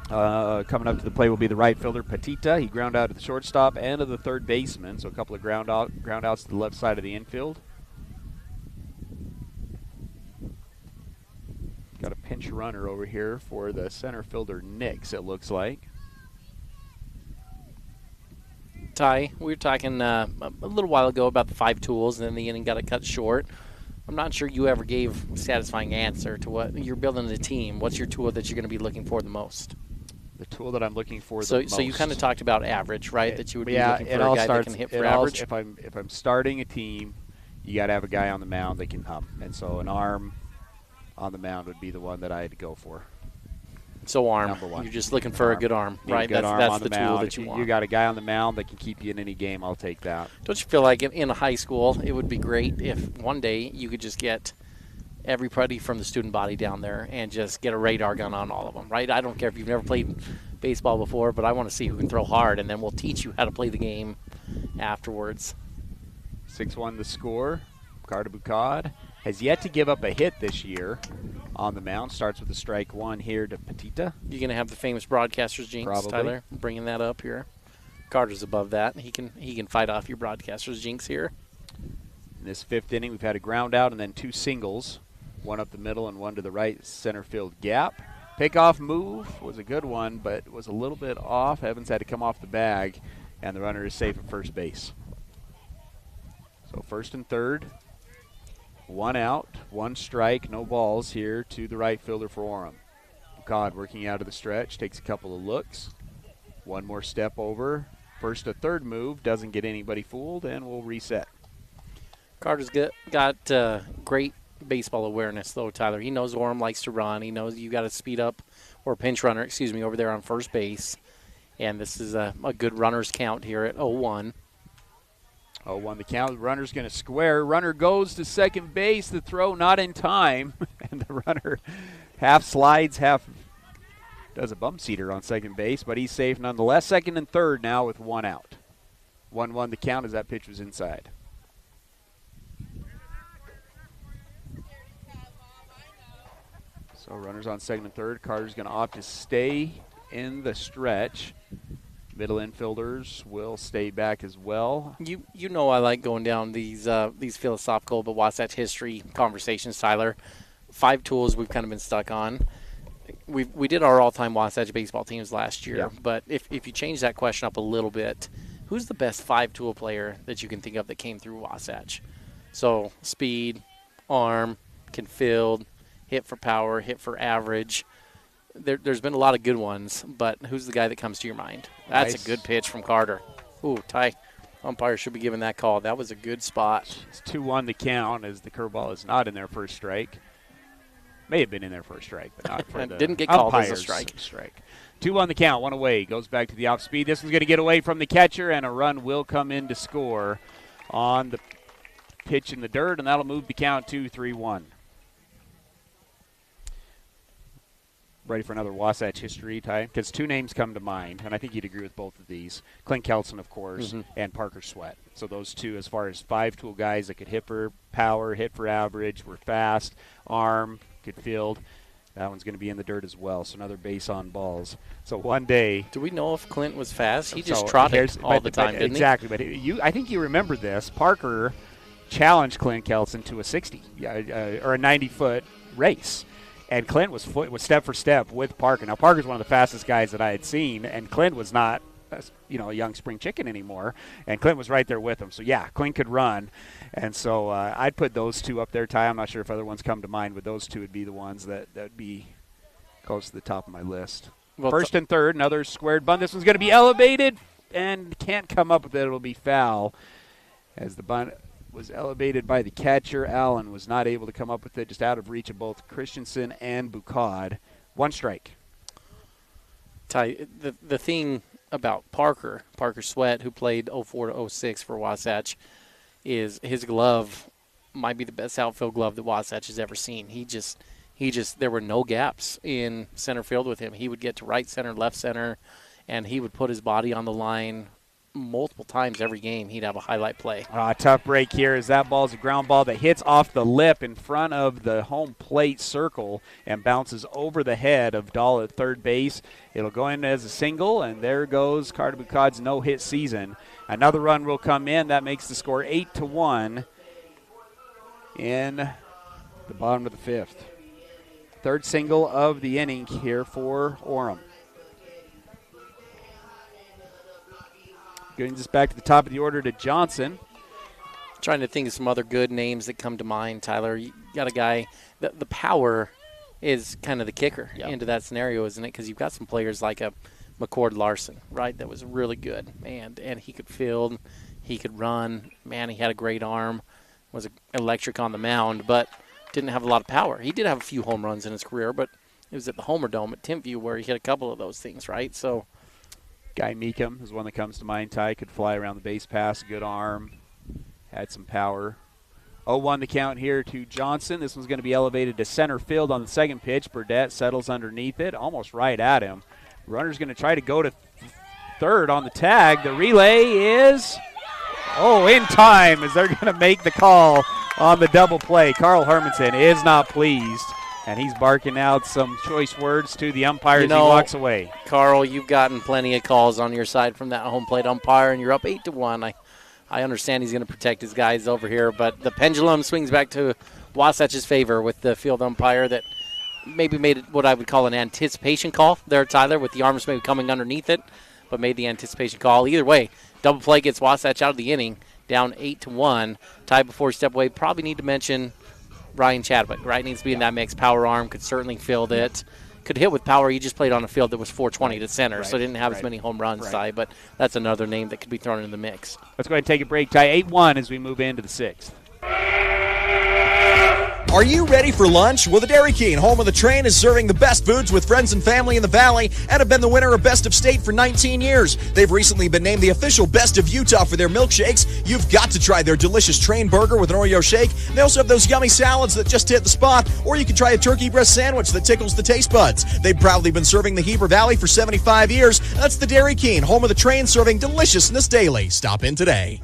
Coming up to the plate will be the right fielder, Petita. He ground out to the shortstop and to the third baseman, so a couple of ground outs to the left side of the infield. Got a pinch runner over here for the center fielder, Nix, it looks like. Ty, we were talking a little while ago about the 5 tools, and then the inning got it cut short. I'm not sure you ever gave a satisfying answer to what you're building a team. What's your tool that you're going to be looking for the most? The tool that I'm looking for the most. So you kind of talked about average, right? That you would be looking for a guy that can hit for average. If I'm starting a team, you got to have a guy on the mound that can hum. And so an arm on the mound would be the one that I had to go for. So arm. Number one. You're just looking for a good arm, right? That's the tool that you want. You got a guy on the mound that can keep you in any game, I'll take that. Don't you feel like in high school it would be great if one day you could just get everybody from the student body down there and just get a radar gun on all of them, right? I don't care if you've never played baseball before, but I want to see who can throw hard, and then we'll teach you how to play the game afterwards. 6-1 the score. Carter Bucad. has yet to give up a hit this year on the mound. Starts with a strike one here to Petita. You're going to have the famous broadcaster's jinx, Probably. Tyler, bringing that up here. Carter's above that. He can fight off your broadcaster's jinx here. In this fifth inning, we've had a ground out and then two singles, one up the middle and one to the right center field gap. Pickoff move was a good one, but was a little bit off. Evans had to come off the bag, and the runner is safe at first base. So first and third, one out, one strike, no balls here to the right fielder for Orem. God working out of the stretch, takes a couple of looks. One more step over. First to third move, doesn't get anybody fooled, and we'll reset. Carter's got great baseball awareness, though, Tyler. He knows Orem likes to run. He knows you got to speed up, or pinch runner, over there on first base. And this is a good runner's count here at 0-1. 0-1 the count. The runner's going to square. Runner goes to second base. The throw not in time. And the runner half slides, half does a bum seater on second base, but he's safe nonetheless. Second and third now with one out. 1-1 the count as that pitch was inside. So runners on second and third. Carter's going to opt to stay in the stretch. Middle infielders will stay back as well. You know I like going down these philosophical but Wasatch history conversations, Tyler. 5 tools we've kind of been stuck on. We did our all-time Wasatch baseball teams last year, but if you change that question up a little bit, who's the best 5-tool player that you can think of that came through Wasatch? So speed, arm, can field, hit for power, hit for average. There's been a lot of good ones, but who's the guy that comes to your mind? That's Nice. a good pitch from Carter. Ooh, Ty, umpire should be giving that call. That was a good spot. It's 2-1 the count as the curveball is not in their first strike. May have been in their first strike, but not for the didn't get called as a umpire's strike. 2-1 the count, one away. Goes back to the off speed. This one's going to get away from the catcher, and a run will come in to score on the pitch in the dirt, and that'll move the count to 3-1. Ready for another Wasatch history, Ty? Because 2 names come to mind, and I think you'd agree with both of these. Clint Kelson, of course, and Parker Sweat. So those 2, as far as 5-tool guys that could hit for power, hit for average, were fast, arm, could field. That one's going to be in the dirt as well, so another base on balls. So one day. Do we know if Clint was fast? He just trotted all the time, didn't he? Exactly, but I think you remember this. Parker challenged Clint Kelson to a 60 or a 90-foot race. And Clint was step for step with Parker. Now, Parker's one of the fastest guys that I had seen, and Clint was not, a young spring chicken anymore. And Clint was right there with him. So, yeah, Clint could run. And so I'd put those 2 up there, Ty. I'm not sure if other ones come to mind, but those 2 would be the ones that would be close to the top of my list. Well, first and third, another squared bunt. This one's going to be elevated and can't come up with it. It'll be foul as the bunt was elevated by the catcher. Allen was not able to come up with it, just out of reach of both Christensen and Bucad. 1 strike. Ty, the thing about Parker Sweat, who played 04 to 06 for Wasatch, is his glove might be the best outfield glove that Wasatch has ever seen. He just there were no gaps in center field with him. He would get to right center, left center, and he would put his body on the line multiple times every game. He'd have a highlight play. Tough break here as that ball is a ground ball that hits off the lip in front of the home plate circle and bounces over the head of Dahl at third base. It'll go in as a single, and there goes Carter Bucad's no-hit season. Another run will come in. That makes the score 8-1 in the bottom of the 5th. Third single of the inning here for Orem. Getting us back to the top of the order to Johnson. Trying to think of some other good names that come to mind, Tyler. You got a guy, the power is kind of the kicker into that scenario, isn't it? Because you've got some players like a McCord Larson, right, that was really good. And he could field, he could run. Man, he had a great arm, was electric on the mound, but didn't have a lot of power. He did have a few home runs in his career, but it was at the Homer Dome at Timpview where he hit a couple of those things, right? So Guy Meekum is one that comes to mind. Ty could fly around the base pass, good arm, had some power. 0-1 the count here to Johnson. This one's going to be elevated to center field on the second pitch. Burdette settles underneath it, almost right at him. Runner's going to try to go to third on the tag. The relay is, in time as they're going to make the call on the double play. Carl Hermanson is not pleased, and he's barking out some choice words to the umpire as he walks away. Carl, you've gotten plenty of calls on your side from that home plate umpire, and you're up 8-1. I understand he's going to protect his guys over here, but the pendulum swings back to Wasatch's favor with the field umpire that maybe made it what I would call an anticipation call there, Tyler, with the arms maybe coming underneath it, but made the anticipation call. Either way, double play gets Wasatch out of the inning, down 8-1. Ty, before we step away, probably need to mention Ryan Chadwick, right? Needs to be in that mix. Power arm, could certainly field it. Could hit with power. He just played on a field that was 420 to center, so didn't have as many home runs, Ty, but that's another name that could be thrown in the mix. Let's go ahead and take a break, Ty. 8-1 as we move into the 6th. Are you ready for lunch? Well, the Dairy King, home of the train, is serving the best foods with friends and family in the Valley and have been the winner of Best of State for 19 years. They've recently been named the official Best of Utah for their milkshakes. You've got to try their delicious train burger with an Oreo shake. They also have those yummy salads that just hit the spot, or you can try a turkey breast sandwich that tickles the taste buds. They've proudly been serving the Heber Valley for 75 years. That's the Dairy King, home of the train, serving deliciousness daily. Stop in today.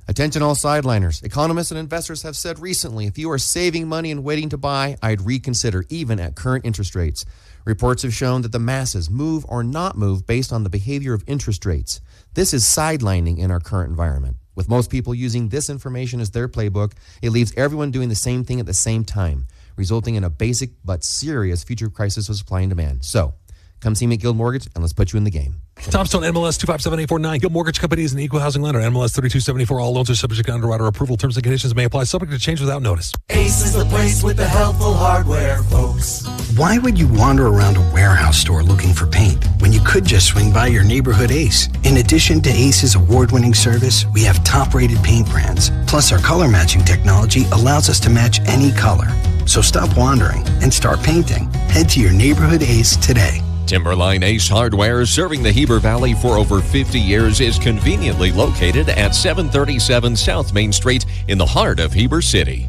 Attention all sideliners. Economists and investors have said recently, if you are saving money and waiting to buy, I'd reconsider even at current interest rates. Reports have shown that the masses move or not move based on the behavior of interest rates. This is sidelining in our current environment. With most people using this information as their playbook, it leaves everyone doing the same thing at the same time, resulting in a basic but serious future crisis of supply and demand. So, come see me at Guild Mortgage and let's put you in the game. Tombstone MLS 257849. Guild Mortgage Company is an equal housing lender. MLS 3274. All loans are subject to underwriter approval. Terms and conditions may apply. Subject to change without notice. Ace is the place with the helpful hardware, folks. Why would you wander around a warehouse store looking for paint when you could just swing by your neighborhood Ace? In addition to Ace's award-winning service, we have top-rated paint brands. Plus, our color matching technology allows us to match any color. So stop wandering and start painting. Head to your neighborhood Ace today. Timberline Ace Hardware, serving the Heber Valley for over 50 years, is conveniently located at 737 South Main Street in the heart of Heber City.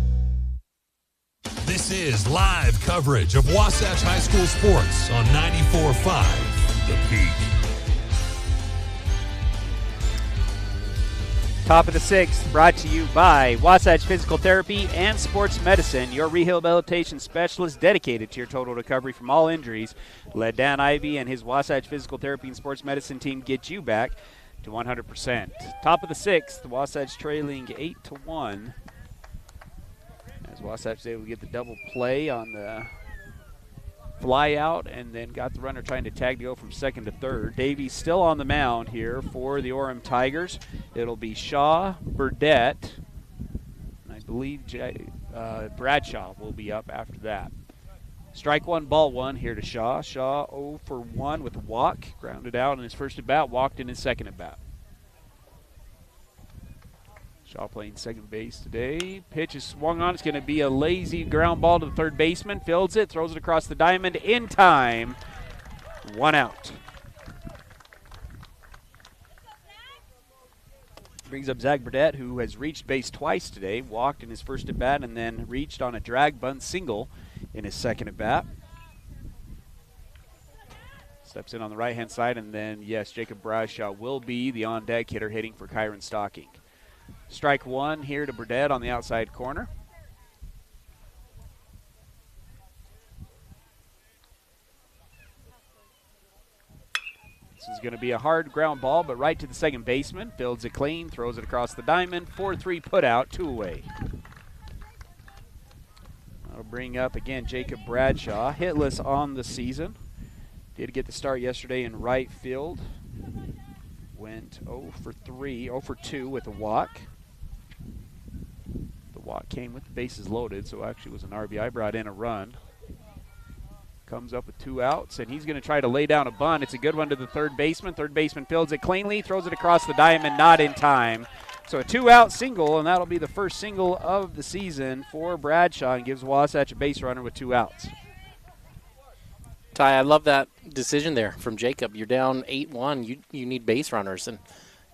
This is live coverage of Wasatch High School sports on 94.5 The Peak. Top of the 6th, brought to you by Wasatch Physical Therapy and Sports Medicine, your rehabilitation specialist dedicated to your total recovery from all injuries. Let Dan Ivey and his Wasatch Physical Therapy and Sports Medicine team get you back to 100%. Top of the 6th, Wasatch trailing 8-1. As Wasatch was able to get the double play on the fly out and then got the runner trying to tag to go from second to third. Davies still on the mound here for the Orem Tigers. It'll be Shaw, Burdette, and I believe Bradshaw will be up after that. Strike one, ball one here to Shaw. Shaw 0 for 1 with a walk. Grounded out in his first at bat, walked in his second at bat. Shaw playing second base today. Pitch is swung on. It's going to be a lazy ground ball to the third baseman. Fields it, throws it across the diamond in time. 1 out. Brings up Zach Burdette, who has reached base twice today. Walked in his first at bat and then reached on a drag bunt single in his second at bat. Steps in on the right hand side, and then yes, Jacob Bradshaw will be the on deck hitter hitting for Kyron Stocking. Strike one here to Burdette on the outside corner. This is going to be a hard ground ball, but right to the second baseman. Fields it clean, throws it across the diamond. 4-3 put out, 2 away. That'll bring up again Jacob Bradshaw, hitless on the season. Did get the start yesterday in right field. Went 0 for 2 with a walk. The walk came with the bases loaded, so actually was an RBI, brought in a run. Comes up with 2 outs, and he's going to try to lay down a bunt. It's a good one to the third baseman. Third baseman fields it cleanly, throws it across the diamond, not in time. So a 2-out single, and that'll be the first single of the season for Bradshaw and gives Wasatch a base runner with 2 outs. Ty, I love that decision there from Jacob. You're down 8-1. You need base runners, and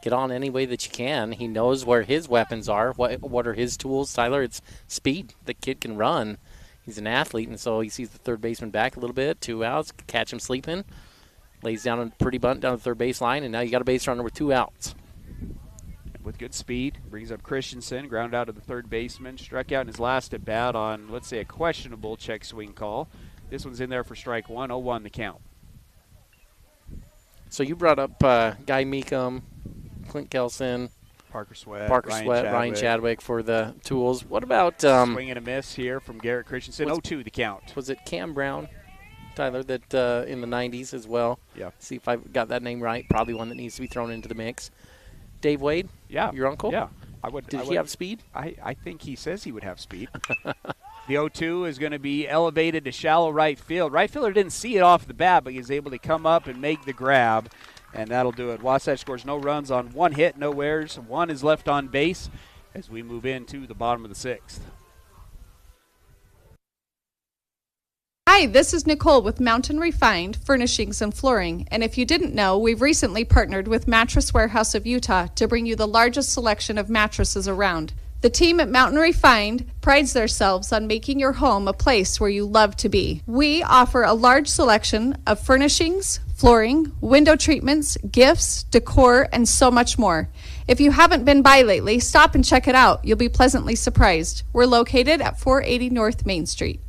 get on any way that you can. He knows where his weapons are. What are his tools, Tyler? It's speed. The kid can run. He's an athlete, and so he sees the third baseman back a little bit. 2 outs, catch him sleeping. Lays down a pretty bunt down the third base line, and now you got a base runner with 2 outs. with good speed. Brings up Christensen, ground out to the third baseman. Struck out in his last at bat on, let's say, a questionable check swing call. This one's in there for strike one. 0-1 the count. So you brought up Guy Meekum, Clint Kelson, Parker Sweat, Ryan Chadwick for the tools. What about swing and a miss here from Garrett Christensen? 0-2 the count. Was it Cam Brown, Tyler, that in the 90s as well? Yeah. See if I got that name right. Probably one that needs to be thrown into the mix. Dave Wade? Yeah. Your uncle? Yeah. Did he have speed? I think he says he would have speed. The 0-2 is going to be elevated to shallow right field. Right fielder didn't see it off the bat, but he's able to come up and make the grab, and that'll do it. Wasatch scores no runs on one hit, no errors. One is left on base as we move into the bottom of the sixth. Hi, this is Nicole with Mountain Refined Furnishings and Flooring. And if you didn't know, we've recently partnered with Mattress Warehouse of Utah to bring you the largest selection of mattresses around. The team at Mountain Refined prides themselves on making your home a place where you love to be. We offer a large selection of furnishings, flooring, window treatments, gifts, decor, and so much more. If you haven't been by lately, stop and check it out. You'll be pleasantly surprised. We're located at 480 North Main Street.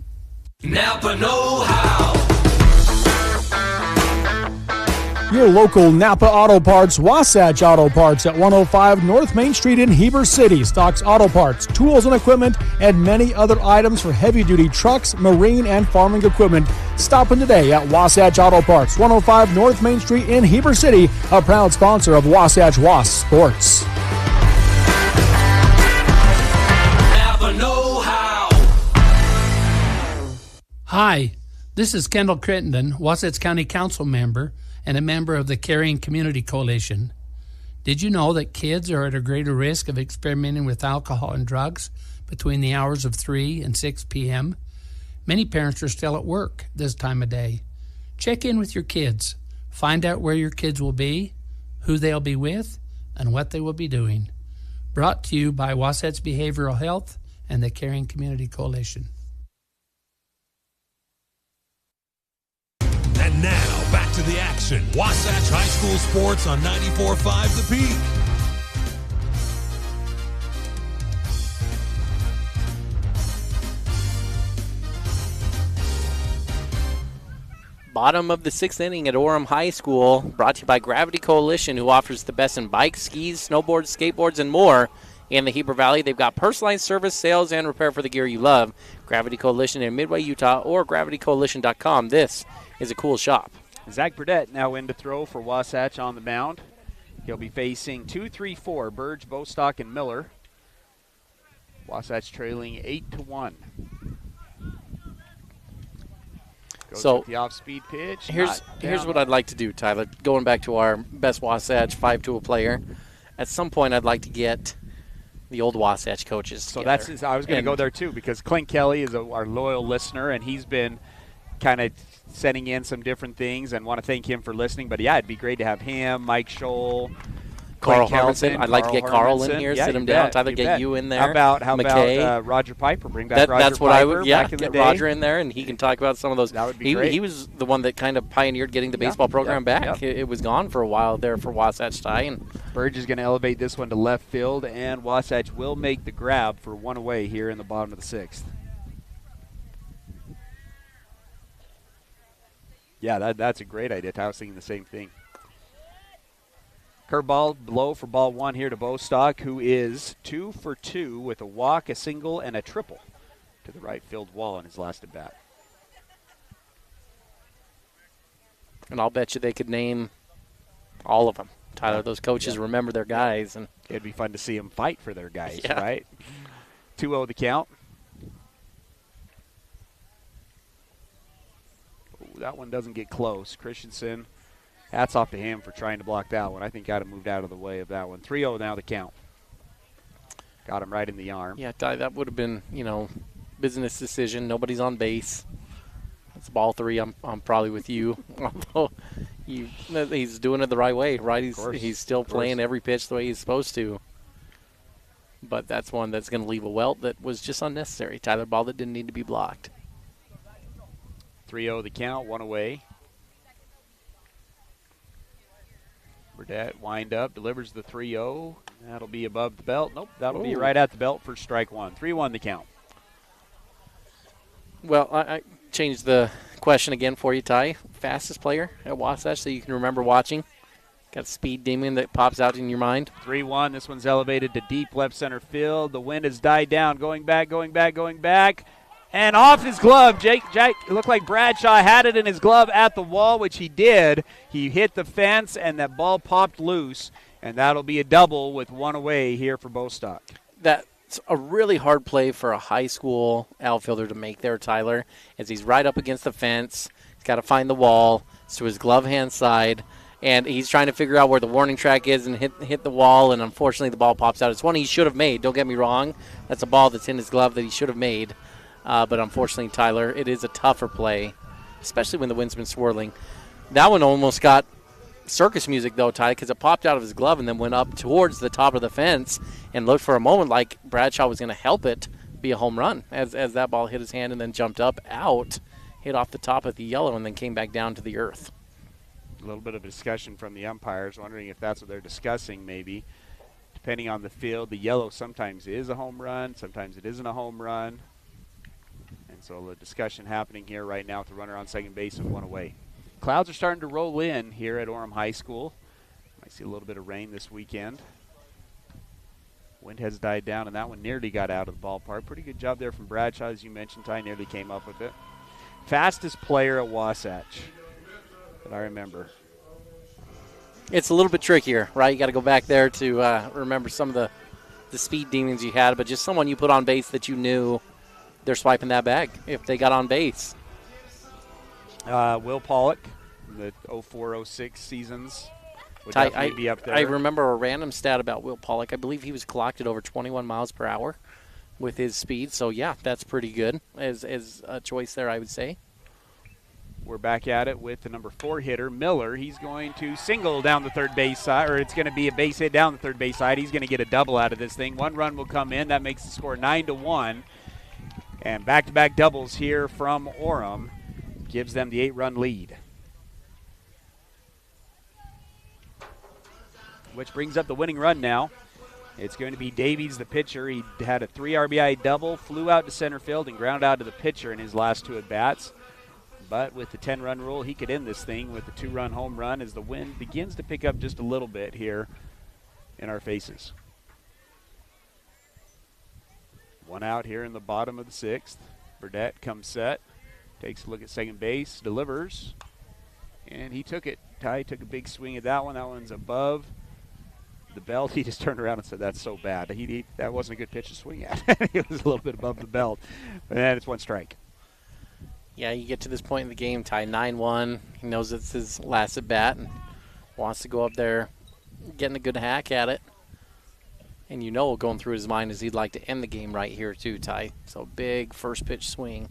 Napa know-how. Your local Napa Auto Parts, Wasatch Auto Parts at 105 North Main Street in Heber City stocks auto parts, tools and equipment, and many other items for heavy-duty trucks, marine, and farming equipment. Stop in today at Wasatch Auto Parts, 105 North Main Street in Heber City, a proud sponsor of Wasatch Wasp Sports. Napa know-how. Hi, this is Kendall Crittenden, Wasatch County Council member and a member of the Caring Community Coalition. Did you know that kids are at a greater risk of experimenting with alcohol and drugs between the hours of 3 and 6 p.m.? Many parents are still at work this time of day. Check in with your kids. Find out where your kids will be, who they'll be with, and what they will be doing. Brought to you by Wasatch Behavioral Health and the Caring Community Coalition. And now, back to the action. Wasatch High School Sports on 94.5 The Peak. Bottom of the sixth inning at Orem High School, brought to you by Gravity Coalition, who offers the best in bikes, skis, snowboards, skateboards, and more in the Heber Valley. They've got personalized service, sales, and repair for the gear you love. Gravity Coalition in Midway, Utah, or gravitycoalition.com. This is a cool shop. Zach Burdett now in to throw for Wasatch on the mound. He'll be facing 2, 3, 4, Burge, Bostock, and Miller. Wasatch trailing 8-1. Goes So with the off-speed pitch. Here's what I'd like to do, Tyler. Going back to our best Wasatch 5-tool player, at some point I'd like to get the old Wasatch coaches So together. I was going to go there too, because Clint Kelly is our loyal listener, and he's been kind of sending in some different things, and want to thank him for listening. But yeah, it'd be great to have him, Mike Scholl, Carl Clint Harmison. Kelton, I'd like to get Carl in Hermanson. here, Yeah, sit him you down. bet, Tyler, you get bet. you in there. How about McKay. Roger Piper? Bring back Roger That's what Piper I would. Yeah, back in the get day. Roger in there, and he can talk about some of those. That would be great. He was the one that kind of pioneered getting the baseball program back. It was gone for a while there for Wasatch Tie, and Burge is going to elevate this one to left field, and Wasatch will make the grab for one away here in the bottom of the sixth. Yeah, that's a great idea. I was thinking the same thing. Curveball blow for ball one here to Bostock, who is 2 for 2 with a walk, a single, and a triple to the right field wall in his last at bat. And I'll bet you they could name all of them. Tyler, those coaches remember their guys. And it'd be fun to see them fight for their guys, Yeah. right? 2-0 the count. Ooh, that one doesn't get close. Christensen, hats off to him for trying to block that one. I think I'd have moved out of the way of that one. 3-0 now the count. Got him right in the arm. Yeah, Ty, that would have been, business decision. Nobody's on base. It's ball three. I'm probably with you. Although he's doing it the right way, right? He's still playing every pitch the way he's supposed to. But that's one that's going to leave a welt that was just unnecessary. Tyler, ball that didn't need to be blocked. 3-0 the count, one away. Burdett wind up, delivers the 3-0. That'll be above the belt. Nope, that'll be Ooh. right at the belt for strike one. 3-1 the count. Well, I changed the question again for you, Ty. Fastest player at Wasatch that you can remember watching? Got a speed demon that pops out in your mind? 3-1. This one's elevated to deep left center field. The wind has died down. Going back. And off his glove. Jake, it looked like Bradshaw had it in his glove at the wall, which he did. He hit the fence, and that ball popped loose. And that'll be a double with one away here for Bostock. That's a really hard play for a high school outfielder to make there, Tyler, as he's right up against the fence. He's got to find the wall. It's to his glove hand side. And he's trying to figure out where the warning track is and hit the wall, and unfortunately the ball pops out. It's one he should have made, don't get me wrong. That's a ball that's in his glove that he should have made. But unfortunately, Tyler, it is a tougher play, especially when the wind's been swirling. That one almost got circus music, though, Ty, because it popped out of his glove and then went up towards the top of the fence and looked for a moment like Bradshaw was going to help it be a home run as that ball hit his hand and then jumped up, out, hit off the top of the yellow, and then came back down to the earth. A little bit of a discussion from the umpires, wondering if that's what they're discussing maybe. Depending on the field, the yellow sometimes is a home run, sometimes it isn't a home run. And so the discussion happening here right now with the runner on second base and one away. Clouds are starting to roll in here at Orem High School. Might see a little bit of rain this weekend. Wind has died down, and that one nearly got out of the ballpark. Pretty good job there from Bradshaw, as you mentioned, Ty, nearly came up with it. Fastest player at Wasatch that I remember. It's a little bit trickier, right? You got to go back there to remember some of the speed demons you had, but just someone you put on base that you knew they're swiping that bag if they got on base. Will Pollock, the 04-06 seasons, would definitely be up there. I remember a random stat about Will Pollock. I believe he was clocked at over 21 miles per hour with his speed. So, yeah, that's pretty good as a choice there, I would say. We're back at it with the number 4 hitter, Miller. He's going to single down the third base side, or it's going to be a base hit down the third base side. He's going to get a double out of this thing. One run will come in. That makes the score 9-1. And back-to-back doubles here from Orem gives them the 8-run lead. Which brings up the winning run now. It's going to be Davies, the pitcher. He had a 3 RBI double, flew out to center field, and grounded out to the pitcher in his last 2 at-bats. But with the 10-run rule, he could end this thing with a 2-run home run as the wind begins to pick up just a little bit here in our faces. 1 out here in the bottom of the 6th. Burdette comes set, takes a look at second base, delivers, and he took it. Ty took a big swing at that one. That one's above the belt. He just turned around and said, "That's so bad." That wasn't a good pitch to swing at. It was a little bit above the belt. And then it's 1 strike. Yeah, you get to this point in the game, Ty, 9-1. He knows it's his last at-bat and wants to go up there getting a good hack at it. And you know going through his mind is he'd like to end the game right here too, Ty. So big first pitch swing.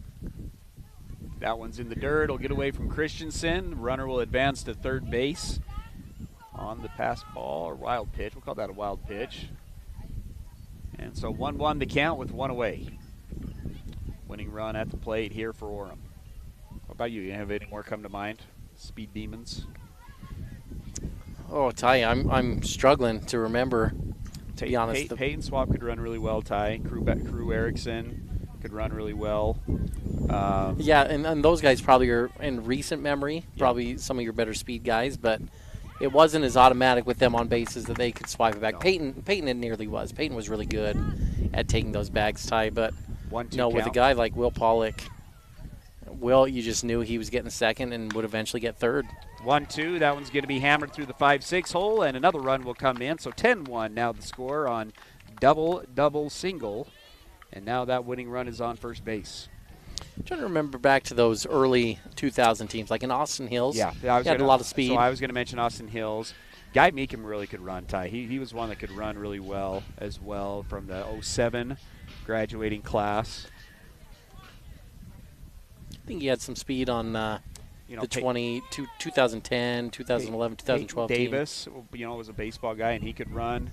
That one's in the dirt. It'll get away from Christensen. Runner will advance to third base on the pass ball or wild pitch. We'll call that a wild pitch. And so 1-1 the count with 1 away. Winning run at the plate here for Orem. What about you? You have any more come to mind? Speed demons? Oh, Ty, I'm struggling to remember. To be honest, Peyton Swap could run really well. Ty Crew Erickson could run really well. Yeah, and those guys probably are in recent memory, probably some of your better speed guys, but it wasn't as automatic with them on bases that they could swipe it back. No. Peyton it nearly was. Peyton was really good at taking those bags, Ty, but with a guy like Will Pollock, you just knew he was getting second and would eventually get third. 1-2. That one's going to be hammered through the 5-6 hole, and another run will come in. So 10-1 now the score on double, single. And now that winning run is on first base. I'm trying to remember back to those early 2000 teams, like in Austin Hills. Yeah, he had a lot of speed. So I was going to mention Austin Hills. Guy Meekum really could run, Ty. He was one that could run really well as well from the 07 graduating class. I think he had some speed on the 2010, 2011, 2012 Davis, team. Was a baseball guy, and he could run.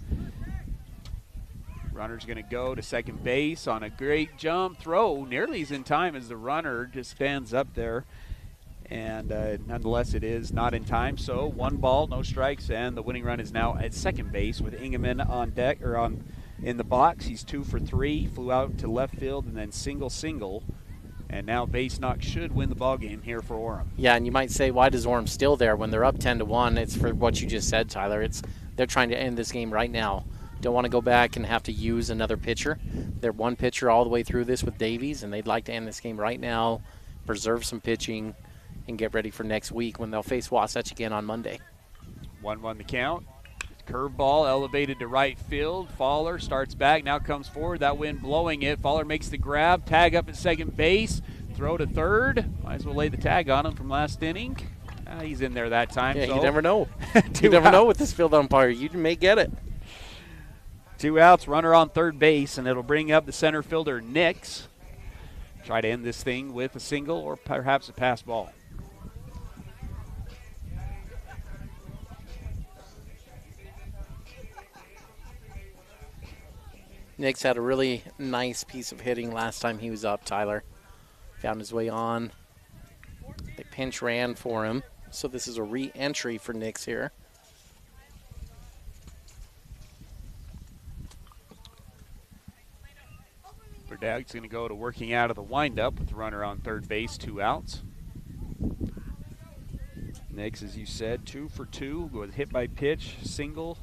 Runner's going to go to second base on a great jump throw. Nearly is in time as the runner just stands up there And nonetheless, it is not in time. So 1 ball, no strikes, and the winning run is now at second base with Ingeman on deck or in the box. He's 2 for 3, flew out to left field, and then single. And now base knock should win the ball game here for Orem. Yeah, and you might say, why does Orem still there when they're up 10-1? It's for what you just said, Tyler. They're trying to end this game right now. Don't want to go back and have to use another pitcher. They're one pitcher all the way through this with Davies, and they'd like to end this game right now, preserve some pitching, and get ready for next week when they'll face Wasatch again on Monday. 1-1 the count. Curveball elevated to right field. Fowler starts back, now comes forward. That wind blowing it. Fowler makes the grab. Tag up at second base. Throw to third. Might as well lay the tag on him from last inning. He's in there that time. Yeah, so. You never know. You never know with this field umpire. You may get it. 2 outs, runner on third base, and it'll bring up the center fielder, Nix. Try to end this thing with a single or perhaps a pass ball. Nix had a really nice piece of hitting last time he was up, Tyler. Found his way on. They pinch ran for him. So this is a re-entry for Nix here. Burdag's going to go to working out of the windup with the runner on third base, 2 outs. Nix, as you said, 2 for 2 with hit by pitch, single,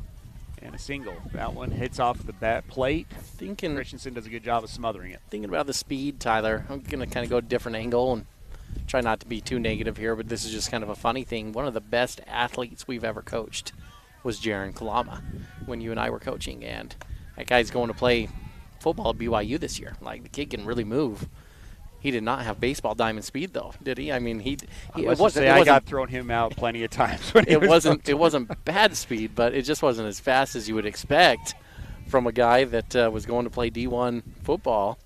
and a single. That one hits off the bat plate. Christensen does a good job of smothering it. Thinking about the speed, Tyler, I'm going to kind of go a different angle and try not to be too negative here, but this is just kind of a funny thing. One of the best athletes we've ever coached was Jaron Kalama when you and I were coaching, and that guy's going to play football at BYU this year. Like, the kid can really move. He did not have baseball diamond speed, though, did he? I mean, I got thrown him out plenty of times. When it wasn't bad speed, but it just wasn't as fast as you would expect from a guy that was going to play D1 football,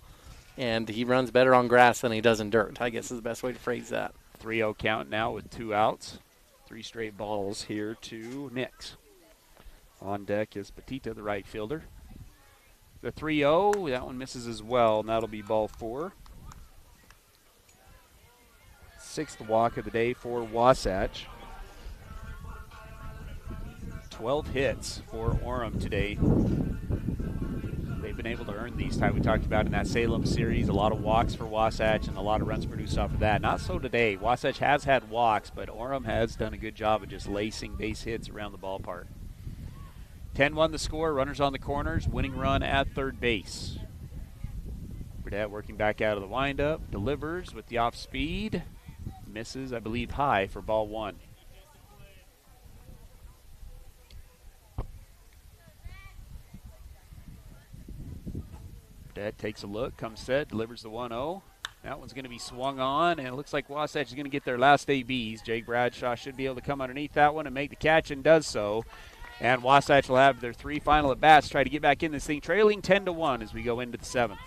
and he runs better on grass than he does in dirt, I guess is the best way to phrase that. 3-0 count now with 2 outs. 3 straight balls here to Nix. On deck is Petita, the right fielder. The 3-0, that one misses as well, and that'll be ball 4. 6th walk of the day for Wasatch. 12 hits for Orem today. They've been able to earn these time we talked about in that Salem series. A lot of walks for Wasatch and a lot of runs produced off of that. Not so today. Wasatch has had walks, but Orem has done a good job of just lacing base hits around the ballpark. 10-1 the score. Runners on the corners. Winning run at third base. Burdett working back out of the windup. Delivers with the off speed. Misses, I believe, high for ball 1. Burdett takes a look, comes set, delivers the 1-0. That one's going to be swung on, and it looks like Wasatch is going to get their last ABs. Jake Bradshaw should be able to come underneath that one and make the catch, and does so. And Wasatch will have their 3 final at-bats, try to get back in this thing, trailing 10-1 as we go into the 7th.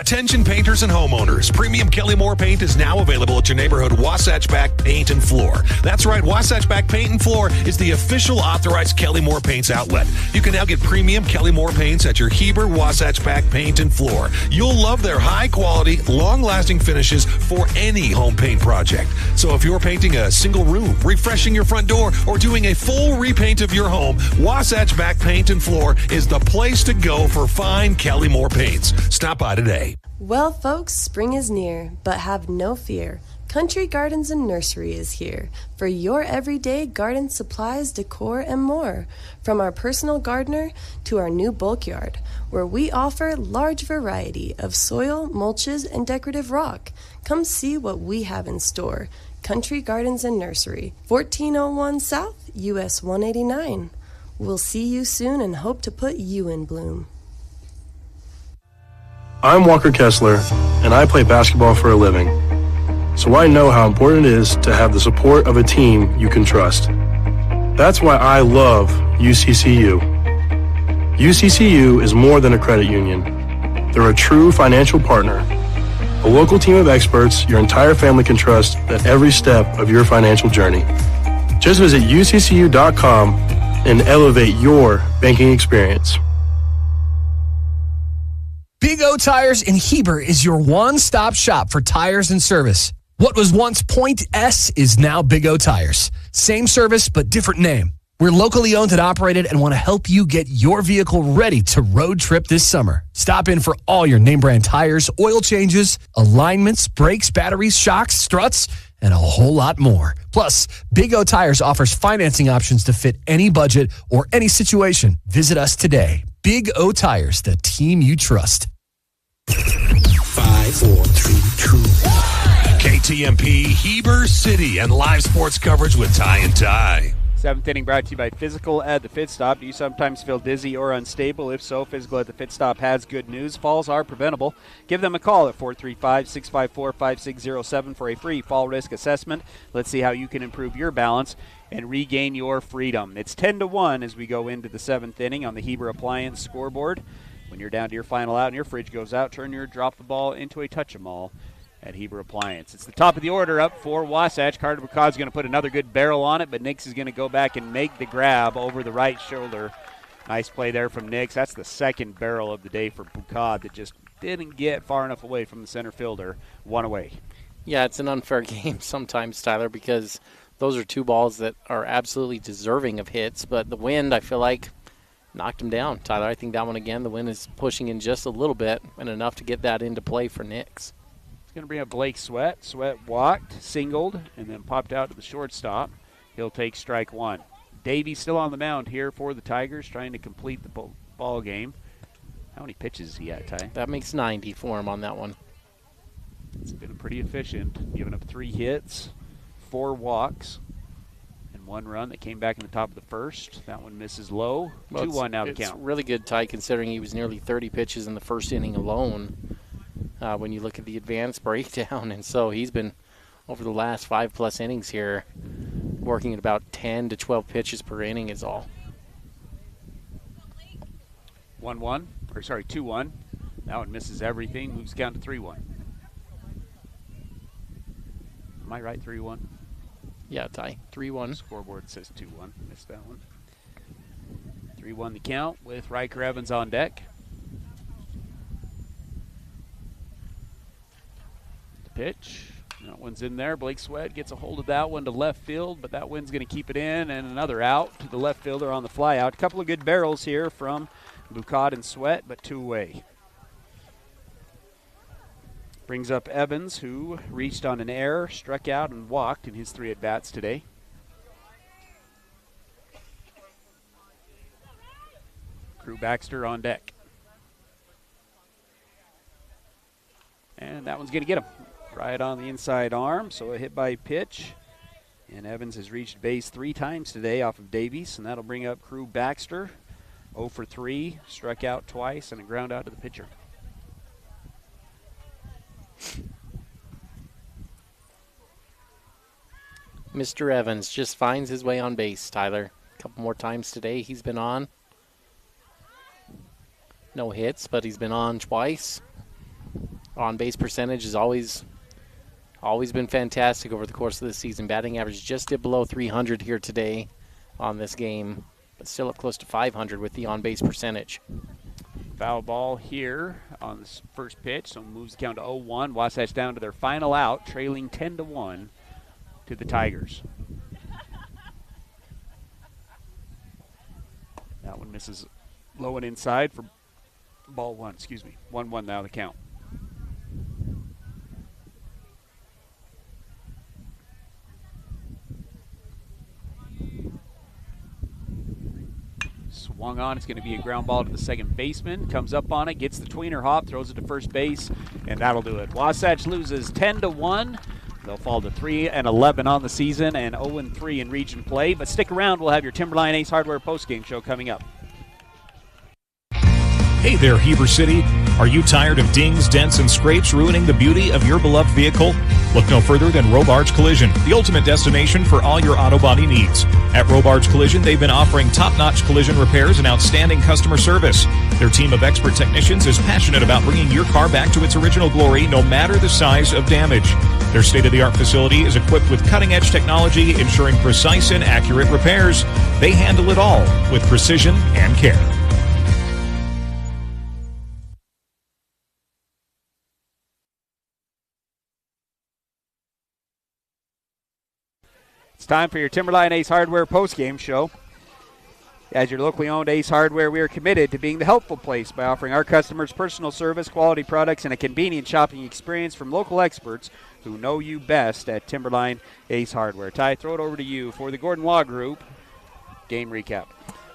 Attention painters and homeowners. Premium Kelly Moore paint is now available at your neighborhood Wasatch Back Paint and Floor. That's right, Wasatch Back Paint and Floor is the official authorized Kelly Moore Paints outlet. You can now get premium Kelly Moore paints at your Heber Wasatch Back Paint and Floor. You'll love their high quality, long-lasting finishes for any home paint project. So if you're painting a single room, refreshing your front door, or doing a full repaint of your home, Wasatch Back Paint and Floor is the place to go for fine Kelly Moore paints. Stop by today. Well, folks, spring is near, but have no fear. Country Gardens and Nursery is here for your everyday garden supplies, decor, and more. From our personal gardener to our new bulk yard, where we offer large variety of soil, mulches, and decorative rock. Come see what we have in store. Country Gardens and Nursery, 1401 South, US 189. We'll see you soon and hope to put you in bloom. I'm Walker Kessler, and I play basketball for a living. So I know how important it is to have the support of a team you can trust. That's why I love UCCU. UCCU is more than a credit union. They're a true financial partner, a local team of experts your entire family can trust at every step of your financial journey. Just visit uccu.com and elevate your banking experience. Big Big O Tires in Heber is your one-stop shop for tires and service. What was once Point S is now Big O Tires. Same service, but different name. We're locally owned and operated and want to help you get your vehicle ready to road trip this summer. Stop in for all your name brand tires, oil changes, alignments, brakes, batteries, shocks, struts, and a whole lot more. Plus, Big O Tires offers financing options to fit any budget or any situation. Visit us today. Big O Tires, the team you trust. 5, 4, 3, 2, 1. KTMP, Heber City, and live sports coverage with Ty and Ty. Seventh inning brought to you by Physical at the Fit Stop. Do you sometimes feel dizzy or unstable? If so, Physical at the Fit Stop has good news. Falls are preventable. Give them a call at 435-654-5607 for a free fall risk assessment. Let's see how you can improve your balance and regain your freedom. It's 10-1 as we go into the seventh inning on the Heber Appliance scoreboard. When you're down to your final out and your fridge goes out, turn your drop the ball into a touch-em-all at Heber Appliance. It's the top of the order up for Wasatch. Carter Bacad's going to put another good barrel on it, but Nix is going to go back and make the grab over the right shoulder. Nice play there from Nix. That's the second barrel of the day for Bacad that just didn't get far enough away from the center fielder. One away. Yeah, it's an unfair game sometimes, Tyler, because those are two balls that are absolutely deserving of hits, but the wind, I feel like, knocked him down. Tyler, I think that one again, the wind is pushing in just a little bit and enough to get that into play for Nix. It's going to bring up Blake Sweat. Sweat walked, singled, and then popped out to the shortstop. He'll take strike one. Davies still on the mound here for the Tigers, trying to complete the ball game. How many pitches is he at, Ty? That makes 90 for him on that one. It's been pretty efficient, giving up 3 hits, 4 walks, and 1 run that came back in the top of the first. That one misses low. 2-1 now to count. It's really good, Ty, considering he was nearly 30 pitches in the first inning alone. When you look at the advanced breakdown, and so he's been over the last 5+ innings here working at about 10 to 12 pitches per inning is all. 2-1. That one misses everything, moves down to 3-1. Am I right, 3-1? Yeah, Ty, 3-1. Scoreboard says 2-1, missed that one. 3-1 the count with Riker Evans on deck. Pitch. That one's in there. Blake Sweat gets a hold of that one to left field, but that one's going to keep it in, and another out to the left fielder on the fly out. A couple of good barrels here from Bacad and Sweat, but 2 away. Brings up Evans, who reached on an error, struck out, and walked in his 3 at-bats today. Crew Baxter on deck. And that one's going to get him. Right on the inside arm, so a hit by pitch. And Evans has reached base 3 times today off of Davies, and that'll bring up Crew Baxter. 0 for 3, struck out twice, and a ground out to the pitcher. Mr. Evans just finds his way on base, Tyler. A couple more times today he's been on. No hits, but he's been on twice. On-base percentage has always been fantastic over the course of the season. Batting average just dipped below 300 here today on this game, but still up close to 500 with the on-base percentage. Foul ball here on this first pitch, so moves the count to 0-1. Wasatch down to their final out, trailing 10-1 to the Tigers. That one misses low and inside for ball 1. 1-1 now the count. Swung on, it's going to be a ground ball to the second baseman. Comes up on it, gets the tweener hop, throws it to first base, and that'll do it. Wasatch loses 10-1. They'll fall to 3-11 on the season and 0-3 in region play. But stick around, we'll have your Timberline Ace Hardware postgame show coming up. Hey there, Heber City. Are you tired of dings, dents, and scrapes ruining the beauty of your beloved vehicle? Look no further than Robards Collision, the ultimate destination for all your auto body needs. At Robards Collision, they've been offering top-notch collision repairs and outstanding customer service. Their team of expert technicians is passionate about bringing your car back to its original glory, no matter the size of damage. Their state-of-the-art facility is equipped with cutting-edge technology, ensuring precise and accurate repairs. They handle it all with precision and care. It's time for your Timberline Ace Hardware postgame show. As your locally owned Ace Hardware, we are committed to being the helpful place by offering our customers personal service, quality products, and a convenient shopping experience from local experts who know you best at Timberline Ace Hardware. Ty, throw it over to you for the Gordon Law Group game recap.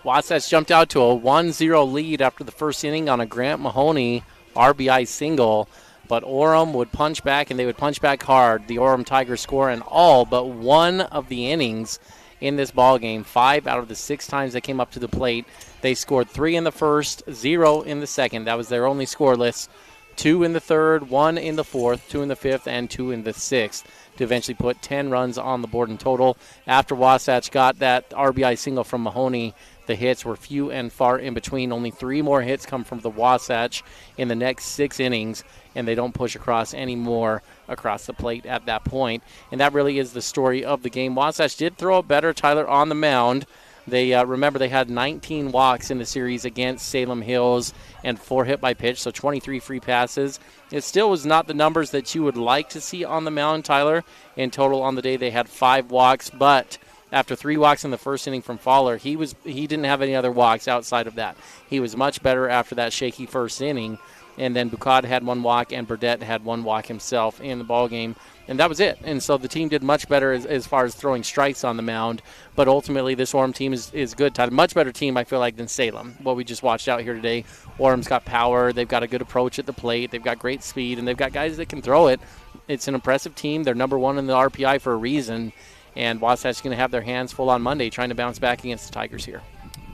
Wasatch jumped out to a 1-0 lead after the first inning on a Grant Mahoney RBI single, but Orem would punch back, and they would punch back hard. The Orem Tigers score in all but one of the innings in this ball game. 5 out of the 6 times they came up to the plate. They scored 3 in the first, 0 in the second. That was their only scoreless. 2 in the third, 1 in the fourth, 2 in the fifth, and 2 in the sixth to eventually put 10 runs on the board in total. After Wasatch got that RBI single from Mahoney, the hits were few and far in between. Only 3 more hits come from the Wasatch in the next 6 innings, and they don't push across any more across the plate at that point. And that really is the story of the game. Wasatch did throw it better, Tyler, on the mound. They remember they had 19 walks in the series against Salem Hills and 4 hit by pitch, so 23 free passes. It still was not the numbers that you would like to see on the mound, Tyler. In total on the day they had 5 walks, but after 3 walks in the first inning from Fowler, he didn't have any other walks outside of that. He was much better after that shaky first inning. And then Bucad had 1 walk, and Burdett had 1 walk himself in the ballgame. And that was it. And so the team did much better as far as throwing strikes on the mound. But ultimately, this Orem team is good. A much better team, I feel like, than Salem, what we just watched out here today. Orem's got power. They've got a good approach at the plate. They've got great speed, and they've got guys that can throw it. It's an impressive team. They're number 1 in the RPI for a reason. And Wasatch is going to have their hands full on Monday trying to bounce back against the Tigers here.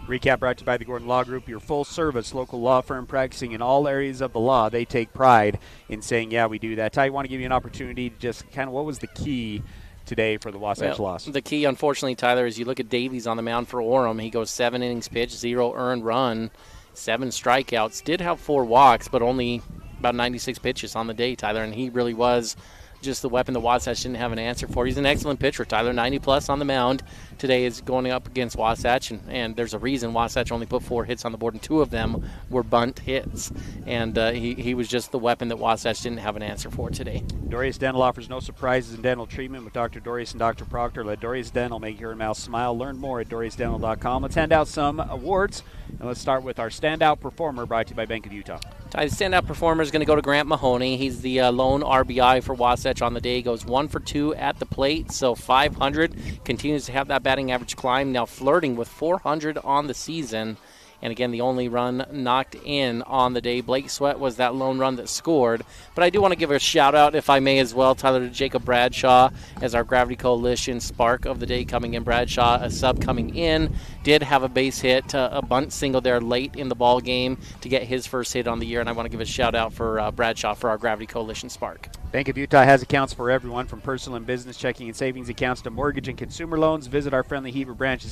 Recap brought to you by the Gordon Law Group, your full-service local law firm practicing in all areas of the law. They take pride in saying, yeah, we do that. Ty, I want to give you an opportunity to just kind of what was the key today for the Wasatch loss? The key, unfortunately, Tyler, is you look at Davies on the mound for Orem. He goes 7 innings pitched, 0 earned run, 7 strikeouts. Did have 4 walks, but only about 96 pitches on the day, Tyler, and he really was just the weapon the Wasatch didn't have an answer for. He's an excellent pitcher, Tyler, 90-plus on the mound. Today is going up against Wasatch, and there's a reason Wasatch only put 4 hits on the board, and 2 of them were bunt hits. And he was just the weapon that Wasatch didn't have an answer for today. Dorius Dental offers no surprises in dental treatment with Dr. Dorius and Dr. Proctor. Let Dorius Dental make your mouth smile. Learn more at DoriusDental.com. Let's hand out some awards, and let's start with our standout performer brought to you by Bank of Utah. The standout performer is going to go to Grant Mahoney. He's the lone RBI for Wasatch on the day. He goes 1 for 2 at the plate, so 500. Continues to have that batting average climb, now flirting with 400 on the season. And again, the only run knocked in on the day. Blake Sweat was that lone run that scored. But I do want to give a shout-out, if I may as well, Tyler, to Jacob Bradshaw as our Gravity Coalition spark of the day coming in. Bradshaw, a sub coming in, did have a base hit, a bunt single there late in the ball game to get his first hit on the year. And I want to give a shout-out for Bradshaw for our Gravity Coalition spark. Bank of Utah has accounts for everyone, from personal and business checking and savings accounts to mortgage and consumer loans. Visit our friendly Heber branches